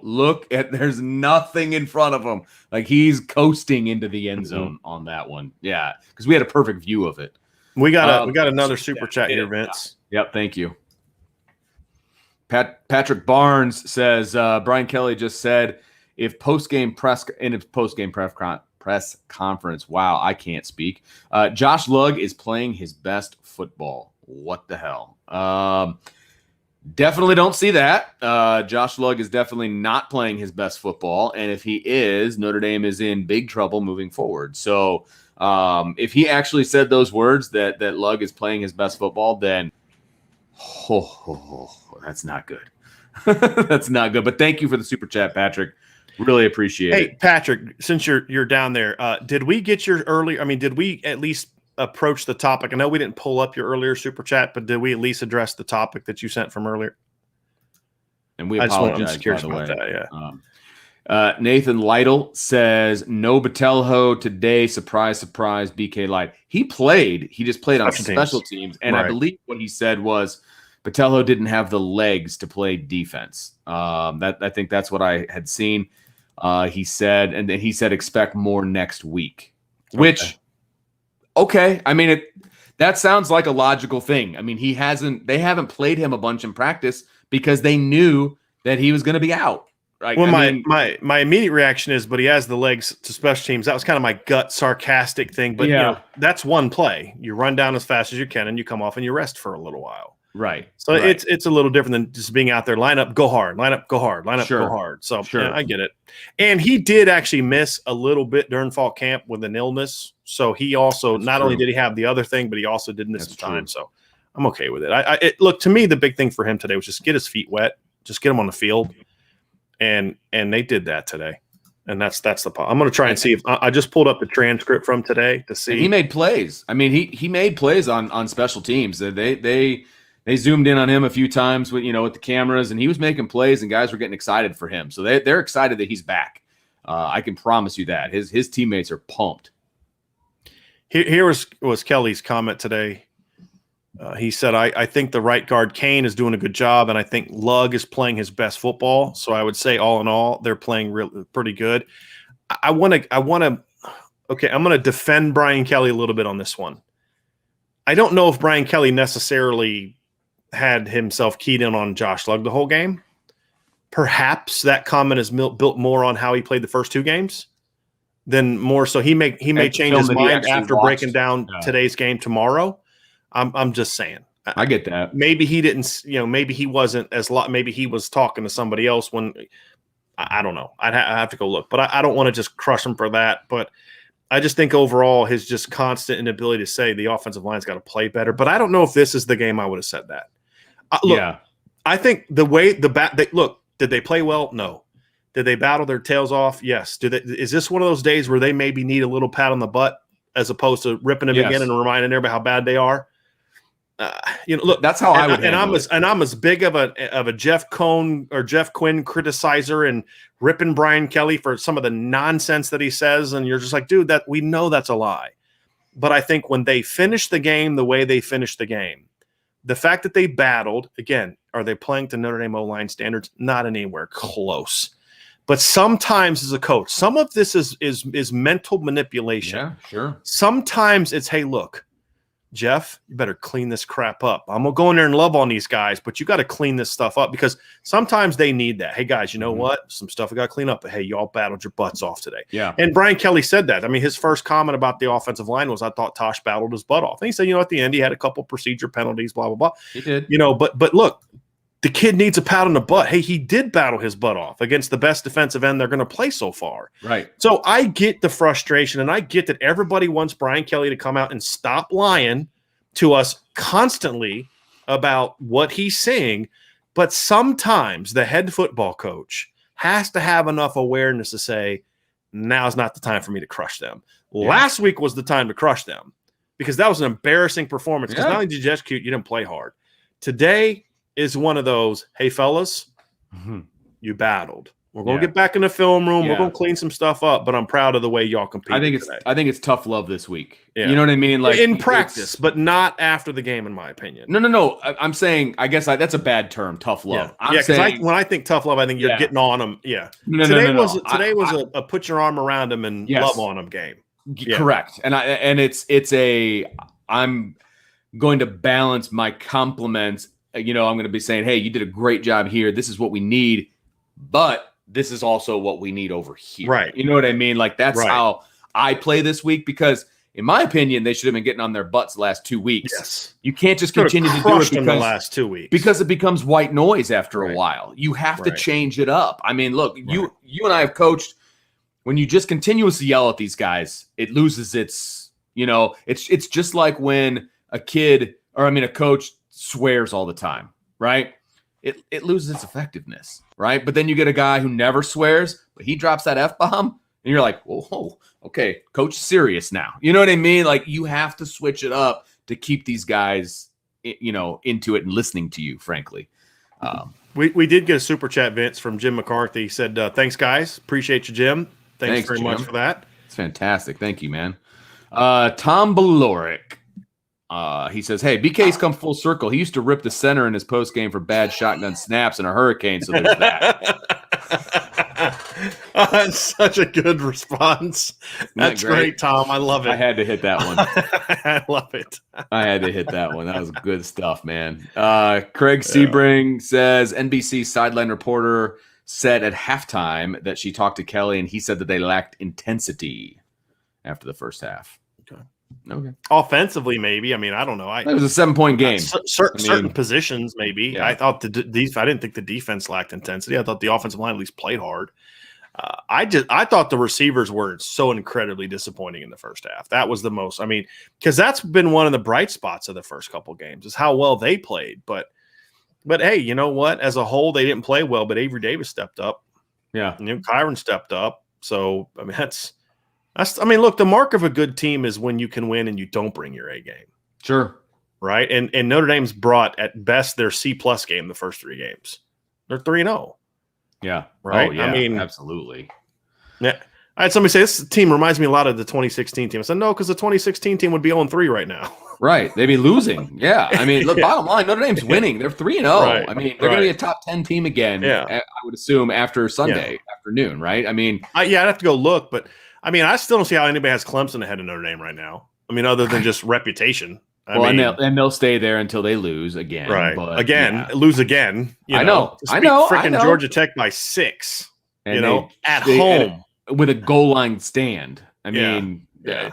there's nothing in front of him. Like he's coasting into the end zone on that one. Yeah, because we had a perfect view of it. We got another super chat here, Vince. Yep. Thank you. Patrick Barnes says Brian Kelly just said if post-game press conference. Wow, I can't speak. Josh Lugg is playing his best football. What the hell? Definitely don't see that. Josh Lugg is definitely not playing his best football, and if he is, Notre Dame is in big trouble moving forward. So if he actually said those words that Lugg is playing his best football, then that's not good. That's not good. But thank you for the super chat, Patrick. Really appreciate it. Hey, Patrick, since you're down there, did we get your earlier? I mean, did we at least approach the topic? I know we didn't pull up your earlier super chat, but did we at least address the topic that you sent from earlier? And we apologize. I'm curious about that. Yeah. Nathan Lytle says no Batelho today. Surprise, surprise. BK Light. He just played on special teams, and I believe what he said was Botelho didn't have the legs to play defense. I think that's what I had seen. He said, and then he said expect more next week. Which, okay, I mean that sounds like a logical thing. I mean they haven't played him a bunch in practice because they knew that he was going to be out. Right? Well, my immediate reaction is, but he has the legs to special teams. That was kind of my gut sarcastic thing. But that's one play. You run down as fast as you can, and you come off and you rest for a little while. Right. So it's a little different than just being out there. Line up, go hard. Line up, go hard. Line up, go hard. So I get it. And he did actually miss a little bit during fall camp with an illness. So he also only did he have the other thing, but he also did miss some time. So I'm okay with it. Look, to me, the big thing for him today was just get his feet wet, just get him on the field. And they did that today, and that's the part. I'm going to try and see if I just pulled up the transcript from today to see. And he made plays. I mean, he made plays on special teams. They zoomed in on him a few times with the cameras, and he was making plays, and guys were getting excited for him. So they're excited that he's back. I can promise you that his teammates are pumped. Here was Kelly's comment today. He said, I think the right guard Kane is doing a good job, and I think Lugg is playing his best football. So I would say all in all, they're playing pretty good. I'm going to defend Brian Kelly a little bit on this one. I don't know if Brian Kelly necessarily had himself keyed in on Josh Lugg the whole game. Perhaps that comment is built more on how he played the first two games than more. So he may change his mind after breaking down today's game tomorrow. I'm just saying. I get that. Maybe he didn't, maybe he wasn't maybe he was talking to somebody else when, I don't know. I have to go look, but I don't want to just crush him for that. But I just think overall his just constant inability to say the offensive line's got to play better. But I don't know if this is the game I would have said that. I think the way did they play well? No. Did they battle their tails off? Yes. Is this one of those days where they maybe need a little pat on the butt as opposed to ripping them again and reminding everybody how bad they are? Look, that's how I would. I'm as big of a Jeff Quinn criticizer and ripping Brian Kelly for some of the nonsense that he says, and you're just like, dude, that we know that's a lie. But I think when they finish the game the way they finished the game, the fact that they battled again, are they playing to Notre Dame O-line standards? Not anywhere close. But sometimes as a coach, some of this is mental manipulation. Yeah, sure. Sometimes it's, hey, look, Jeff, you better clean this crap up. I'm going to go in there and love on these guys, but you got to clean this stuff up because sometimes they need that. Hey, guys, you know what? Some stuff we got to clean up. But, hey, y'all battled your butts off today. Yeah. And Brian Kelly said that. I mean, his first comment about the offensive line was, I thought Tosh battled his butt off. And he said, at the end, he had a couple procedure penalties, blah, blah, blah. He did. But look, the kid needs a pat on the butt. Hey, he did battle his butt off against the best defensive end they're going to play so far. Right. So I get the frustration, and I get that everybody wants Brian Kelly to come out and stop lying to us constantly about what he's saying, but sometimes the head football coach has to have enough awareness to say, now's not the time for me to crush them. Yeah. Last week was the time to crush them because that was an embarrassing performance because not only did you execute, you didn't play hard. Today is one of those, hey, fellas, you battled. We're going to get back in the film room. We're going to clean some stuff up, but I'm proud of the way y'all compete. I think it's tough love this week. Yeah. You know what I mean? Like in practice, but not after the game, in my opinion. No. I'm saying, I guess that's a bad term, tough love. Yeah, because when I think tough love, I think you're getting on them. Yeah. Today was a put your arm around them and love on them game. Yeah. Correct. And I'm going to balance my compliments. I'm going to be saying, hey, you did a great job here. This is what we need, but this is also what we need over here. Right. You know what I mean? Like that's how I play this week because in my opinion, they should have been getting on their butts the last 2 weeks. Yes. You can't just continue to do it because the last 2 weeks. Because it becomes white noise after a while. You have to change it up. I mean, look, you and I have coached when you just continuously yell at these guys, it loses its, it's just like when a coach swears all the time, right? It loses its effectiveness, right? But then you get a guy who never swears, but he drops that F-bomb, and you're like, whoa, okay, coach is serious now. You know what I mean? Like, you have to switch it up to keep these guys, into it and listening to you, frankly. We did get a super chat, Vince, from Jim McCarthy. He said, thanks, guys. Appreciate you, Jim. Thanks very much for that. It's fantastic. Thank you, man. Tom Baloric. He says, "Hey, BK's come full circle. He used to rip the center in his post game for bad shotgun snaps in a hurricane. So there's that." That's such a good response. That's great, Tom. I love it. I had to hit that one. I love it. I had to hit that one. That was good stuff, man. Craig Sebring says NBC sideline reporter said at halftime that she talked to Kelly and he said that they lacked intensity after the first half. Okay. Offensively, maybe. I mean, I don't know. It was a 7-point game. Certain positions, maybe. Yeah. I thought I didn't think the defense lacked intensity. I thought the offensive line at least played hard. I thought the receivers were so incredibly disappointing in the first half. That was the most. I mean, because that's been one of the bright spots of the first couple games is how well they played. But hey, you know what? As a whole, they didn't play well. But Avery Davis stepped up. Yeah, Kyron stepped up. So I mean, that's. I mean, look, the mark of a good team is when you can win and you don't bring your A game. Sure. Right. And Notre Dame's brought at best their C+ game the first 3 games. They're 3-0. Yeah. Right. Oh, yeah, I mean, absolutely. Yeah. I had somebody say this team reminds me a lot of the 2016 team. I said, no, because the 2016 team would be 0-3 right now. Right. They'd be losing. Yeah. I mean, look, bottom line, Notre Dame's winning. They're 3-0. Right. I mean, they're going to be a top 10 team again, I would assume, after Sunday afternoon, right? I mean, I'd have to go look, but I mean, I still don't see how anybody has Clemson ahead of Notre Dame right now. I mean, other than just reputation. I mean, and they'll stay there until they lose again. Right. But, Lose again. I know. Freaking Georgia Tech by 6, and at home. With a goal line stand. I mean,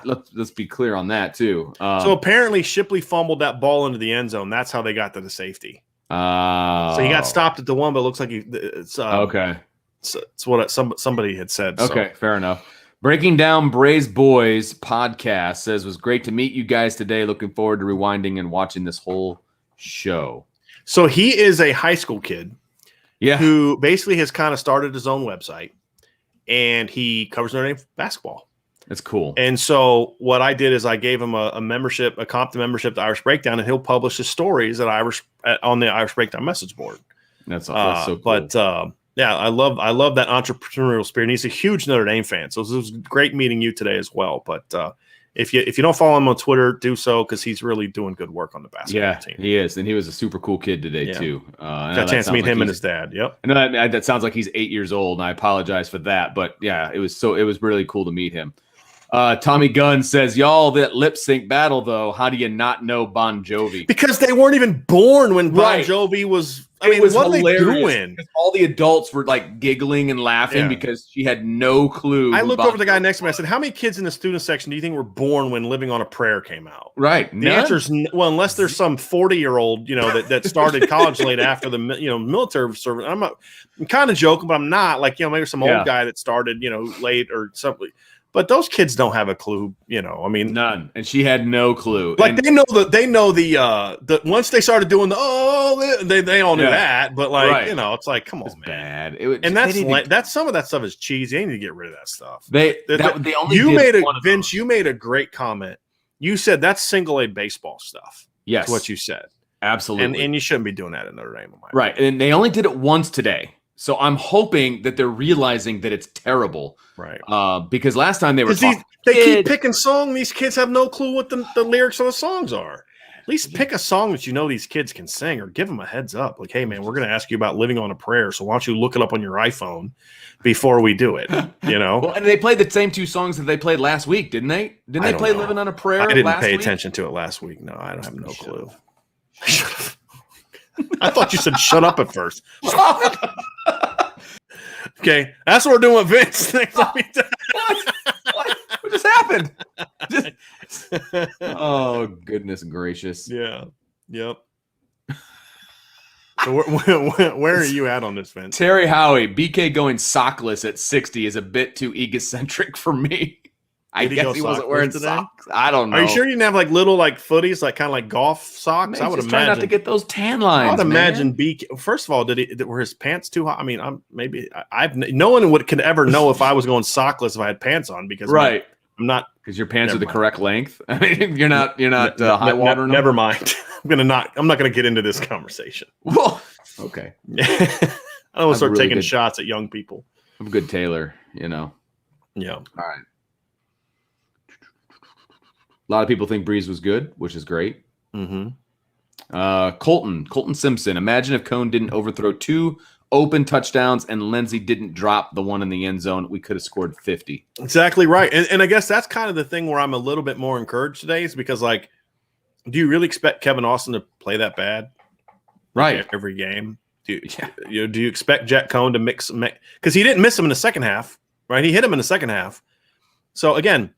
let's be clear on that, too. So apparently Shipley fumbled that ball into the end zone. That's how they got to the safety. So he got stopped at the one, but it looks like it's okay. It's what somebody had said. Okay, fair enough. Breaking Down Braves Boys podcast says, was great to meet you guys today. Looking forward to rewinding and watching this whole show. So he is a high school kid who basically has kind of started his own website, and he covers Notre Dame basketball. That's cool. And so what I did is I gave him a membership, a comp to membership to Irish Breakdown, and he'll publish his stories on the Irish Breakdown message board. That's so cool. But yeah, I love that entrepreneurial spirit. And he's a huge Notre Dame fan, so it was great meeting you today as well. But if you don't follow him on Twitter, do so because he's really doing good work on the basketball team. He is, and he was a super cool kid today too. Got a chance to meet him and his dad. Yep. I know that sounds like he's 8 years old, and I apologize for that. But yeah, it was really cool to meet him. Tommy Gunn says, y'all, that lip sync battle, though, how do you not know Bon Jovi? Because they weren't even born when Bon Jovi was. I mean, what are they doing? All the adults were like giggling and laughing because she had no clue. I looked over at the guy next to me. I said, how many kids in the student section do you think were born when Living on a Prayer came out? Right. The answer is, well, unless there's some 40-year-old, that started college late after the, military service. I'm kind of joking, but I'm not. Like, maybe some old guy that started, late or something. But those kids don't have a clue, I mean, none. And she had no clue. Like they know the once they started doing they all knew that. But it's like, come on, man. Bad. That's some of that stuff is cheesy. They need to get rid of that stuff. You made a great comment. You said that's single A baseball stuff. Yes, that's what you said. Absolutely. And you shouldn't be doing that in Notre Dame. Right. And they only did it once today. So I'm hoping that they're realizing that it's terrible. Right. Because last time they were talking. They keep picking songs. These kids have no clue what the lyrics of the songs are. At least pick a song that these kids can sing, or give them a heads up. Like, hey, man, we're going to ask you about Living on a Prayer. So why don't you look it up on your iPhone before we do it? Well, and they played the same 2 songs that they played last week, didn't they? Didn't they play Living on a Prayer? I didn't pay attention to it last week. No, I don't have no clue. I thought you said shut up at first. Okay, that's what we're doing with Vince. What just happened? Oh, goodness gracious. Yeah. Yep. So where are you at on this, Vince? Terry Howie, BK going sockless at 60 is a bit too egocentric for me. I guess he wasn't wearing socks. I don't know. Are you sure you didn't have little footies, kind of like golf socks? I would imagine. Trying not to get those tan lines. I would imagine BK. First of all, were his pants too hot? I mean, no one could ever know if I was going sockless if I had pants on because I'm not, because your pants are the correct length. I mean, you're not high water. Never mind. I'm not going to get into this conversation. Well, okay. I don't want to start taking shots at young people. I'm a good tailor, Yeah. All right. lot of people think Breeze was good, which is great. Mm-hmm. Colton Simpson. Imagine if Cone didn't overthrow 2 open touchdowns and Lindsey didn't drop the one in the end zone. We could have scored 50. Exactly right. And I guess that's kind of the thing where I'm a little bit more encouraged today is because, like, do you really expect Kevin Austin to play that bad? Right. Every game? Do you expect Jack Cone to mix? Because he didn't miss him in the second half, right? He hit him in the second half. So, again,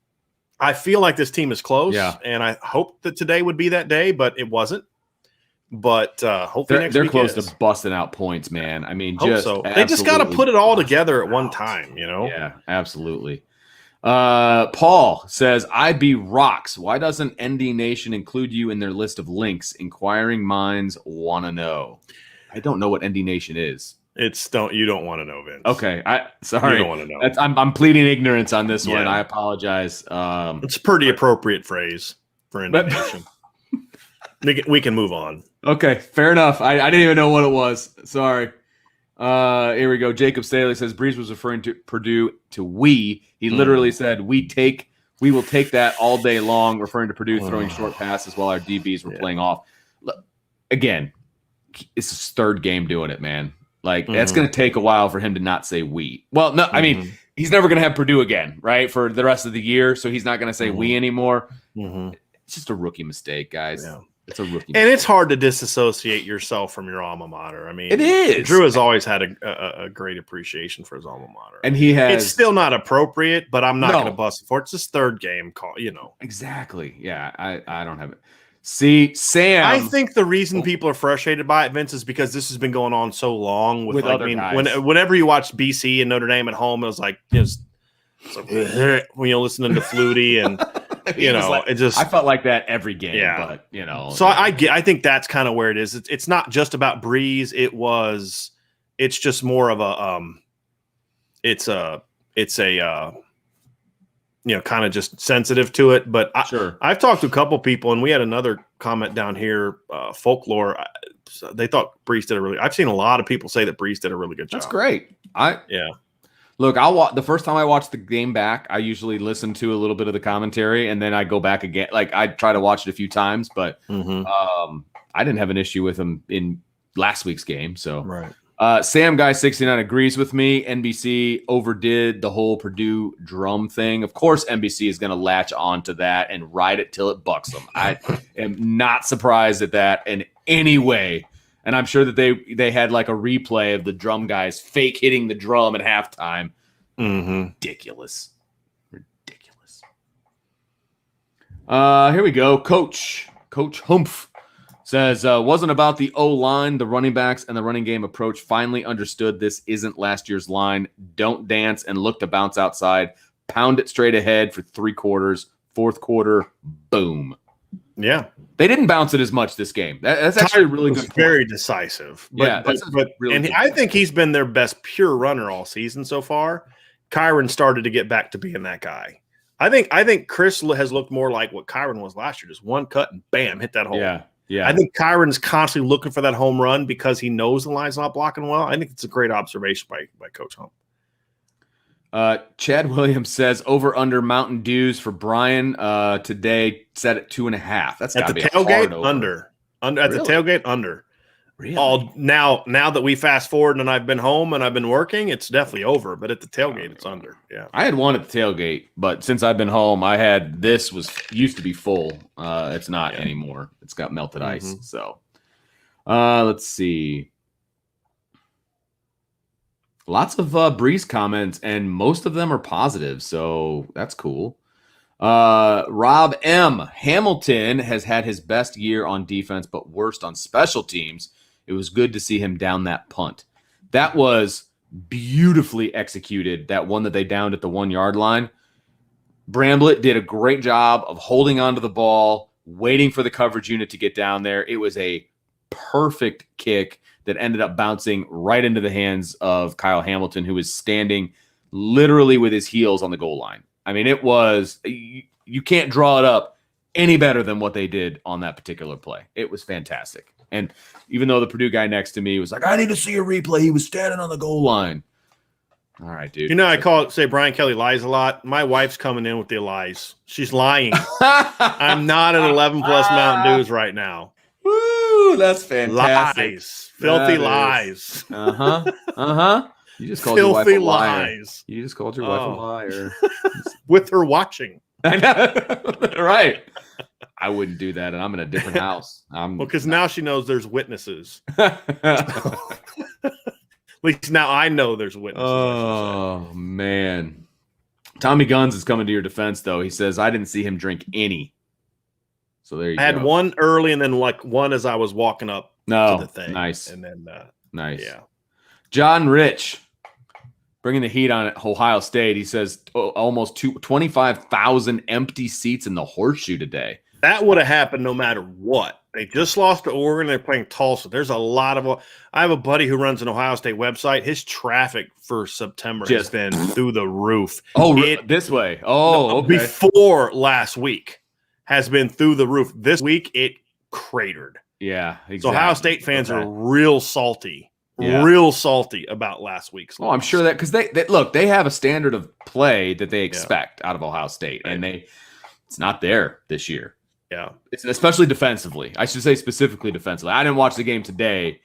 I feel like this team is close, and I hope that today would be that day, but it wasn't. But hopefully they're close to busting out points, man. I mean, they just got to put it all together at one time, you know? Yeah, absolutely. Paul says, IB rocks. Why doesn't ND Nation include you in their list of links? Inquiring minds want to know. I don't know what ND Nation is. You don't want to know, Vince. Okay, sorry. You don't want to know. I'm pleading ignorance on this one. I apologize. It's a pretty appropriate phrase for ND Nation. We can move on. Okay, fair enough. I didn't even know what it was. Sorry. Here we go. Jacob Staley says Breeze was referring to Purdue to we. He literally said we will take that all day long, referring to Purdue throwing short passes while our DBs were playing off. Look, again, it's his third game doing it, man. Like that's going to take a while for him to not say we. Well, no, I mean he's never going to have Purdue again, right, for the rest of the year. So he's not going to say we anymore. It's just a rookie mistake, guys. Yeah. It's a rookie. And it's hard to disassociate yourself from your alma mater. I mean, it is. Drew has always had a great appreciation for his alma mater. And he has. It's still not appropriate, but I'm not going to bust it for it. It's his third game call, you know. Exactly. Yeah, I don't have it. See, Sam. I think the reason people are frustrated by it, Vince, is because this has been going on so long with like, other guys. Whenever you watch BC and Notre Dame at home, it was like, it's like when you're listening to Flutie and. You know, like, it just. I felt like that every game, but you know. So I think that's kind of where it is. It's not just about Breeze. It's just more of a it's a kind of just sensitive to it. But I've talked to a couple people, and we had another comment down here. Folklore, they thought Breeze did I've seen a lot of people say that Breeze did a really good job. That's great. Look, the first time I watched the game back, I usually listen to a little bit of the commentary, and then I go back again. Like I try to watch it a few times, but I didn't have an issue with him in last week's game. So, Sam Guy 69 agrees with me. NBC overdid the whole Purdue drum thing. Of course, NBC is going to latch onto that and ride it till it bucks them. I am not surprised at that in any way. And I'm sure that they had like a replay of the drum guys fake hitting the drum at halftime. Ridiculous. Here we go. Coach Humph says, wasn't about the O-line, the running backs, and the running game approach. Finally understood this isn't last year's line. Don't dance and look to bounce outside. Pound it straight ahead for 3 quarters. Fourth quarter, boom. Yeah. They didn't bounce it as much this game. That's actually really good. Very decisive. I think he's been their best pure runner all season so far. Kyron started to get back to being that guy. I think Chris has looked more like what Kyron was last year. Just one cut and bam, hit that hole. Yeah. I think Kyron's constantly looking for that home run because he knows the line's not blocking well. I think it's a great observation by Coach Hump. Chad Williams says over under Mountain Dews for Brian today set at 2.5. That's got to be a hard over. Under at the tailgate under. Really? Now that we fast forward and I've been home and I've been working, it's definitely over. But at the tailgate, it's under. Yeah, I had one at the tailgate, but since I've been home, I had used to be full. It's not anymore. It's got melted ice. So, let's see. Lots of Breeze comments, and most of them are positive, so that's cool. Rob M. Hamilton has had his best year on defense, but worst on special teams. It was good to see him down that punt. That was beautifully executed, that one that they downed at the 1-yard line. Bramblett did a great job of holding onto the ball, waiting for the coverage unit to get down there. It was a perfect kick that ended up bouncing right into the hands of Kyle Hamilton, who was standing literally with his heels on the goal line. I mean, it was you can't draw it up any better than what they did on that particular play. It was fantastic. And even though the Purdue guy next to me was like, I need to see a replay, he was standing on the goal line. All right, dude. You know, say Brian Kelly lies a lot. My wife's coming in with the lies. She's lying. I'm not at 11 plus Mountain Dews right now. Woo, that's fantastic. Lies. Filthy lies. Uh-huh. You just called your wife a liar. Lies. You just called your wife a liar. With her watching. I know. Right. I wouldn't do that, and I'm in a different house. Because now she knows there's witnesses. At least now I know there's witnesses. Oh, man. Tommy Guns is coming to your defense, though. He says, I didn't see him drink any. So there you go. I had one early and then one as I was walking up to the thing. Nice. And then, nice. Yeah. John Rich, bringing the heat on Ohio State. He says almost 25,000 empty seats in the Horseshoe today. That would have happened no matter what. They just lost to Oregon. They're playing Tulsa. There's a lot of – I have a buddy who runs an Ohio State website. His traffic for September has been through the roof. Oh, this way. Oh, okay. Before last week has been through the roof. This week, it cratered. Yeah, exactly. So Ohio State fans are real salty. Yeah. Real salty about last week's loss. Oh, I'm sure that because they have a standard of play that they expect out of Ohio State, and it's not there this year. Yeah, it's especially defensively. I should say specifically defensively. I didn't watch the game today,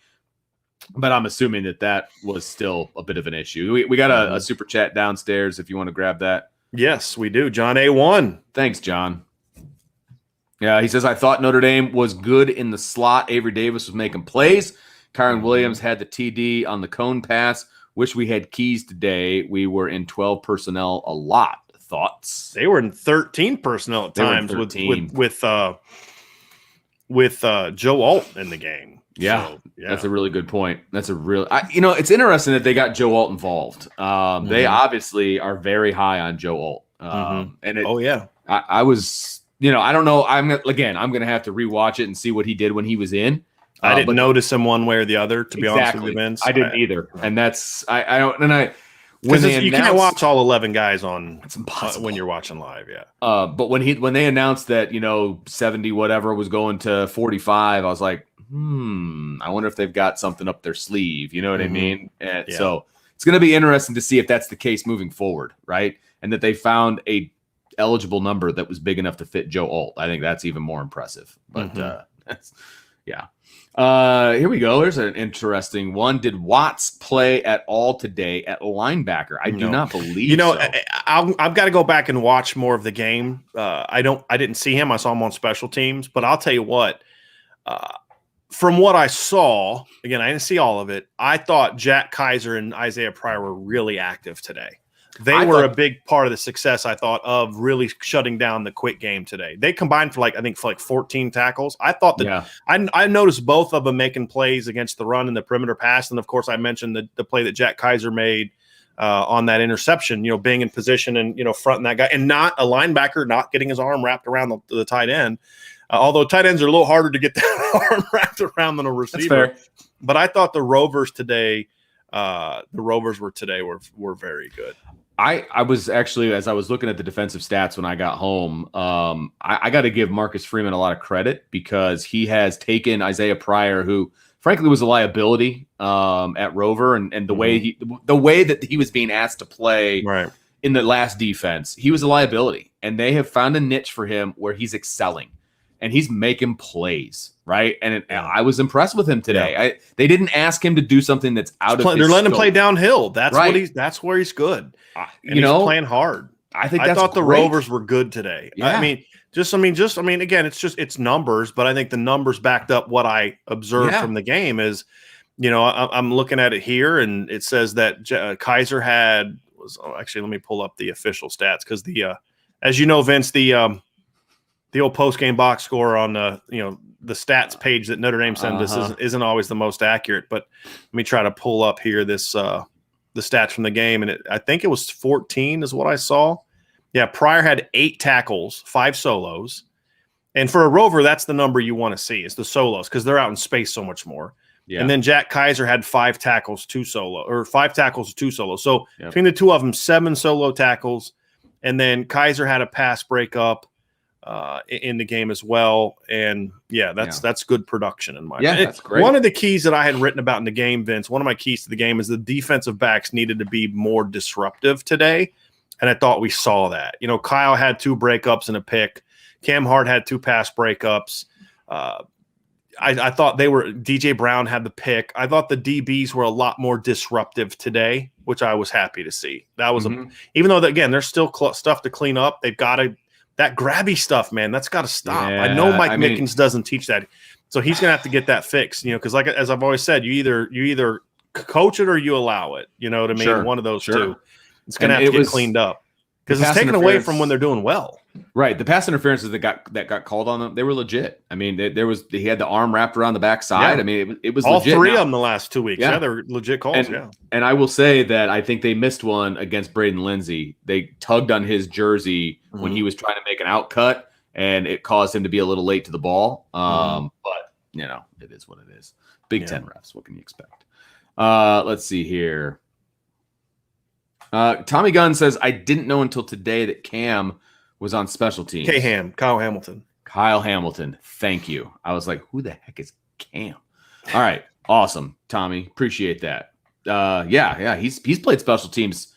but I'm assuming that was still a bit of an issue. We got a super chat downstairs if you want to grab that. Yes, we do. John A1. Thanks, John. Yeah, he says, I thought Notre Dame was good in the slot. Avery Davis was making plays. Kyron Williams had the TD on the cone pass. Wish we had keys today. We were in 12 personnel a lot. Thoughts? They were in 13 personnel at times with Joe Alt in the game. Yeah, so, that's a really good point. That's a real it's interesting that they got Joe Alt involved. They obviously are very high on Joe Alt. I was, I don't know. I'm going to have to rewatch it and see what he did when he was in. I didn't notice him one way or the other, to be honest with you, Vince. I didn't either. And that's you can't watch all 11 guys on when you're watching live, yeah. But when they announced that 70 whatever was going to 45, I was like, I wonder if they've got something up their sleeve. You know what I mean? And so it's going to be interesting to see if that's the case moving forward, right? And that they found a eligible number that was big enough to fit Joe Alt. I think that's even more impressive. But yeah. Here we go. There's an interesting one. Did Watts play at all today at linebacker? I do not believe so. I've got to go back and watch more of the game. I didn't see him. I saw him on special teams, but I'll tell you what, from what I saw, again, I didn't see all of it. I thought Jack Kaiser and Isaiah Pryor were really active today. They were a big part of the success, I thought, of really shutting down the quick game today. They combined for 14 tackles. I thought that I noticed both of them making plays against the run and the perimeter pass. And, of course, I mentioned the play that Jack Kaiser made on that interception, being in position and, fronting that guy. And not a linebacker not getting his arm wrapped around the tight end. Although tight ends are a little harder to get that arm wrapped around than a receiver. That's fair. But I thought the Rovers today were very good. I was actually, as I was looking at the defensive stats when I got home, I got to give Marcus Freeman a lot of credit because he has taken Isaiah Pryor, who frankly was a liability at Rover, and the way that he was being asked to play in the last defense, he was a liability, and they have found a niche for him where he's excelling and he's making plays. Right. And I was impressed with him today. Yeah. They didn't ask him to do something that's out of his They're letting him scope. Play downhill. That's that's where he's good. And he's playing hard. I thought the Rovers were good today. Yeah. Again, it's numbers, but I think the numbers backed up what I observed from the game is, I'm looking at it here and it says that Kaiser actually, let me pull up the official stats because as you know, Vince, the old post-game box score on the stats page that Notre Dame sends us isn't always the most accurate, but let me try to pull up here this the stats from the game, and I think it was 14 is what I saw. Yeah, Pryor had 8 tackles, 5 solos, and for a Rover, that's the number you want to see is the solos because they're out in space so much more. Yeah. And then Jack Kaiser had 5 tackles, 2 solos. So between the two of them, 7 solo tackles, and then Kaiser had a pass breakup. in the game as well. And that's good production in my opinion. That's great. One of the keys that I had written about in the game, Vince, one of my keys to the game is the defensive backs needed to be more disruptive today. And I thought we saw that. Kyle had 2 breakups and a pick. Cam Hart had 2 pass breakups. I thought DJ Brown had the pick. I thought the DBs were a lot more disruptive today, which I was happy to see. That was even though again, there's still stuff to clean up. They've got to, that grabby stuff, man, that's got to stop. Yeah, I know Mike Mickens doesn't teach that. So he's going to have to get that fixed, because as I've always said, you either coach it or you allow it, you know what I mean? Sure. One of those 2. It's going And to have to get cleaned up because it's taken away from when they're doing well. Right. The pass interferences that got called on them, they were legit. I mean, he had the arm wrapped around the backside. Yeah. I mean, it was all legit. 3 of them the last 2 weeks. Yeah, they're legit calls. And I will say that I think they missed one against Braden Lindsey. They tugged on his jersey when he was trying to make an out cut, and it caused him to be a little late to the ball. But it is what it is. Big Ten refs. What can you expect? Let's see here. Tommy Gunn says, I didn't know until today that Cam was on special teams. Kyle Hamilton. Kyle Hamilton. Thank you. I was like, who the heck is Cam? All right. Awesome, Tommy. Appreciate that. He's played special teams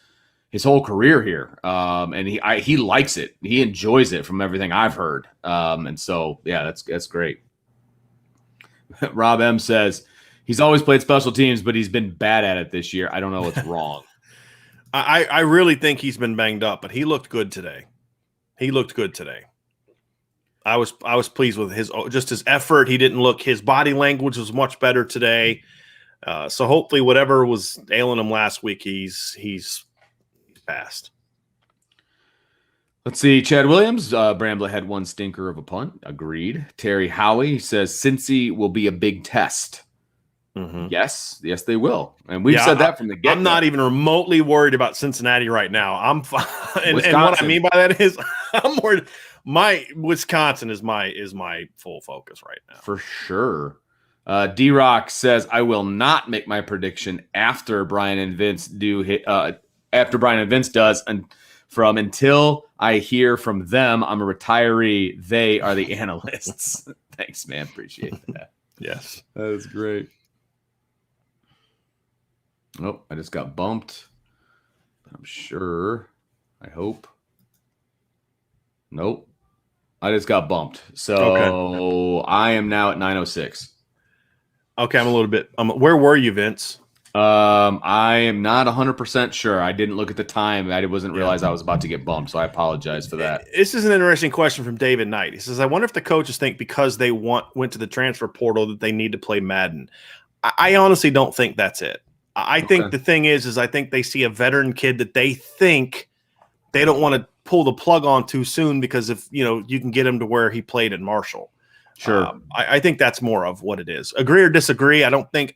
his whole career here. And he likes it. He enjoys it from everything I've heard. And so, that's great. Rob M says, he's always played special teams, but he's been bad at it this year. I don't know what's wrong. I really think he's been banged up, but he looked good today. I was pleased with his effort. He didn't look, his body language was much better today. So hopefully whatever was ailing him last week, he's passed. Let's see. Chad Williams, Bramblett had 1 stinker of a punt. Agreed. Terry Howie says Cincy will be a big test. Yes, they will. And we've said that from the get-go. I'm not even remotely worried about Cincinnati right now. I'm fine. And what I mean by that is I'm worried. My Wisconsin is my full focus right now. For sure. D-Rock says, I will not make my prediction after Brian and Vince after Brian and Vince does, and until I hear from them, I'm a retiree. They are the analysts. Thanks, man. Appreciate that. Yes. That is great. Oh, I just got bumped. I'm sure. I hope. Nope. I just got bumped. So I am now at 9:06. Okay, I'm a little bit. Where were you, Vince? I am not 100% sure. I didn't look at the time. I wasn't realize I was about to get bumped, so I apologize for that. This is an interesting question from David Knight. He says, I wonder if the coaches think because they went to the transfer portal that they need to play Madden. I honestly don't think that's it. I think the thing is I think they see a veteran kid that they think they don't want to pull the plug on too soon because if you can get him to where he played in Marshall. Sure. I think that's more of what it is. Agree or disagree? I don't think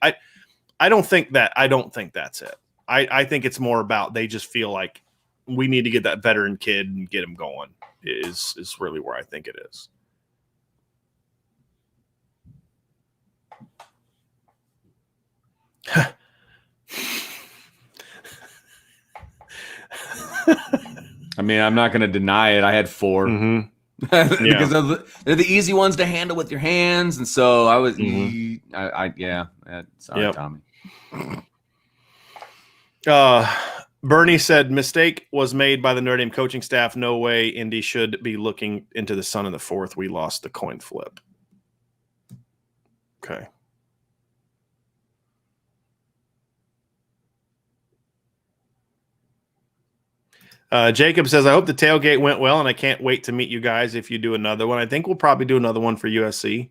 that's it. I think it's more about they just feel like we need to get that veteran kid and get him going is really where I think it is. I mean, I'm not going to deny it. I had 4 because they're the easy ones to handle with your hands, and so I was. Sorry, Tommy. Bernie said mistake was made by the Notre Dame coaching staff. No way Indy should be looking into the sun in the 4th. We lost the coin flip. Okay. Jacob says, I hope the tailgate went well, and I can't wait to meet you guys if you do another one. I think we'll probably do another one for USC.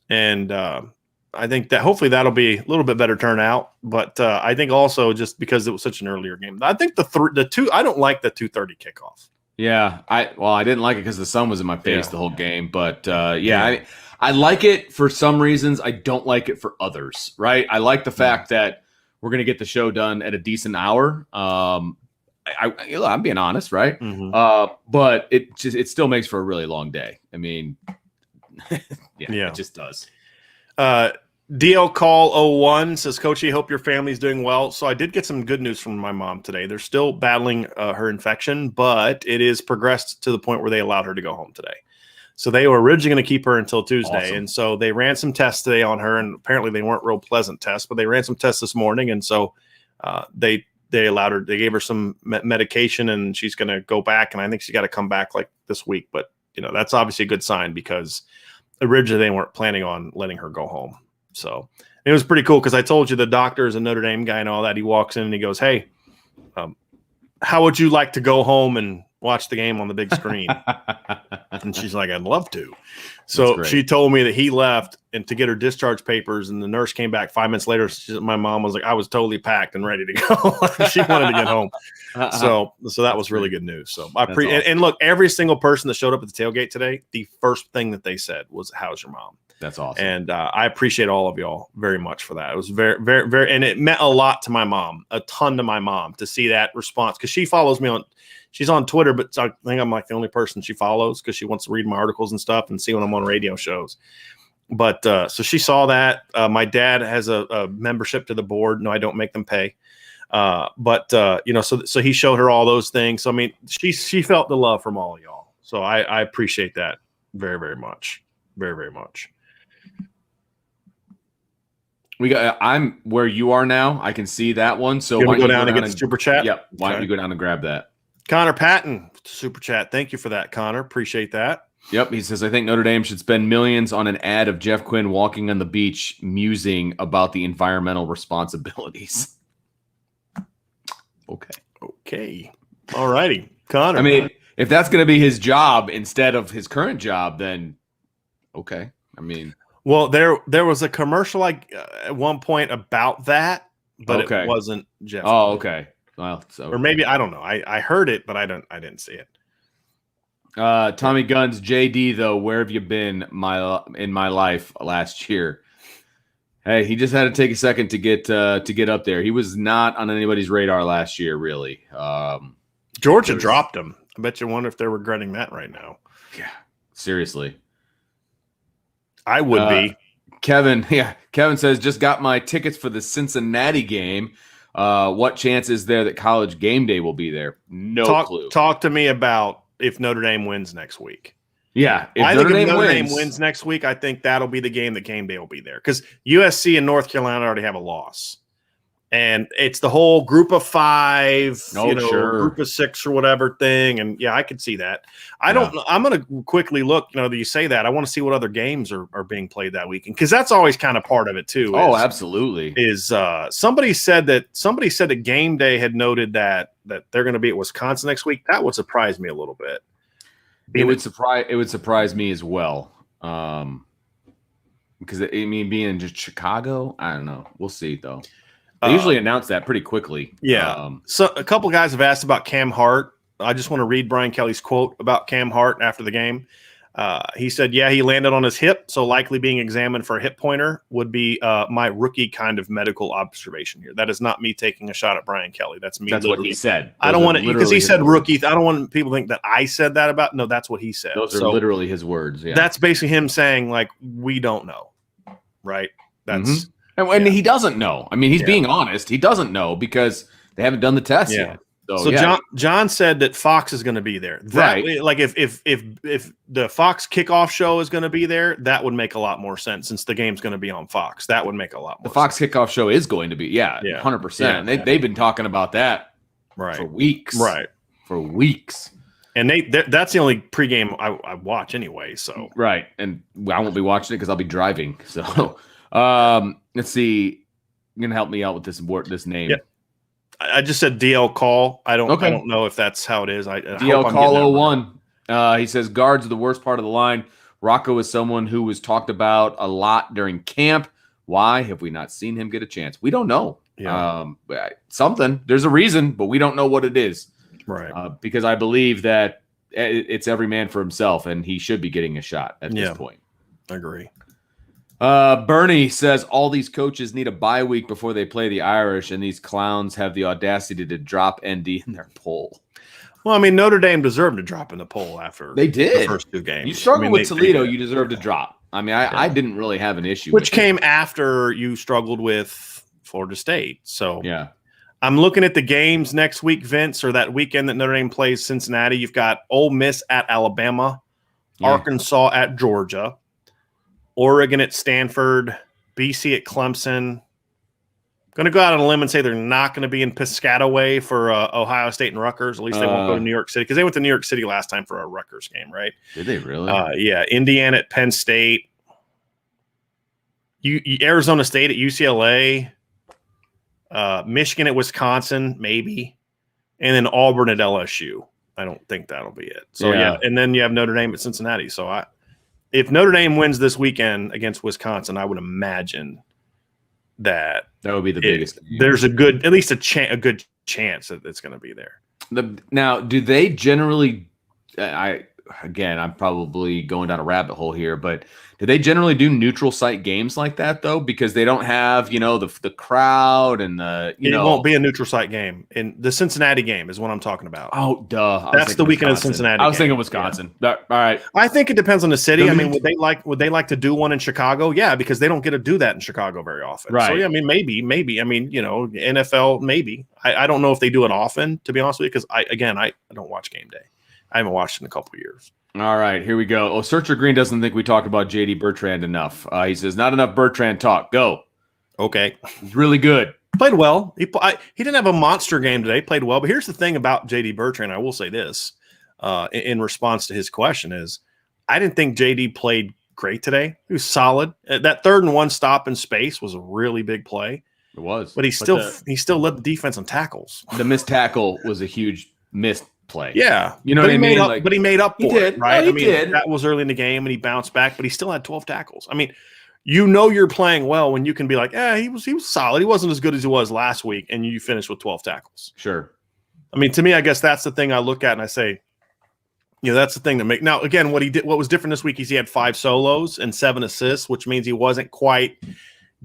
And I think that hopefully that'll be a little bit better turnout. But I think also just because it was such an earlier game. I think the two I don't like the 2:30 kickoff. Yeah, I didn't like it because the sun was in my face the whole game. But I like it for some reasons. I don't like it for others, right? I like the fact that we're going to get the show done at a decent hour. I'm being honest, right? But it still makes for a really long day. I mean, it just does. DL Call 01 says, Coach, I hope your family's doing well. So I did get some good news from my mom today. They're still battling her infection, but it is progressed to the point where they allowed her to go home today. So they were originally going to keep her until Tuesday. Awesome. And so they ran some tests today on her, and apparently they weren't real pleasant tests, but they ran some tests this morning. And so they allowed her, they gave her some medication, and she's going to go back. And I think she got to come back like this week. But, that's obviously a good sign because originally they weren't planning on letting her go home. So it was pretty cool because I told you the doctor is a Notre Dame guy and all that. He walks in and he goes, hey, how would you like to go home and watch the game on the big screen? And she's like, I'd love to. So she told me that he left and to get her discharge papers, and the nurse came back 5 minutes later. My mom was like, I was totally packed and ready to go. She wanted to get home. So that was really good news. So awesome. And look, every single person that showed up at the tailgate today, the first thing that they said was, how's your mom? That's awesome. And I appreciate all of y'all very much for that. It was very, very, very, and it meant a lot to my mom, a ton to my mom to see that response. Cause she follows me she's on Twitter, but I think I'm like the only person she follows because she wants to read my articles and stuff and see when I'm on radio shows. But so she saw that. My dad has a membership to the board. No, I don't make them pay. So he showed her all those things. So, I mean, she felt the love from all of y'all. So I appreciate that very, very much. Very, very much. I'm where you are now. I can see that one. So why don't you go down and get the super chat? Yep. Why don't you go down and grab that? Connor Patton, super chat. Thank you for that, Connor. Appreciate that. Yep. He says, I think Notre Dame should spend millions on an ad of Jeff Quinn walking on the beach musing about the environmental responsibilities. Okay. All righty. Connor. I mean, if that's going to be his job instead of his current job, then okay. I mean, well, there was a commercial at one point about that, but it wasn't Jeff. Oh, okay. Well, or maybe I don't know. I heard it, but I didn't see it. Tommy Guns, JD though, where have you been in my life last year? Hey, he just had to take a second to get up there. He was not on anybody's radar last year, really. Georgia dropped him. I bet you wonder if they're regretting that right now. Yeah, seriously. I would be. Kevin says, just got my tickets for the Cincinnati game. What chance is there that College Game Day will be there? No clue. Talk to me about if Notre Dame wins next week. Yeah. If Notre Dame wins next week, I think that'll be the game that Game Day will be there. Because USC and North Carolina already have a loss. And it's the whole group of five, group of six or whatever thing. And yeah, I could see that. I'm going to quickly look, that you say that. I want to see what other games are being played that weekend. Because that's always kind of part of it too. Absolutely. Somebody said that Game Day had noted that they're going to be at Wisconsin next week. That would surprise me a little bit. It would surprise me as well. Because being in just Chicago, I don't know. We'll see though. They usually announce that pretty quickly. Yeah. So a couple guys have asked about Cam Hart. I just want to read Brian Kelly's quote about Cam Hart after the game. He said, yeah, he landed on his hip, so likely being examined for a hip pointer would be my rookie kind of medical observation here. That is not me taking a shot at Brian Kelly. That's me. That's what he said. I don't want to, because he said rookie. I don't want people to think that I said that about. No, that's what he said. Those are literally his words. Yeah. That's basically him saying, like, we don't know. Right? That's And he doesn't know. I mean, he's being honest. He doesn't know because they haven't done the test yet. So John said that Fox is going to be there. Right. Like if the Fox kickoff show is going to be there, that would make a lot more sense since the game's going to be on Fox. That would make a lot more sense. The Fox kickoff show is going to be, 100%. Yeah. They've been talking about that for weeks. Right. For weeks. And that's the only pregame I watch anyway. So right. And I won't be watching it because I'll be driving. So let's see. You're gonna help me out with this name. Yep. I just said DL Call. I don't know if that's how it is. DL Call 01. He says guards are the worst part of the line. Rocco is someone who was talked about a lot during camp. Why have we not seen him get a chance? We don't know. Yeah. Something. There's a reason, but we don't know what it is. Right. Because I believe that it's every man for himself, and he should be getting a shot at this point. I agree. Bernie says all these coaches need a bye week before they play the Irish, and these clowns have the audacity to drop ND in their poll. Well, I mean, Notre Dame deserved to drop in the poll after They did. the first two games. You struggled with Toledo, they you deserve to drop. I mean, I didn't really have an issue Which with came after you struggled with Florida State. So yeah. I'm looking at the games next week, Vince, or that weekend that Notre Dame plays Cincinnati. You've got Ole Miss at Alabama, Arkansas at Georgia, Oregon at Stanford, BC at Clemson. Going to go out on a limb and say they're not going to be in Piscataway for Ohio State and Rutgers. At least they won't go to New York City because they went to New York City last time for a Rutgers game, right? Did they really? Yeah. Indiana at Penn State. Arizona State at UCLA. Michigan at Wisconsin, maybe. And then Auburn at LSU. I don't think that'll be it. So, yeah. And then you have Notre Dame at Cincinnati. So, if Notre Dame wins this weekend against Wisconsin, I would imagine that would be the biggest. There's at least a good chance that it's going to be there. Now, do they generally? I'm probably going down a rabbit hole here, but do they generally do neutral site games like that though? Because they don't have the crowd and it won't be a neutral site game. And the Cincinnati game is what I'm talking about. Oh, duh! That's the weekend of Cincinnati. I was thinking Wisconsin. Yeah. All right. I think it depends on the city. I mean, would they like to do one in Chicago? Yeah, because they don't get to do that in Chicago very often. Right. So yeah, I mean, maybe. I mean, NFL maybe. I don't know if they do it often, to be honest with you, because I don't watch game day. I haven't watched it in a couple of years. All right, here we go. Oh, Searcher Green doesn't think we talked about J.D. Bertrand enough. He says, not enough Bertrand talk. Go. Okay. He's really good. Played well. He didn't have a monster game today. Played well. But here's the thing about J.D. Bertrand. I will say this in response to his question is I didn't think J.D. played great today. He was solid. That 3rd and 1 stop in space was a really big play. It was. But he still led the defense on tackles. The missed tackle was a huge missed play. Yeah. You know what I mean? But he made up for it, right? No, he did. That was early in the game and he bounced back, but he still had 12 tackles. I mean, you're playing well when you can be like, he was solid. He wasn't as good as he was last week, and you finish with 12 tackles. Sure. I mean, to me, I guess that's the thing I look at and I say, that's the thing to make. Now, again, what was different this week is he had 5 solos and 7 assists, which means he wasn't quite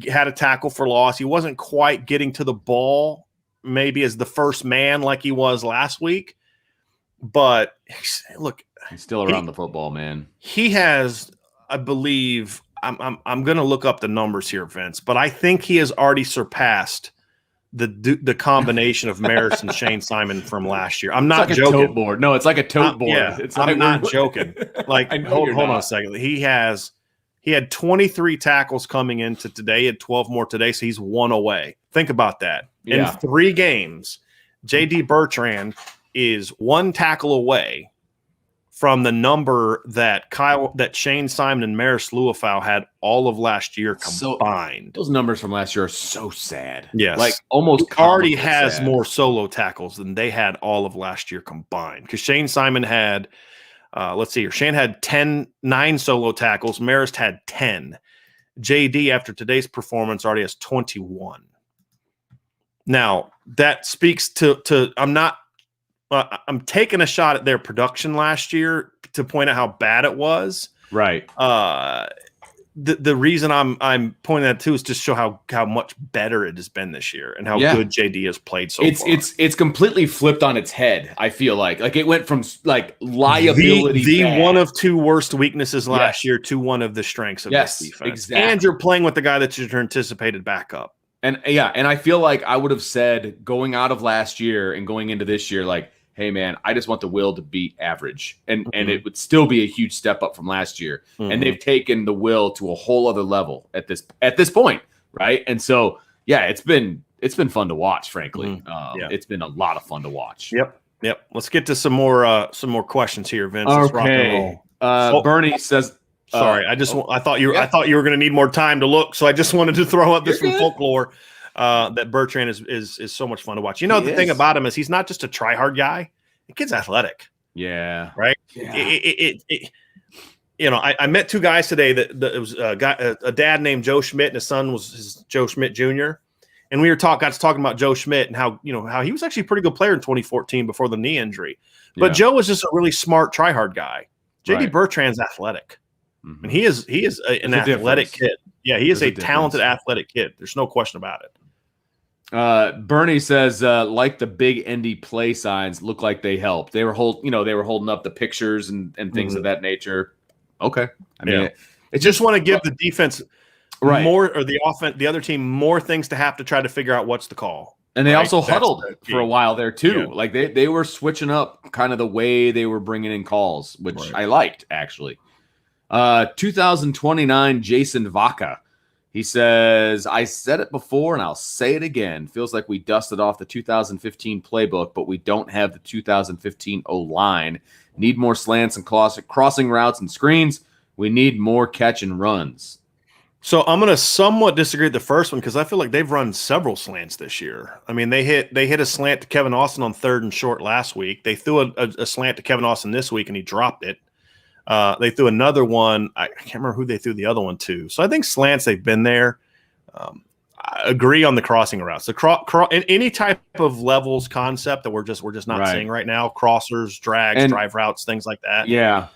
had a tackle for loss. He wasn't quite getting to the ball maybe as the first man like he was last week. But look, he's still around the football, man. He has, I believe, I'm going to look up the numbers here, Vince, but I think he has already surpassed the combination of Maris and Shane Simon from last year. I'm not joking. A tote board. No, it's like a tote board. Yeah, I'm not joking. Like, hold on a second. He had 23 tackles coming into today. He had 12 more today, so he's 1 away. Think about that. In 3 games, J.D. Bertrand is 1 tackle away from the number that Shane Simon and Maris Luafau had all of last year combined. Those numbers from last year are so sad. Yes. Like almost he already has more solo tackles than they had all of last year combined. Because Shane Simon had, let's see here, Shane had 9 solo tackles. Maris had 10. JD, after today's performance, already has 21. Now, that speaks to I'm taking a shot at their production last year to point out how bad it was. Right. The reason I'm pointing that too is just show how much better it has been this year and how good JD has played so far. It's completely flipped on its head. I feel like it went from like liability, the one of 2 worst weaknesses last year to one of the strengths of this defense. Exactly. And you're playing with the guy that's your anticipated backup. And I feel like I would have said going out of last year and going into this year, like, hey man, I just want the will to beat average. And it would still be a huge step up from last year. Mm-hmm. And they've taken the will to a whole other level at this point. Right. And so it's been fun to watch, frankly. It's been a lot of fun to watch. Yep. Let's get to some more questions here, Vince. Let's rock and roll. Bernie says, sorry, I thought you were going to need more time to look, so I just wanted to throw up this from folklore. That Bertrand is so much fun to watch. The thing about him is he's not just a try-hard guy. The kid's athletic. Yeah. Right? Yeah. I met 2 guys today that it was a dad named Joe Schmidt and his son was Joe Schmidt Jr. And we got to talking about Joe Schmidt and how he was actually a pretty good player in 2014 before the knee injury. But Joe was just a really smart try-hard guy. JD Bertrand's athletic. Mm-hmm. And he is an athletic kid. Yeah, he is a talented athletic kid. There's no question about it. Bernie says, like the big ND play signs look like they helped. They were holding up the pictures and things of that nature. Okay. I mean, it just want to give the defense more, or the offense, the other team, more things to have to try to figure out what's the call. And they also huddled for a while there too. Yeah. Like they were switching up kind of the way they were bringing in calls, which I liked actually. 2029 Jason Vaca. He says, I said it before and I'll say it again. Feels like we dusted off the 2015 playbook, but we don't have the 2015 O-line. Need more slants and crossing routes and screens. We need more catch and runs. So I'm going to somewhat disagree with the first one because I feel like they've run several slants this year. I mean, they hit a slant to Kevin Austin on 3rd and short last week. They threw a slant to Kevin Austin this week and he dropped it. They threw another one. I can't remember who they threw the other one to. So I think slants, they've been there. I agree on the crossing routes. Any type of levels concept that we're just not seeing right now. Crossers, drags, drive routes, things like that. Yeah.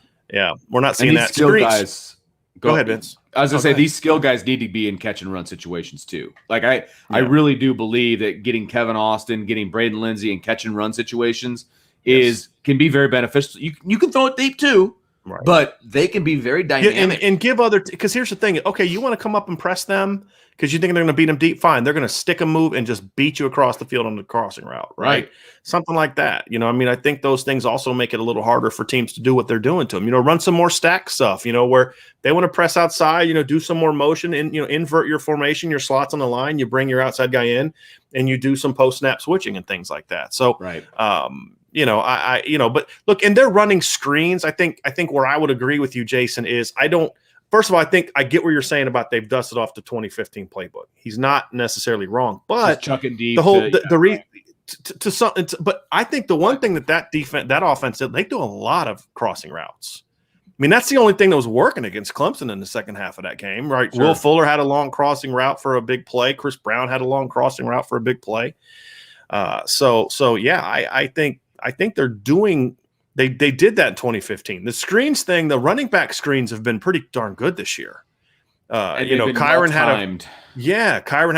We're not seeing that. Skill guys. Go ahead, Vince. I was going to say, these skill guys need to be in catch and run situations too. Like I really do believe that getting Kevin Austin, getting Braden Lindsay in catch and run situations can be very beneficial. You can throw it deep too. Right. But they can be very dynamic. And give because here's the thing. Okay, you want to come up and press them because you think they're going to beat them deep. Fine. They're going to stick a move and just beat you across the field on the crossing route. Right. Something like that. I mean, I think those things also make it a little harder for teams to do what they're doing to them. Run some more stack stuff, where they want to press outside, do some more motion and, invert your formation, your slots on the line. You bring your outside guy in and you do some post snap switching and things like that. So, but look, and they're running screens. I think where I would agree with you, Jason, is first of all, I think I get what you're saying about they've dusted off the 2015 playbook. He's not necessarily wrong, but just chucking deep but I think the one thing that offense did, they do a lot of crossing routes. I mean, that's the only thing that was working against Clemson in the second half of that game, right? Sure. Will Fuller had a long crossing route for a big play. Chris Brown had a long crossing route for a big play. I think they're doing they did that in 2015. The screens thing, the running back screens have been pretty darn good this year. Kyron had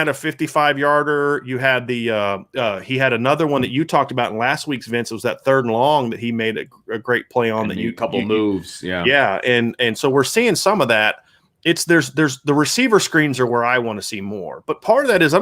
a 55-yarder. You had he had another one that you talked about in last week's, Vince. It was that 3rd and long that he made a great play on. A couple moves. And so we're seeing some of that. There's the receiver screens are where I want to see more, but part of that is I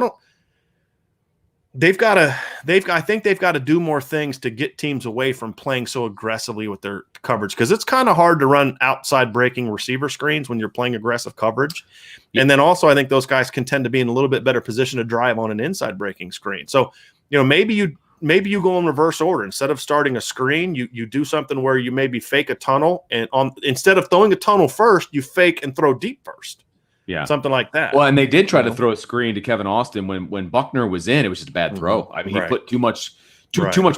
think they've got to do more things to get teams away from playing so aggressively with their coverage, because it's kind of hard to run outside breaking receiver screens when you're playing aggressive coverage. Yeah. And then also I think those guys can tend to be in a little bit better position to drive on an inside breaking screen. So, maybe you go in reverse order. Instead of starting a screen, you do something where you maybe fake a tunnel, and instead of throwing a tunnel first, you fake and throw deep first. Yeah, something like that. Well, and they did try to throw a screen to Kevin Austin when Buckner was in. It was just a bad throw. I mean, he put too much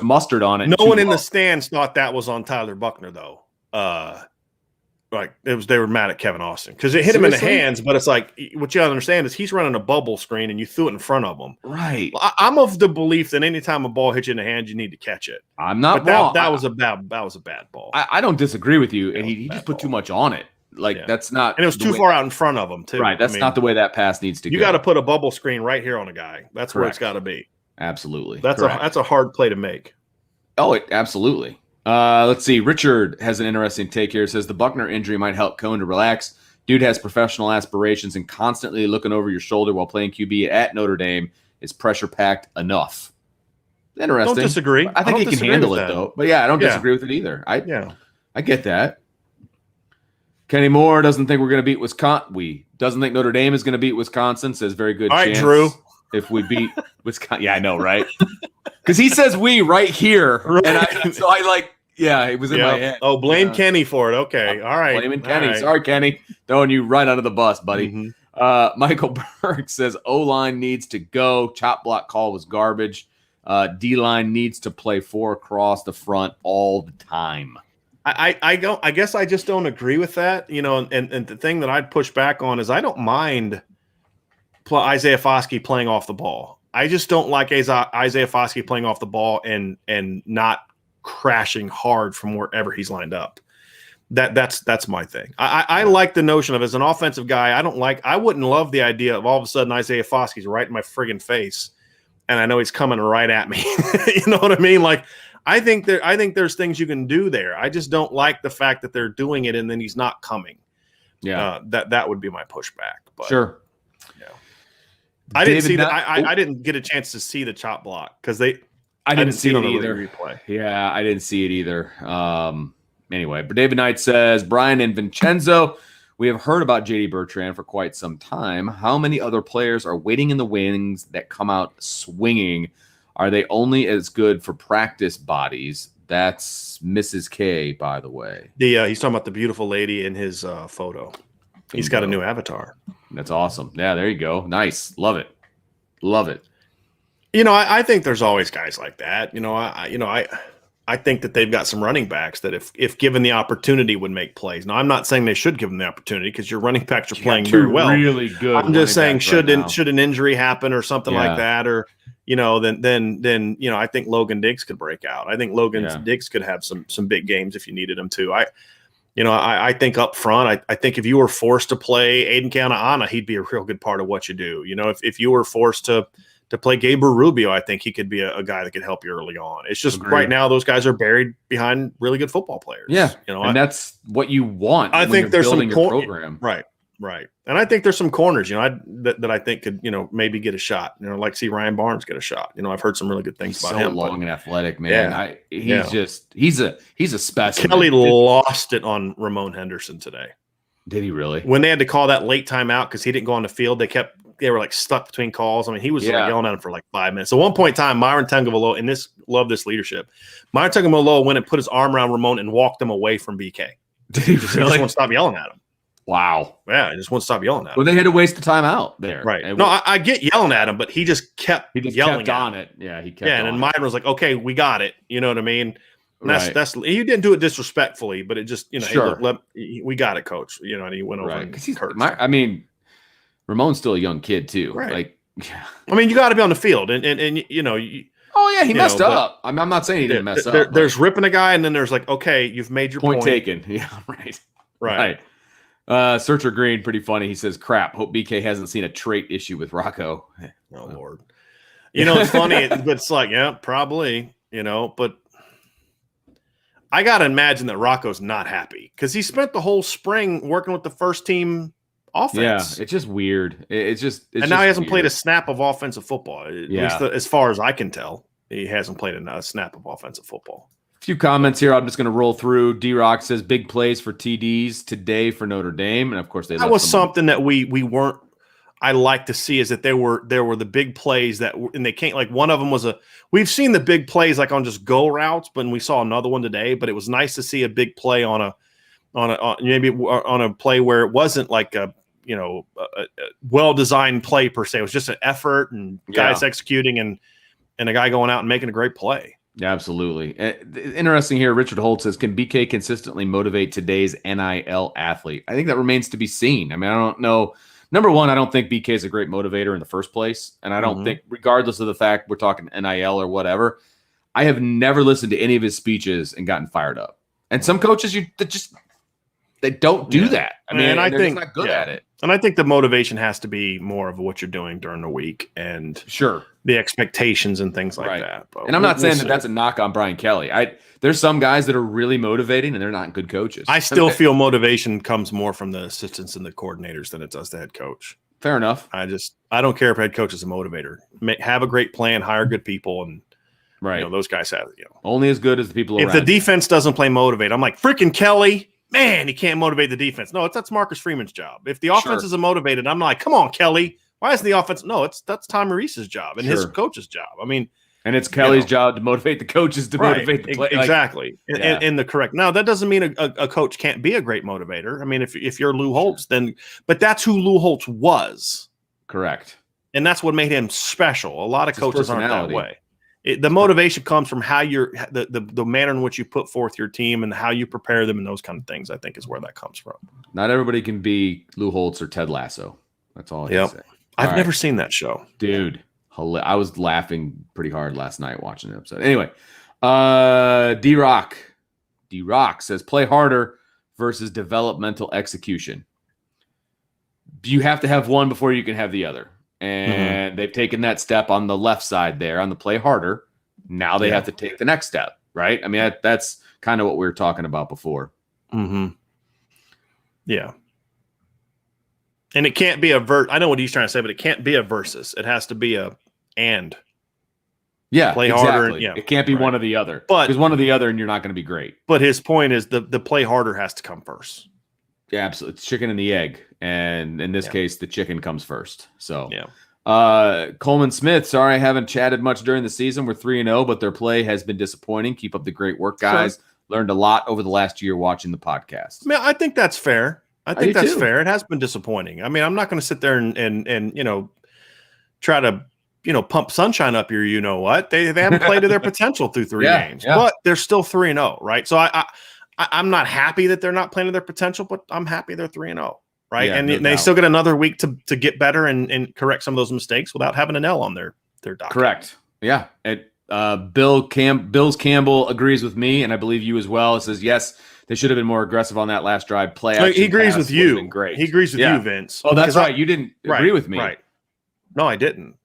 mustard on it. No one in the stands thought that was on Tyler Buckner, though. They were mad at Kevin Austin because it hit him in the hands. But it's like, what you understand is he's running a bubble screen and you threw it in front of him. Right. I'm of the belief that anytime a ball hits you in the hand, you need to catch it. I'm not. But that was a bad ball. I don't disagree with you, and he just put too much on it. That's not, and it was too far out in front of him too. Right, that's not the way that pass needs to go. You got to put a bubble screen right here on a guy. That's where it's got to be. Absolutely, that's a hard play to make. Oh, absolutely. Let's see. Richard has an interesting take here. It says the Buckner injury might help Cohen to relax. Dude has professional aspirations, and constantly looking over your shoulder while playing QB at Notre Dame is pressure packed enough. Interesting. Don't disagree. I think he can handle it though. But I don't disagree with it either. I get that. Kenny Moore doesn't think we're going to beat Wisconsin. Doesn't think Notre Dame is going to beat Wisconsin. Says very good chance. All right, Drew. If we beat Wisconsin. Yeah, I know, right? Because he says we right here. Right. And it was in my head. Oh, blame Kenny for it. Okay. All right. Blaming Kenny. Right. Sorry, Kenny. Throwing you right under the bus, buddy. Mm-hmm. Michael Berg says O-line needs to go. Chop block call was garbage. D-line needs to play 4 across the front all the time. I guess I just don't agree with that, and the thing that I'd push back on is I don't mind Isaiah Foskey playing off the ball. I just don't like Isaiah Foskey playing off the ball and not crashing hard from wherever he's lined up. That's my thing. I like the notion of, as an offensive guy, I wouldn't love the idea of all of a sudden Isaiah Foskey's right in my friggin' face and I know he's coming right at me. You know what I mean? Like, I think there's things you can do there. I just don't like the fact that they're doing it and then he's not coming. Yeah, that would be my pushback. But, sure. Yeah. I didn't see that. I didn't get a chance to see the chop block because I didn't see it on the replay. Yeah, I didn't see it either. Anyway, but David Knight says, Brian and Vincenzo, we have heard about JD Bertrand for quite some time. How many other players are waiting in the wings that come out swinging? Are they only as good for practice bodies? That's Mrs. K, by the way. He's talking about the beautiful lady in his photo. He's got a new avatar. That's awesome. Yeah, there you go. Nice. Love it. Love it. You know, I think there's always guys like that. I think that they've got some running backs that if given the opportunity would make plays. Now, I'm not saying they should give them the opportunity because your running backs are playing very well. Really good. I'm just saying should an injury happen or something like that, or then I think Logan Diggs could break out. I think Diggs could have some big games if you needed him to. I think up front, I think if you were forced to play Aiden Keanaaina, he'd be a real good part of what you do. If you were forced to play Gabriel Rubio, I think he could be a guy that could help you early on. It's just right now those guys are buried behind really good football players. Yeah, and that's what you want. I think there's some program. Right. And I think there's some corners, that I think could, maybe get a shot. Like see Ryan Barnes get a shot. I've heard some really good things about him. Long and athletic, man. Yeah. He's a specimen. Kelly lost it on Ramon Henderson today. Did he really? When they had to call that late timeout because he didn't go on the field, they were like stuck between calls. I mean, he was like yelling at him for like 5 minutes. At one point in time, Myron Tagovailoa, and love this leadership. Myron Tagovailoa went and put his arm around Ramon and walked him away from BK. Did he really? He just won't stop yelling at him. Wow. Yeah, he just won't stop yelling at him. Well, they had to waste the time out there. Right. No, I get yelling at him, but he just kept yelling on it. Yeah, he kept and then Myron was like, okay, we got it. You know what I mean? And that's he didn't do it disrespectfully, but it just, sure. Hey, we got it, coach. And he went over and hurt. Ramon's still a young kid too. Right. Like, you got to be on the field, and oh yeah, he messed up. I'm not saying he didn't mess up. There's ripping a guy, and then there's like, okay, you've made your point taken. Yeah, right. Searcher Green, pretty funny. He says, "Crap. Hope BK hasn't seen a trait issue with Rocco." Oh Lord. It's funny, but it's like, yeah, probably. But I gotta imagine that Rocco's not happy because he spent the whole spring working with the first team offense. Yeah, it's just weird. And now he hasn't played a snap of offensive football. At least as far as I can tell, he hasn't played a snap of offensive football. A few comments here. I'm just going to roll through. D-Rock says big plays for TDs today for Notre Dame, and of course that was something that we weren't. I like to see is that there were the big plays and they can't, like one of them was we've seen the big plays like on just go routes, but we saw another one today. But it was nice to see a big play on a play where it wasn't like a well-designed play per se. It was just an effort and guys executing and a guy going out and making a great play. Yeah, absolutely. Interesting here. Richard Holt says, can BK consistently motivate today's NIL athlete? I think that remains to be seen. I mean, I don't know. Number one, I don't think BK is a great motivator in the first place. And I don't think, regardless of the fact we're talking NIL or whatever, I have never listened to any of his speeches and gotten fired up. And some coaches, they don't do that. I mean, I think not good at it. And I think the motivation has to be more of what you're doing during the week and the expectations and things like that. But and I'm not saying that's a knock on Brian Kelly. There's some guys that are really motivating and they're not good coaches. I still feel motivation comes more from the assistants and the coordinators than it does the head coach. Fair enough. I don't care if head coach is a motivator. Have a great plan, hire good people, and those guys have only as good as the people around. If the defense doesn't play motivate, I'm like, freaking Kelly. Man, he can't motivate the defense. No, that's Marcus Freeman's job. If the offense isn't motivated, I'm like, come on, Kelly. Why isn't the offense? No, that's Tom Reese's job and his coach's job. I mean, and it's Kelly's job to motivate the coaches to motivate the play. Exactly. In the correct. Now, that doesn't mean a coach can't be a great motivator. I mean, if you're Lou Holtz, but that's who Lou Holtz was. Correct. And that's what made him special. A lot of coaches aren't that way. The motivation comes from how the manner in which you put forth your team and how you prepare them and those kind of things, I think, is where that comes from. Not everybody can be Lou Holtz or Ted Lasso. That's all I can say. I've never seen that show. Dude, I was laughing pretty hard last night watching the episode. Anyway, D-Rock says, play harder versus developmental execution. You have to have one before you can have the other. and they've taken that step on the left side there on the play harder. Now they have to take the next step, right? I mean, that's kind of what we were talking about before. Yeah. And it can't be a I know what he's trying to say, but it can't be a versus. It has to be a and. Yeah, play exactly. harder. And, it can't be one or the other. Because one or the other, and you're not going to be great. But his point is the play harder has to come first. Yeah, absolutely. It's chicken and the egg. And in this case, the chicken comes first. So, Coleman Smith, sorry I haven't chatted much during the season. We're 3-0, but their play has been disappointing. Keep up the great work, guys. Sure. Learned a lot over the last year watching the podcast. I mean, I think that's fair. I think that's fair. It has been disappointing. I mean, I'm not going to sit there and try to pump sunshine up your what. They haven't played to their potential through 3 games, but they're still 3-0, right? So I'm not happy that they're not playing to their potential, but I'm happy they're 3-0, right? Yeah, and no they doubt. still get another week to get better and correct some of those mistakes without having an L on their docket. Correct. Yeah. Bills Campbell agrees with me, and I believe you as well. It says, yes, they should have been more aggressive on that last drive. He agrees with you. Great. He agrees with you, Vince. Oh, that's right. You didn't agree with me. Right. No, I didn't.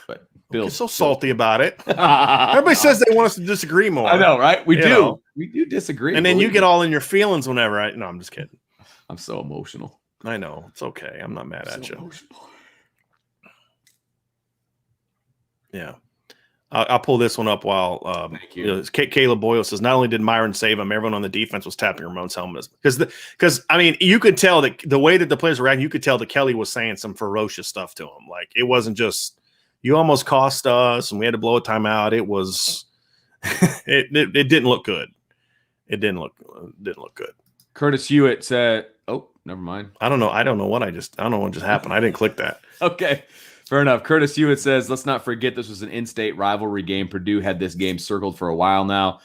But Bill's so salty about it. Everybody says they want us to disagree more. I know, right? We do. We do disagree. And then you get all in your feelings whenever no, I'm just kidding. I'm so emotional. I know. It's okay. I'm not mad at you. Emotional. Yeah. I'll pull this one up while Thank you. Caleb Boyle says, not only did Myron save him, everyone on the defense was tapping Ramon's helmet. Because I mean, you could tell that the way that the players were acting, you could tell that Kelly was saying some ferocious stuff to him. Like, it wasn't just, you almost cost us and we had to blow a timeout. It was, it didn't look good. It didn't look good. Curtis Hewitt said, oh, never mind. I don't know what just happened. I didn't click that. Okay. Fair enough. Curtis Hewitt says, let's not forget this was an in-state rivalry game. Purdue had this game circled for a while now.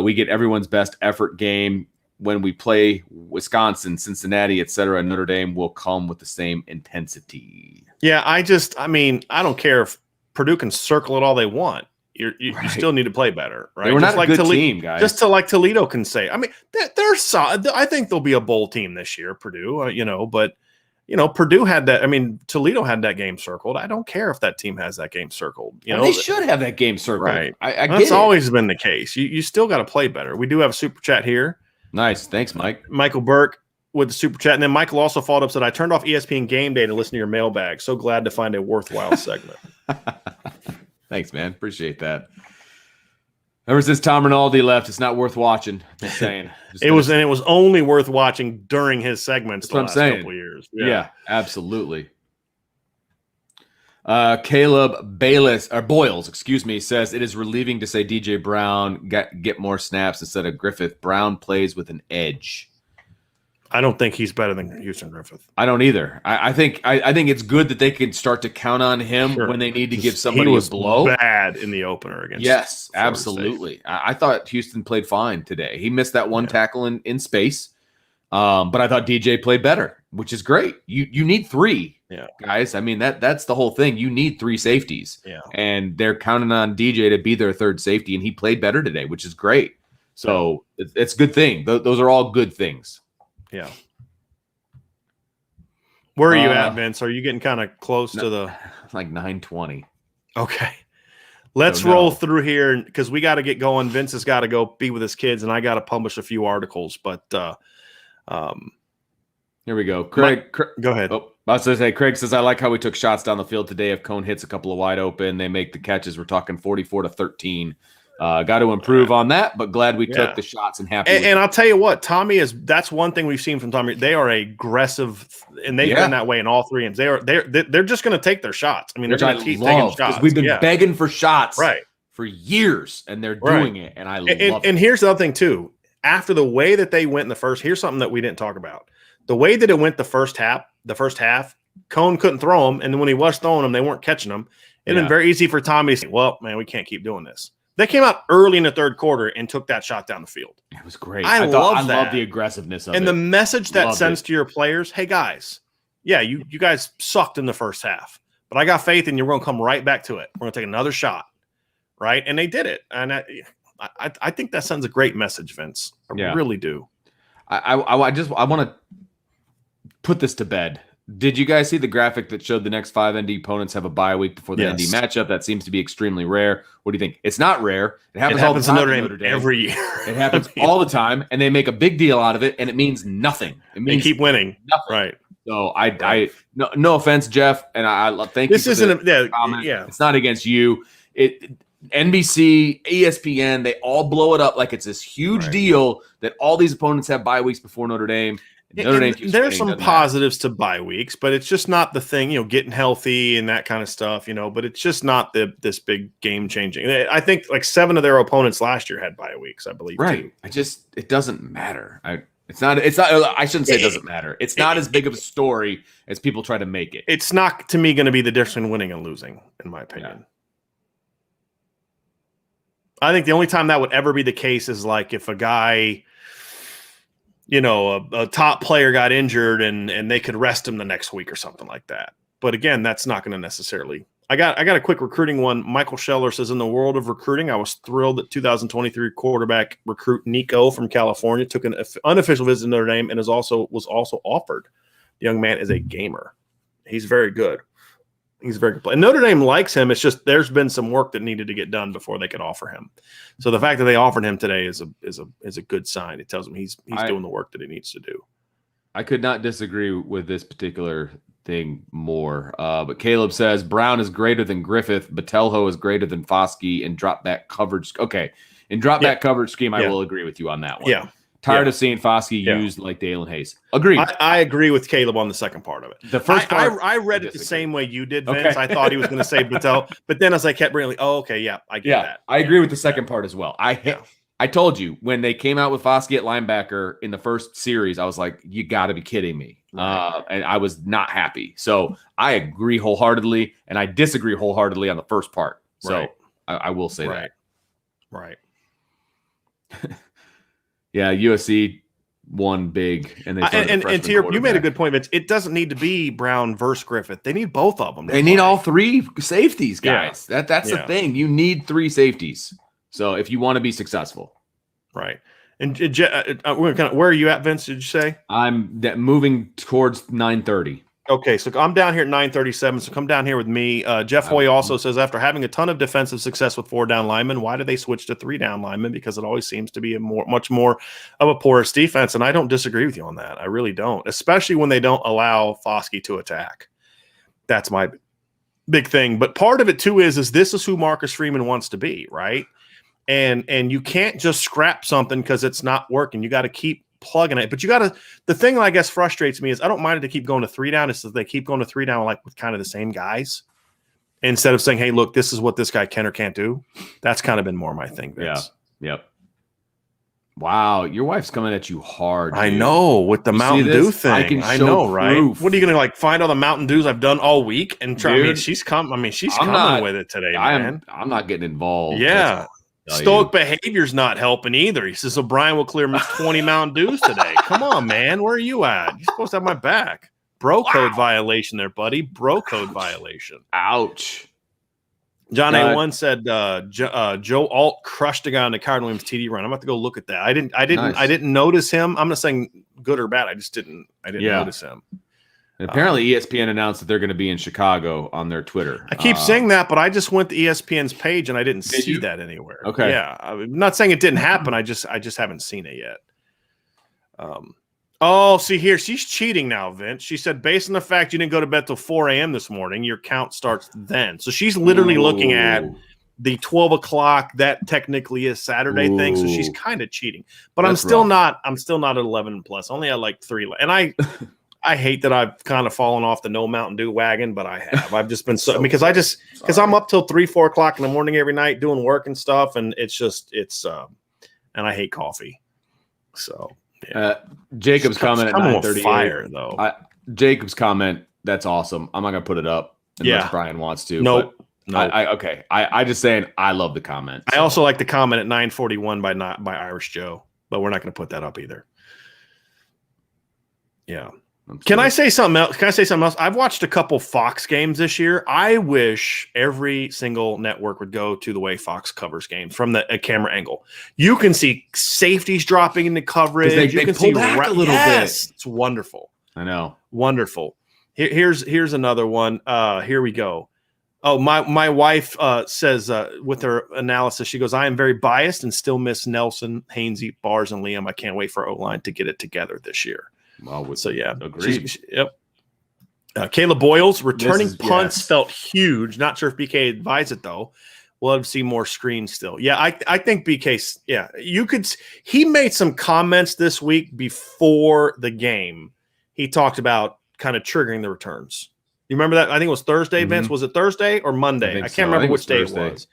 We get everyone's best effort game when we play Wisconsin, Cincinnati, etc. Notre Dame will come with the same intensity. Yeah, I don't care if Purdue can circle it all they want. You still need to play better, right? They were not a good team, guys. Just to like Toledo can say. I mean, they're solid. I think they'll be a bowl team this year, Purdue, but Purdue had that. I mean, Toledo had that game circled. I don't care if that team has that game circled. They should have that game circled. Right. I get That's it. always been the case. You still got to play better. We do have a super chat here. Nice. Thanks, Mike. Michael Burke with the super chat. And then Michael also followed up, said, I turned off ESPN Game Day to listen to your mailbag. So glad to find a worthwhile segment. Thanks, man. Appreciate that. Ever since Tom Rinaldi left, it's not worth watching. Just saying. It was only worth watching during his segments the last couple of years. Yeah, absolutely. Caleb Boyles, says it is relieving to say DJ Brown get more snaps instead of Griffith. Brown plays with an edge. I don't think he's better than Houston Griffith. I don't either. I think it's good that they can start to count on him when they need to give somebody a blow. Bad in the opener against. Yes, absolutely. I thought Houston played fine today. He missed that one tackle in space, but I thought DJ played better, which is great. You need 3, guys. I mean that's the whole thing. You need 3 safeties, and they're counting on DJ to be their 3rd safety, and he played better today, which is great. So it's a good thing. Those are all good things. Yeah. Where are you at, Vince? Are you getting kind of close to the like 9:20? Okay. Let's roll through here because we got to get going. Vince has got to go be with his kids, and I got to publish a few articles. But here we go. Craig, go ahead. Oh, I was going to say, Craig says, I like how we took shots down the field today. If Cone hits a couple of wide open, they make the catches. We're talking 44-13. Got to improve on that, but glad we took the shots and happy. And I'll tell you what, that's one thing we've seen from Tommy. They are aggressive, and they've been that way in all 3 games. They're just going to take their shots. I mean, they're going to keep taking shots. We've been begging for shots for years, and they're doing it, and I love it. And here's the other thing too. After the way that they went in the first, here's something that we didn't talk about. The way that it went the first half, Cone couldn't throw them, and then when he was throwing them, they weren't catching them. It'd been very easy for Tommy to say, well, man, we can't keep doing this. They came out early in the 3rd quarter and took that shot down the field. It was great. I love the aggressiveness of it. And the message that sends to your players, hey, guys, you guys sucked in the first half, but I got faith in you. We're going to come right back to it. We're going to take another shot, right? And they did it. And I think that sends a great message, Vince. I really do. I want to put this to bed. Did you guys see the graphic that showed the next 5 ND opponents have a bye week before the ND Yes. matchup? That seems to be extremely rare. What do you think? It's not rare. It It happens happens all to the time Notre Dame every year. It happens all the time, and they make a big deal out of it, and it means nothing. It They means keep winning. nothing. Right. So no offense, Jeff, and I thank you. This isn't comment. yeah. It's not against you. NBC, ESPN, they all blow it up like it's this huge deal that all these opponents have bye weeks before Notre Dame. Notre Dame there's some positives to bye weeks, but it's just not the thing, getting healthy and that kind of stuff, but it's just not this big game changing. I think like 7 of their opponents last year had bye weeks, I believe. Right. Too. It doesn't matter. It's not, I shouldn't say it doesn't matter. It's not as big of a story as people try to make it. It's not, to me, going to be the difference in winning and losing, in my opinion. Yeah. I think the only time that would ever be the case is like if a guy, a top player got injured and they could rest him the next week or something like that. But again, that's not going to necessarily. I got a quick recruiting one. Michael Scheller says, in the world of recruiting, I was thrilled that 2023 quarterback recruit Nico from California took an unofficial visit to Notre Dame and was also offered. The young man is a gamer. He's very good. He's very good. And Notre Dame likes him. It's just there's been some work that needed to get done before they could offer him. So the fact that they offered him today is a good sign. It tells him he's doing the work that he needs to do. I could not disagree with this particular thing more. But Caleb says Brown is greater than Griffith. Botelho is greater than Foskey in drop back coverage. Okay, in drop back coverage scheme, I will agree with you on that one. Yeah. Tired of seeing Foskey used like Dalen Hayes. Agreed. I agree with Caleb on the second part of it. The first part, I read it the same way you did, Vince. Okay. I thought he was going to say Botelho, but then as I kept reading, I get that. I agree with the second part as well. I told you when they came out with Foskey at linebacker in the first series, I was like, you got to be kidding me. And I was not happy. So I agree wholeheartedly, and I disagree wholeheartedly on the first part. So I will say that. Right. Yeah, USC won big, and to you made a good point, Vince. It doesn't need to be Brown versus Griffith. They need both of them. They need all 3 safeties, guys. Yeah. That's the thing. You need 3 safeties. So if you want to be successful, right. And where are you at, Vince? Did you say? I'm moving towards 9:30. Okay, so I'm down here at 9:37. So come down here with me. Jeff Hoy also says, after having a ton of defensive success with 4 down linemen, why do they switch to 3 down linemen? Because it always seems to be much more of a porous defense. And I don't disagree with you on that. I really don't, especially when they don't allow Foskey to attack. That's my big thing. But part of it too is this is who Marcus Freeman wants to be, right? And you can't just scrap something because it's not working. You got to keep plugging it. But the thing that I guess frustrates me is I don't mind it to keep going to 3 down. It's that they keep going to 3 down like with kind of the same guys instead of saying, hey, look, this is what this guy can or can't do. That's kind of been more my thing, Vince. Yeah. Yep. Wow, your wife's coming at you hard. Dude. I know, with the Mountain Dew thing. I know, right? What are you going to find all the Mountain Dews I've done all week and try? Dude, she's coming with it today, man. I'm not getting involved. Yeah. Stoic behavior's not helping either. He says O'Brien will clear 20 Mountain Dews today. Come on, man. Where are you at? You're supposed to have my back. Bro code violation there, buddy. Bro code violation. Ouch. John A1 said Joe Alt crushed a guy on the Cardinal Williams TD run. I'm about to go look at that. I didn't notice him. I'm not saying good or bad. I didn't notice him. And apparently ESPN announced that they're going to be in Chicago on their Twitter. I keep saying that, but I just went to ESPN's page and I didn't see that anywhere. Okay. Yeah. I'm not saying it didn't happen. I just haven't seen it yet. See here. She's cheating now, Vince. She said, based on the fact you didn't go to bed till 4 a.m. this morning, your count starts then. So she's literally looking at the 12 o'clock. That technically is Saturday thing. So she's kind of cheating, but I'm still not at 11 plus. Only at like 3. And I hate that I've kind of fallen off the no Mountain Dew wagon, but I have. I've just been because I'm up till 3, 4 o'clock in the morning every night doing work and stuff, and and I hate coffee. So Jacob's comment at 9:38. Fire though. Jacob's comment, that's awesome. I'm not gonna put it up unless Brian wants to. Nope. I just saying I love the comment. I also like the comment at 9:41 by Irish Joe, but we're not gonna put that up either. Yeah. Can I say something else? I've watched a couple Fox games this year. I wish every single network would go to the way Fox covers games from a camera angle. You can see safeties dropping into coverage. They pull back a little bit. It's wonderful. I know. Wonderful. Here's another one. Here we go. Oh, my wife says with her analysis, she goes, I am very biased and still miss Nelson, Hainsey, Bars, and Liam. I can't wait for O-line to get it together this year. Well, so, yeah. Agreed. Yep. Caleb Boyles, returning punts felt huge. Not sure if BK advised it, though. We'll have to see more screens still. Yeah, I think BK, you could – he made some comments this week before the game. He talked about kind of triggering the returns. You remember that? I think it was Thursday, Vince. Was it Thursday or Monday? I can't remember which day it was.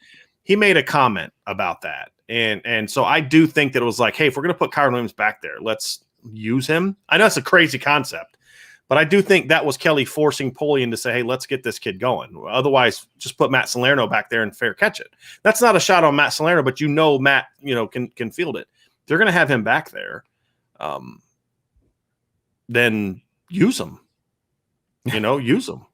He made a comment about that. And so I do think that it was like, hey, if we're going to put Kyron Williams back there, let's use him. I know it's a crazy concept, but I do think that was Kelly forcing Polian to say, hey, let's get this kid going. Otherwise, just put Matt Salerno back there and fair catch it. That's not a shot on Matt Salerno, but Matt, can field it. They're going to have him back there. Then use him. Use them.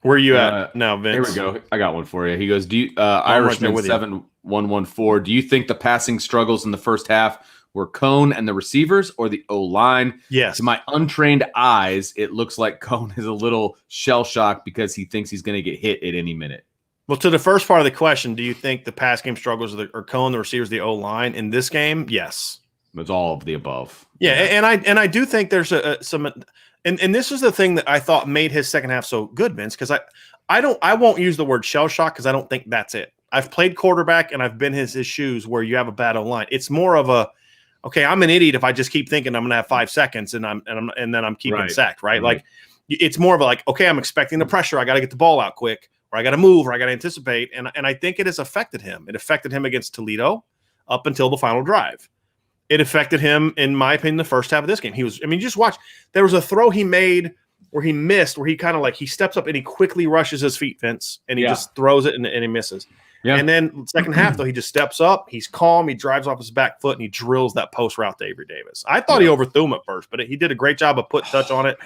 Where are you at now, Vince? Here we go. I got one for you. He goes, "Do you, Irishman 7114? Do you think the passing struggles in the first half were Cone and the receivers or the O-line?" Yes. To my untrained eyes, it looks like Cone is a little shell shocked because he thinks he's going to get hit at any minute. Well, to the first part of the question, do you think the pass game struggles are Cone, the receivers, the O-line in this game? Yes. It's all of the above. Yeah, and I do think there's some, and this is the thing that I thought made his second half so good, Vince, because I won't use the word shell shock because I don't think that's it. I've played quarterback and I've been his shoes where you have a bad O-line. It's more of a, okay, I'm an idiot if I just keep thinking I'm going to have 5 seconds and then I'm keeping sacked, right? Like it's more of a like, okay, I'm expecting the pressure. I got to get the ball out quick, or I got to move, or I got to anticipate, and I think it has affected him. It affected him against Toledo up until the final drive. It affected him, in my opinion, the first half of this game. Just watch. There was a throw he made where he missed, where he kind of he steps up and he quickly rushes his feet, Vince, and he just throws it and he misses. Yeah. And then second half, though, he just steps up. He's calm. He drives off his back foot and he drills that post route to Avery Davis. I thought he overthrew him at first, but he did a great job of putting touch on it.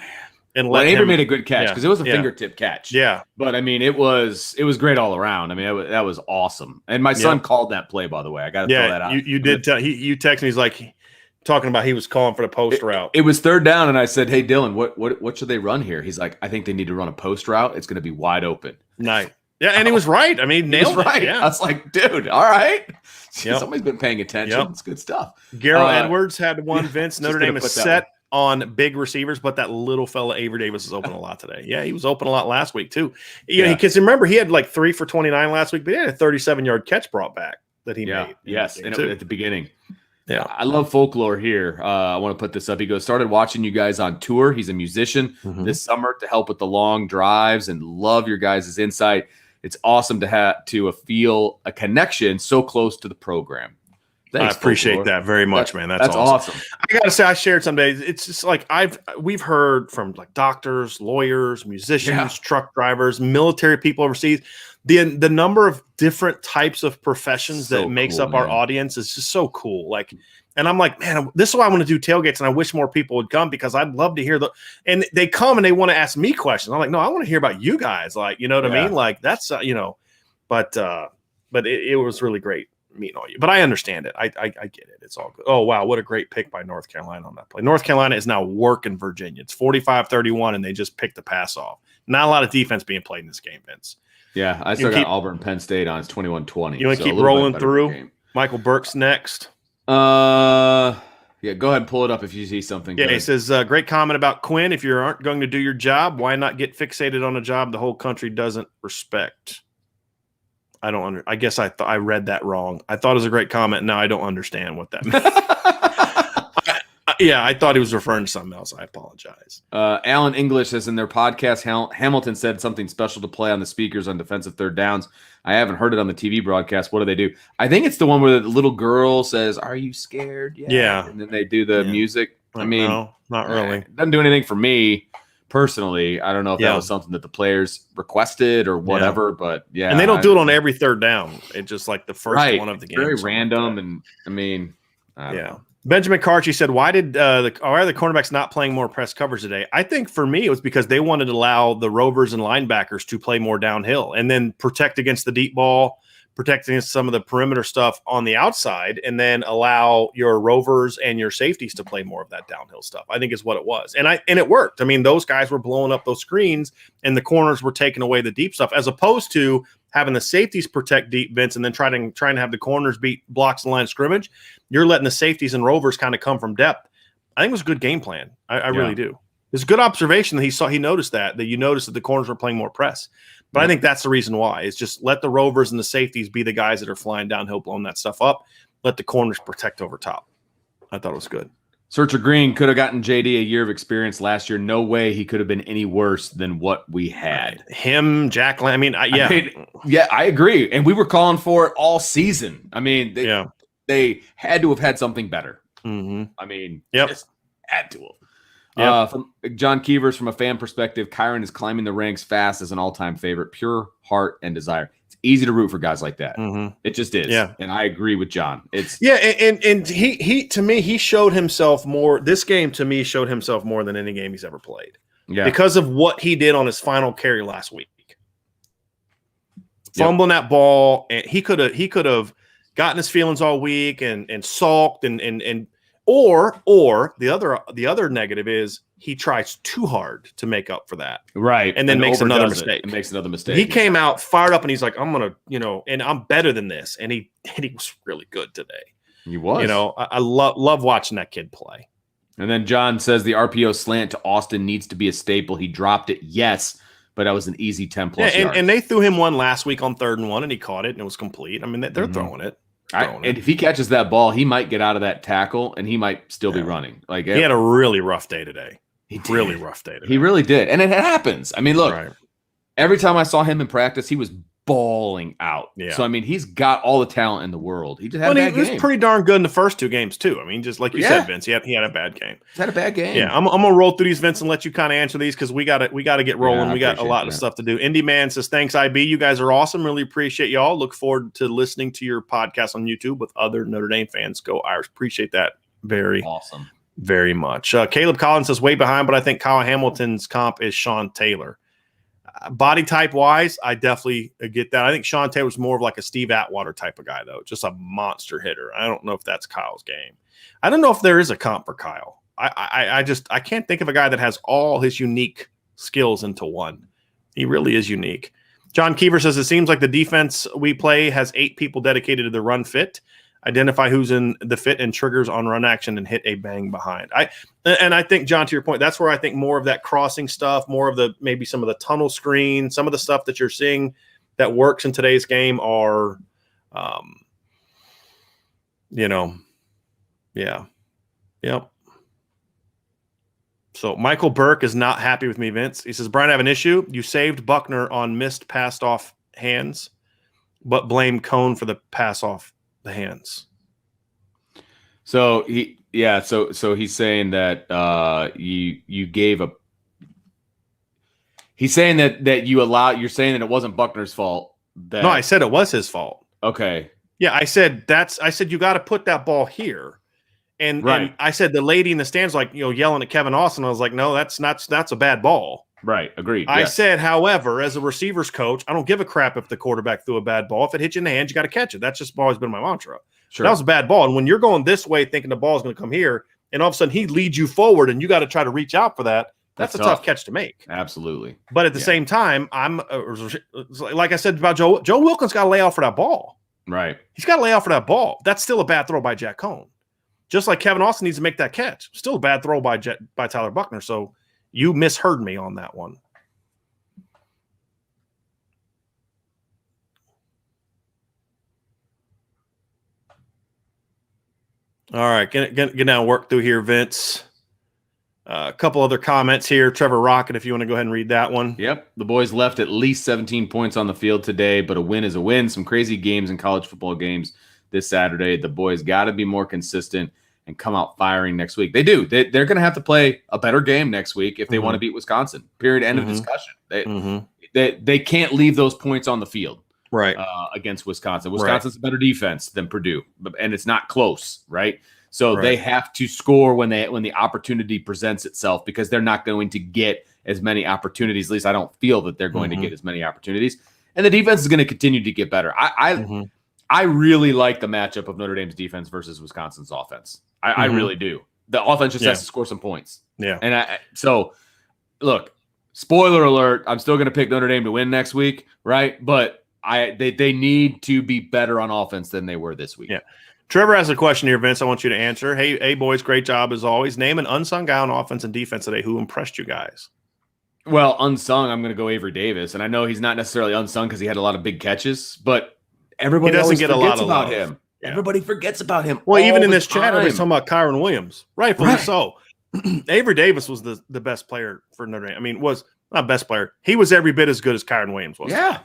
And Avery made a good catch because it was a fingertip catch. Yeah. But, it was great all around. That was awesome. And my son called that play, by the way. I got to throw that out. You did tell – you texted me. He's like talking about he was calling for the post route. It was third down, and I said, hey, Dylan, what should they run here? He's like, I think they need to run a post route. It's going to be wide open. Nice. Yeah, and he was right. Nailed it. Right. Yeah. I was like, dude, all right. Somebody's been paying attention. It's good stuff. Garrett Edwards had one, Vince. Notre Dame is set on big receivers, but that little fella Avery Davis is open a lot today. Yeah, he was open a lot last week too. Because remember, he had 3 for 29 last week, but he had a 37-yard catch brought back that he made. Yes, and at the beginning. Yeah, I love folklore here. I want to put this up. He goes, started watching you guys on tour. He's a musician this summer to help with the long drives and love your guys' insight. It's awesome to have feel a connection so close to the program. Thanks, I appreciate that very much, man. That's awesome. I gotta say, I shared some days. It's just like we've heard from doctors, lawyers, musicians, truck drivers, military people overseas. The number of different types of professions that makes up our audience is just so cool. And I'm like, man, this is why I want to do tailgates, and I wish more people would come because I'd love to hear and they come and they want to ask me questions. I'm like, no, I want to hear about you guys. You know what I mean? Like that's but it was really great meeting all you. But I understand it. I get it. It's all good. Oh wow, what a great pick by North Carolina on that play. North Carolina is now working Virginia. It's 45-31, and they just picked the pass off. Not a lot of defense being played in this game, Vince. Yeah, I still got Auburn Penn State on. It's 21-20. You want to keep rolling through? Michael Burke's next. Yeah, go ahead and pull it up if you see something. Yeah, he says, great comment about Quinn. If you aren't going to do your job, why not get fixated on a job the whole country doesn't respect? I guess I read that wrong. I thought it was a great comment. Now I don't understand what that meant. I thought he was referring to something else. I apologize. Alan English says in their podcast, Hamilton said something special to play on the speakers on defensive third downs. I haven't heard it on the TV broadcast. What do they do? I think it's the one where the little girl says, "Are you scared?" Yeah. And then they do the music. No, not really. It doesn't do anything for me personally. I don't know if that was something that the players requested or whatever, but yeah. And they don't do it on every third down. It's just like the first one of the game. Very random. And I don't know. Benjamin Carchi said, why are the cornerbacks not playing more press coverage today? I think for me, it was because they wanted to allow the rovers and linebackers to play more downhill and then protect against the deep ball, protect against some of the perimeter stuff on the outside, and then allow your rovers and your safeties to play more of that downhill stuff, I think is what it was. And it worked. I mean, those guys were blowing up those screens and the corners were taking away the deep stuff, as opposed to having the safeties protect deep, Vince, and then trying to have the corners beat blocks in the line of scrimmage. You're letting the safeties and rovers kind of come from depth. I think it was a good game plan. I really do. It's a good observation that he noticed that you noticed that the corners were playing more press. But I think that's the reason why. Is just let the rovers and the safeties be the guys that are flying downhill, blowing that stuff up. Let the corners protect over top. I thought it was good. Searcher Green could have gotten JD a year of experience last year. No way he could have been any worse than what we had. Him, Jack Lamb. I agree. And we were calling for it all season. I mean, they had to have had something better. Mm-hmm. I mean, just had to have. Yep. From John Keevers, from a fan perspective, Kyron is climbing the ranks fast as an all-time favorite. Pure heart and desire. It's easy to root for guys like that. Mm-hmm. It just is. Yeah. And I agree with John. And he to me, he showed himself more. This game to me showed himself more than any game he's ever played. Yeah. Because of what he did on his final carry last week. Fumbling that ball, and he could have gotten his feelings all week and sulked or the other negative is he tries too hard to make up for that. Right. And then makes another mistake. It makes another mistake. He came out fired up and he's like, I'm going to, and I'm better than this. And he was really good today. He was. I love watching that kid play. And then John says the RPO slant to Austin needs to be a staple. He dropped it. Yes. But that was an easy 10+ yards. And they threw him one last week on 3rd and 1 and he caught it and it was complete. I mean, they're throwing it. And if he catches that ball, he might get out of that tackle and he might still be running. Like, he had a really rough day today. He really did. And it happens. I mean, look, every time I saw him in practice, he was balling out. Yeah. So, I mean, he's got all the talent in the world. He just had a bad game. He was pretty darn good in the first 2 games, too. I mean, just like you said, Vince, he had a bad game. He's had a bad game. Yeah, I'm going to roll through these, Vince, and let you kind of answer these because we got to get rolling. We got a lot of stuff to do. Indy Man says, thanks, IB. You guys are awesome. Really appreciate y'all. Look forward to listening to your podcast on YouTube with other Notre Dame fans. Go Irish. Appreciate that very much. Caleb Collins says, way behind, but I think Kyle Hamilton's comp is Sean Taylor. Body type wise, I definitely get that. I think Sean Taylor's more of like a Steve Atwater type of guy, though, just a monster hitter. I don't know if that's Kyle's game. I don't know if there is a comp for Kyle. I can't think of a guy that has all his unique skills into one. He really is unique. John Keever says it seems like the defense we play has 8 people dedicated to the run fit. Identify who's in the fit and triggers on run action and hit a bang behind. I think, John, to your point, that's where I think more of that crossing stuff, more of the maybe some of the tunnel screen, some of the stuff that you're seeing that works in today's game are, Yep. So Michael Burke is not happy with me, Vince. He says, Brian, I have an issue. You saved Buckner on missed passed off hands, but blame Cone for the pass off the hands. So so he's saying that you gave a. He's saying that you're saying that it wasn't Buckner's fault. No, I said it was his fault. Okay. Yeah, I said you got to put that ball here. And I said the lady in the stands yelling at Kevin Austin. I was like, no, that's a bad ball. Right. Agreed. I said, however, as a receivers coach, I don't give a crap if the quarterback threw a bad ball. If it hits you in the hands, you got to catch it. That's just always been my mantra. Sure. That was a bad ball. And when you're going this way thinking the ball is going to come here, and all of a sudden he leads you forward and you got to try to reach out for that, that's a tough catch to make. Absolutely. But at the same time, I'm like I said about Joe Wilkins got to lay off for that ball. Right. He's got to lay off for that ball. That's still a bad throw by Jack Cone. Just like Kevin Austin needs to make that catch. Still a bad throw by Tyler Buckner. So you misheard me on that one. All right, get down and work through here, Vince. A couple other comments here. Trevor Rocket, if you want to go ahead and read that one. Yep. The boys left at least 17 points on the field today, but a win is a win. Some crazy games in college football games this Saturday. The boys got to be more consistent and come out firing next week. They do. They're going to have to play a better game next week if they want to beat Wisconsin. Period. End of discussion. They can't leave those points on the field. Right. Against Wisconsin. Wisconsin's a better defense than Purdue, and it's not close, right? So they have to score when the opportunity presents itself, because they're not going to get as many opportunities. At least I don't feel that they're going to get as many opportunities. And the defense is going to continue to get better. Mhm. I really like the matchup of Notre Dame's defense versus Wisconsin's offense. I really do. The offense just has to score some points. Yeah. And so, look, spoiler alert, I'm still going to pick Notre Dame to win next week, right? But they need to be better on offense than they were this week. Yeah. Trevor has a question here, Vince. I want you to answer. Hey, boys, great job as always. Name an unsung guy on offense and defense today who impressed you guys. Well, unsung, I'm going to go Avery Davis. And I know he's not necessarily unsung because he had a lot of big catches, but everybody doesn't get a lot of about love. him. Yeah. Everybody forgets about him. Well, even in this time. chat, everybody's talking about Kyron Williams. Rightfully so. Avery Davis was the best player for Notre Dame. I mean, was not best player. He was every bit as good as Kyron Williams was. Yeah,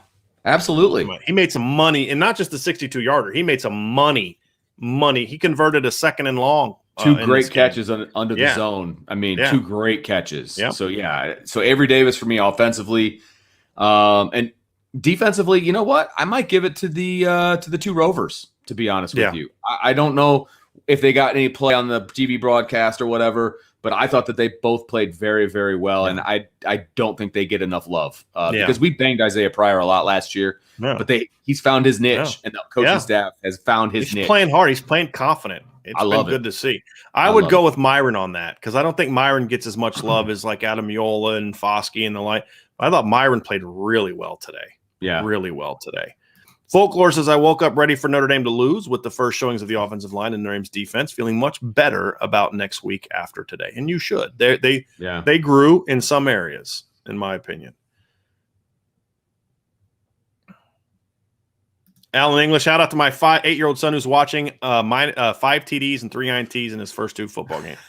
absolutely. He made some money, and not just the 62-yarder. He made some money. He converted a 2nd and long. Two great catches under the zone. I mean, two great catches. Yeah. So Avery Davis for me offensively, and defensively. You know what? I might give it to the two Rovers. To be honest with you, I don't know if they got any play on the TV broadcast or whatever, but I thought that they both played very, very well, and I don't think they get enough love because we banged Isaiah Pryor a lot last year, but he's found his niche, and the coaching staff has found his niche. He's playing hard. He's playing confident. It's been good to see. I would go with Myron on that because I don't think Myron gets as much love as like Adam Yola and Foskey and the like. I thought Myron played really well today. Yeah, really well today. Folklore says, I woke up ready for Notre Dame to lose with the first showings of the offensive line and Notre Dame's defense, feeling much better about next week after today. And you should. They grew in some areas, in my opinion. Alan English, shout out to my 8-year-old son who's watching 5 TDs and 3 INTs in his first 2 football games.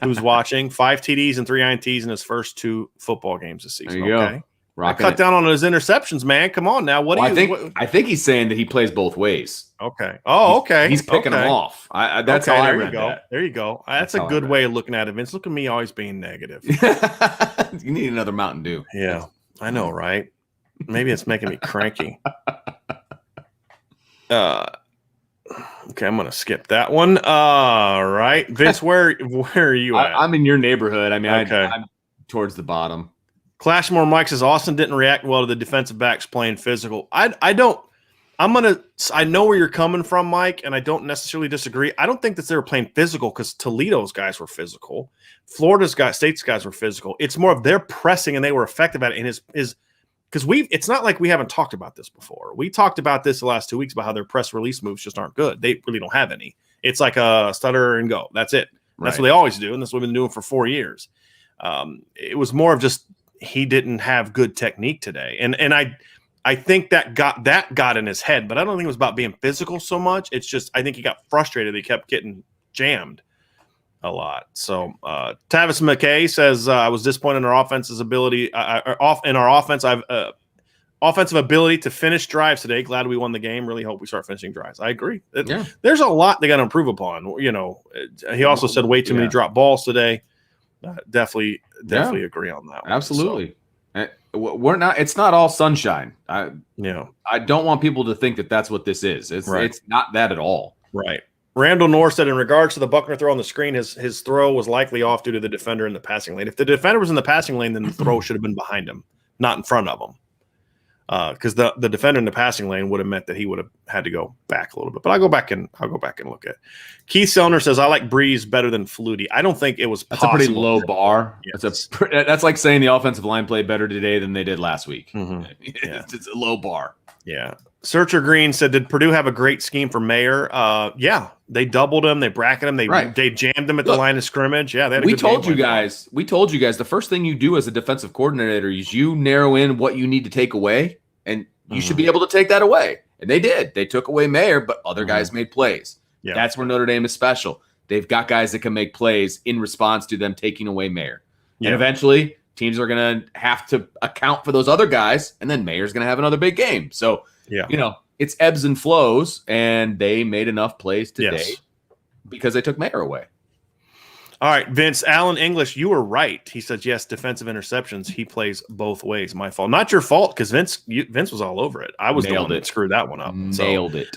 Who's watching 5 TDs and 3 INTs in his first 2 football games this season. There you go. I cut down on his interceptions, man. Come on now. I think he's saying that he plays both ways. Okay. Oh, okay. He's picking them off. That's how I read that. There you go. That's a good way of looking at it, Vince. Look at me always being negative. You need another Mountain Dew. Yeah, I know, right? Maybe it's making me cranky. Okay, I'm going to skip that one. All right. Vince, where are you at? I'm in your neighborhood. I mean, I'm towards the bottom. Clashmore Mike says Austin didn't react well to the defensive backs playing physical. I know where you're coming from, Mike, and I don't necessarily disagree. I don't think that they were playing physical because Toledo's guys were physical. State's guys were physical. It's more of they're pressing and they were effective at it. And because it's not like we haven't talked about this before. We talked about this the last 2 weeks about how their press release moves just aren't good. They really don't have any. It's like a stutter and go. That's it. That's what they always do, and that's what we've been doing for 4 years. It was more of just he didn't have good technique today. And I think that got in his head, but I don't think it was about being physical so much. It's just I think he got frustrated. He kept getting jammed a lot. So Tavis McKay says I was disappointed in our offensive ability offensive ability to finish drives today. Glad we won the game. Really hope we start finishing drives. I agree. There's a lot they got to improve upon. You know, he also said way too many drop balls today. Definitely agree on that one. Absolutely. So, it's not all sunshine. I don't want people to think that that's what this is. It's not that at all. Right. Randall Norr said in regards to the Buckner throw on the screen, his throw was likely off due to the defender in the passing lane. If the defender was in the passing lane, then the throw should have been behind him, not in front of him. Because the defender in the passing lane would have meant that he would have had to go back a little bit. But I'll go back and look at it. Keith Sellner says I like Breeze better than Flutie. I don't think it was possible. That's a pretty low bar. Yes. That's like saying the offensive line played better today than they did last week. Mm-hmm. It's a low bar. Yeah. Searcher Green said, did Purdue have a great scheme for Mayer? Yeah. They doubled him. They bracketed him. They jammed him at the line of scrimmage. Yeah. We told you guys the first thing you do as a defensive coordinator is you narrow in what you need to take away, and you should be able to take that away. And they did. They took away Mayer, but other guys made plays. Yeah. That's where Notre Dame is special. They've got guys that can make plays in response to them taking away Mayer. Yeah. And eventually teams are going to have to account for those other guys, and then Mayer's going to have another big game. So, it's ebbs and flows, and they made enough plays today because they took Mayer away. All right, Vince, Alan English, you were right. He said, yes, defensive interceptions. He plays both ways. My fault. Not your fault, because Vince was all over it. I was the one that screwed that one up. Nailed it.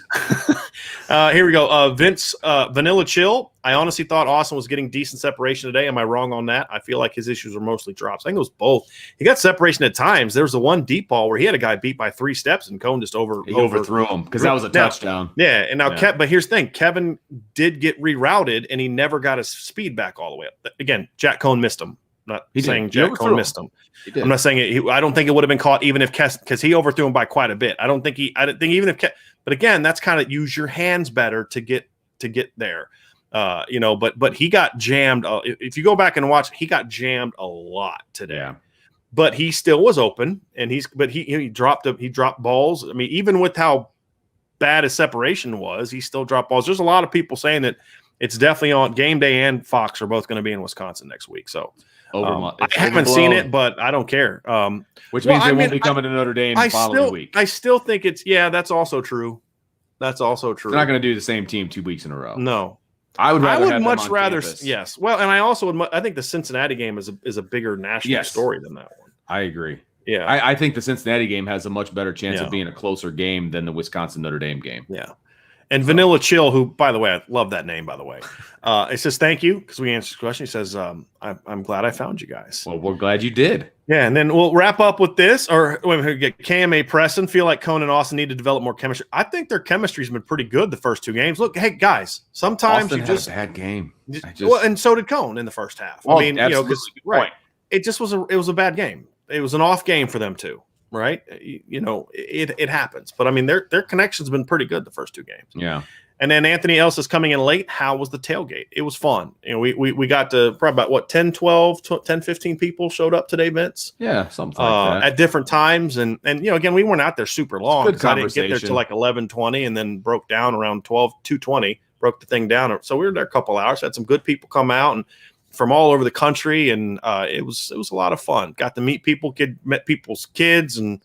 Here we go. Vince, Vanilla Chill. I honestly thought Austin was getting decent separation today. Am I wrong on that? I feel like his issues were mostly drops. I think it was both. He got separation at times. There was the one deep ball where he had a guy beat by 3 steps and Cone just overthrew him because that was a touchdown. Yeah, and now but here's the thing. Kevin did get rerouted, and he never got his speed back all the way up. Again, Jack Cone missed him. I'm not saying Jack Cone missed him. I'm not saying it. I don't think it would have been caught even if because he overthrew him by quite a bit. I don't think even if but again, that's kind of use your hands better to get there. But he got jammed. If you go back and watch, he got jammed a lot today. Yeah. But he still was open, and he dropped balls. I mean, even with how bad his separation was, he still dropped balls. There's a lot of people saying that it's definitely on game day, and Fox are both going to be in Wisconsin next week. So I haven't seen it, but I don't care. Which means they won't be coming to Notre Dame the following week. I still think that's also true. That's also true. They're not going to do the same team 2 weeks in a row. No. I would much rather. Yes. Well, and I also would. I think the Cincinnati game is a bigger national story than that one. I agree. Yeah. I think the Cincinnati game has a much better chance of being a closer game than the Wisconsin Notre Dame game. Yeah. And Vanilla Chill, who, by the way, I love that name, by the way. It says, thank you, because we answered the question. He says, I'm glad I found you guys. Well, we're glad you did. Yeah, and then we'll wrap up with this. Or wait a minute, get KMA Preston. Feel like Cone and Austin need to develop more chemistry. I think their chemistry's been pretty good the first 2 games. Look, hey, guys, sometimes Austin you just had a bad game. Well, and so did Cone in the first half. Well, I mean, right. It just was a bad game. It was an off game for them too. Right. It happens. But I mean, their connection's been pretty good the first 2 games. Yeah. And then Anthony Ellis is coming in late. How was the tailgate? It was fun. We got to probably about 10, 15 people showed up today, Vince. Yeah, something like that. At different times. And again, we weren't out there super long. Good I didn't get there till like 11:20 and then broke down around 2:20, broke the thing down. So we were there a couple hours, had some good people come out and from all over the country. And it was a lot of fun. Got to meet people, met people's kids, and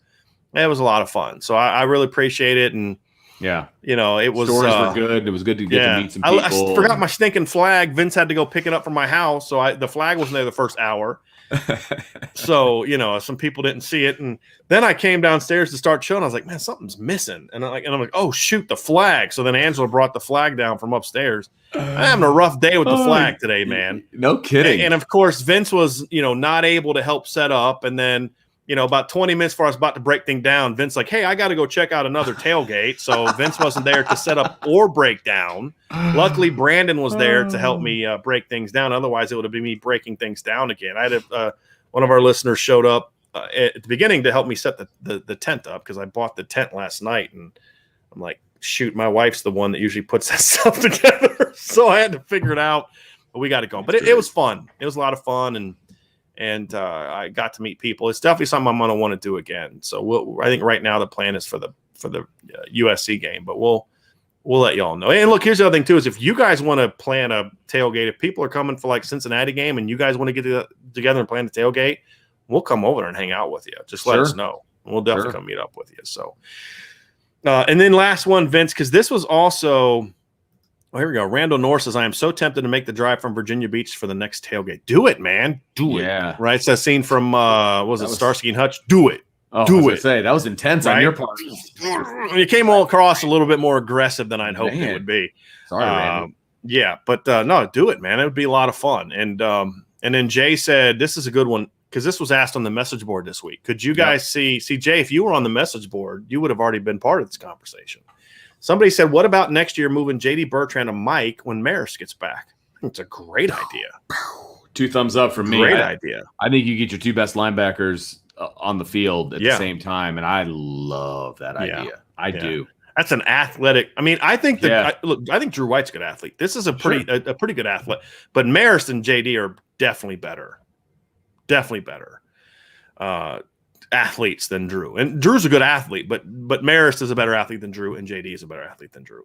it was a lot of fun. So I really appreciate it. And yeah, it was stories were good. It was good to get to meet some people. I forgot my stinking flag. Vince had to go pick it up from my house, so the flag wasn't there the first hour. So some people didn't see it, and then I came downstairs to start showing. I was like, man, something's missing, and I'm like, oh shoot, the flag. So then Angela brought the flag down from upstairs. I'm having a rough day with the flag today, man. No kidding. And of course, Vince was not able to help set up, and then. About 20 minutes before I was about to break things down, Vince like, hey, I got to go check out another tailgate. So Vince wasn't there to set up or break down. Luckily, Brandon was there to help me break things down. Otherwise, it would have been me breaking things down again. I had one of our listeners showed up at the beginning to help me set the tent up because I bought the tent last night. And I'm like, shoot, my wife's the one that usually puts that stuff together. So I had to figure it out. But we got it going. But it was fun. It was a lot of fun. And I got to meet people. It's definitely something I'm going to want to do again. So I think right now the plan is for the USC game, but we'll let y'all know. And look, here's the other thing too: is if you guys want to plan a tailgate, if people are coming for like Cincinnati game, and you guys want to get together and plan the tailgate, we'll come over there and hang out with you. Just let us know. We'll definitely come meet up with you. So, and then last one, Vince, because this was also. Oh, here we go. Randall North says, I am so tempted to make the drive from Virginia Beach for the next tailgate. Do it, man. Do it. Yeah. Right? It's that scene from, Starsky and Hutch? Do it. Oh, do it. Say, that was intense on your part. You came all across a little bit more aggressive than I'd hoped it would be. Sorry, Randy. Yeah, but no, do it, man. It would be a lot of fun. And then Jay said, this is a good one, because this was asked on the message board this week. Could you guys see, Jay, if you were on the message board, you would have already been part of this conversation. Somebody said, what about next year moving J.D. Bertrand to Mike when Maris gets back? It's a great idea. 2 thumbs up from me. Great idea. I think you get your 2 best linebackers on the field at the same time, and I love that idea. I do. That's an athletic. I mean, I think I think Drew White's a good athlete. This is a pretty good athlete, but Maris and J.D. are definitely better. Definitely better. Athletes than Drew, and Drew's a good athlete, but Maris is a better athlete than Drew, and JD is a better athlete than Drew.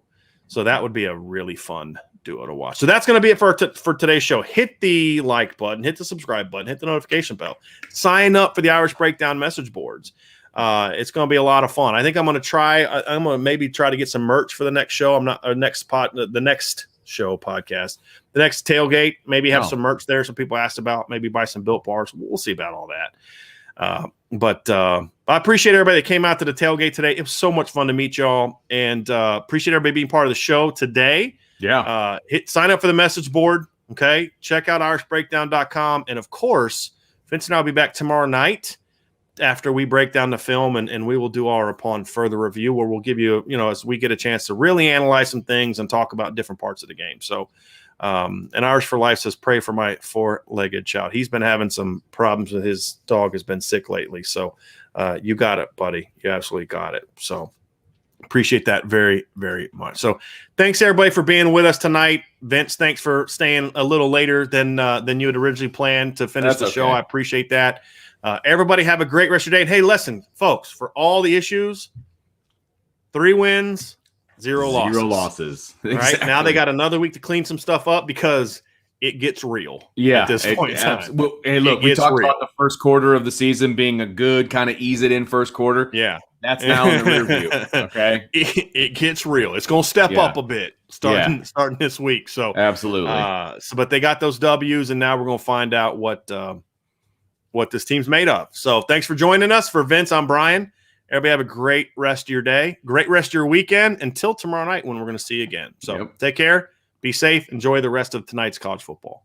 So that would be a really fun duo to watch. So that's going to be it for today's show. Hit the like button, hit the subscribe button, hit the notification bell, sign up for the Irish Breakdown message boards. It's going to be a lot of fun. I think I'm going to maybe try to get some merch for the next show. The next show podcast, the next tailgate, maybe have some merch there. Some people asked about maybe buy some Built Bars. We'll see about all that. But I appreciate everybody that came out to the tailgate today. It was so much fun to meet y'all, and appreciate everybody being part of the show today. Yeah. Sign up for the message board. Okay. Check out irishbreakdown.com. And of course, Vince and I will be back tomorrow night after we break down the film, and we will do our upon further review where we'll give you, as we get a chance to really analyze some things and talk about different parts of the game. So, and Irish for Life says, pray for my four-legged child. He's been having some problems with his dog has been sick lately. So you got it, buddy. You absolutely got it. So appreciate that very, very much. So thanks everybody for being with us tonight. Vince, thanks for staying a little later than you had originally planned to finish the show. I appreciate that. Everybody have a great rest of your day. And hey, listen, folks, for all the issues, 3 wins, 0 losses. 0 losses. Right? Exactly. Now they got another week to clean some stuff up because it gets real. Yeah. At this point in time. Well, hey, look, we talked about the first quarter of the season being a good kind of ease it in first quarter. Yeah. That's now in the rear view. Okay. It gets real. It's going to step up a bit starting this week. So absolutely. But they got those W's, and now we're going to find out what this team's made of. So thanks for joining us. For Vince, I'm Brian. Everybody have a great rest of your day. Great rest of your weekend until tomorrow night when we're going to see you again. So take care. Be safe. Enjoy the rest of tonight's college football.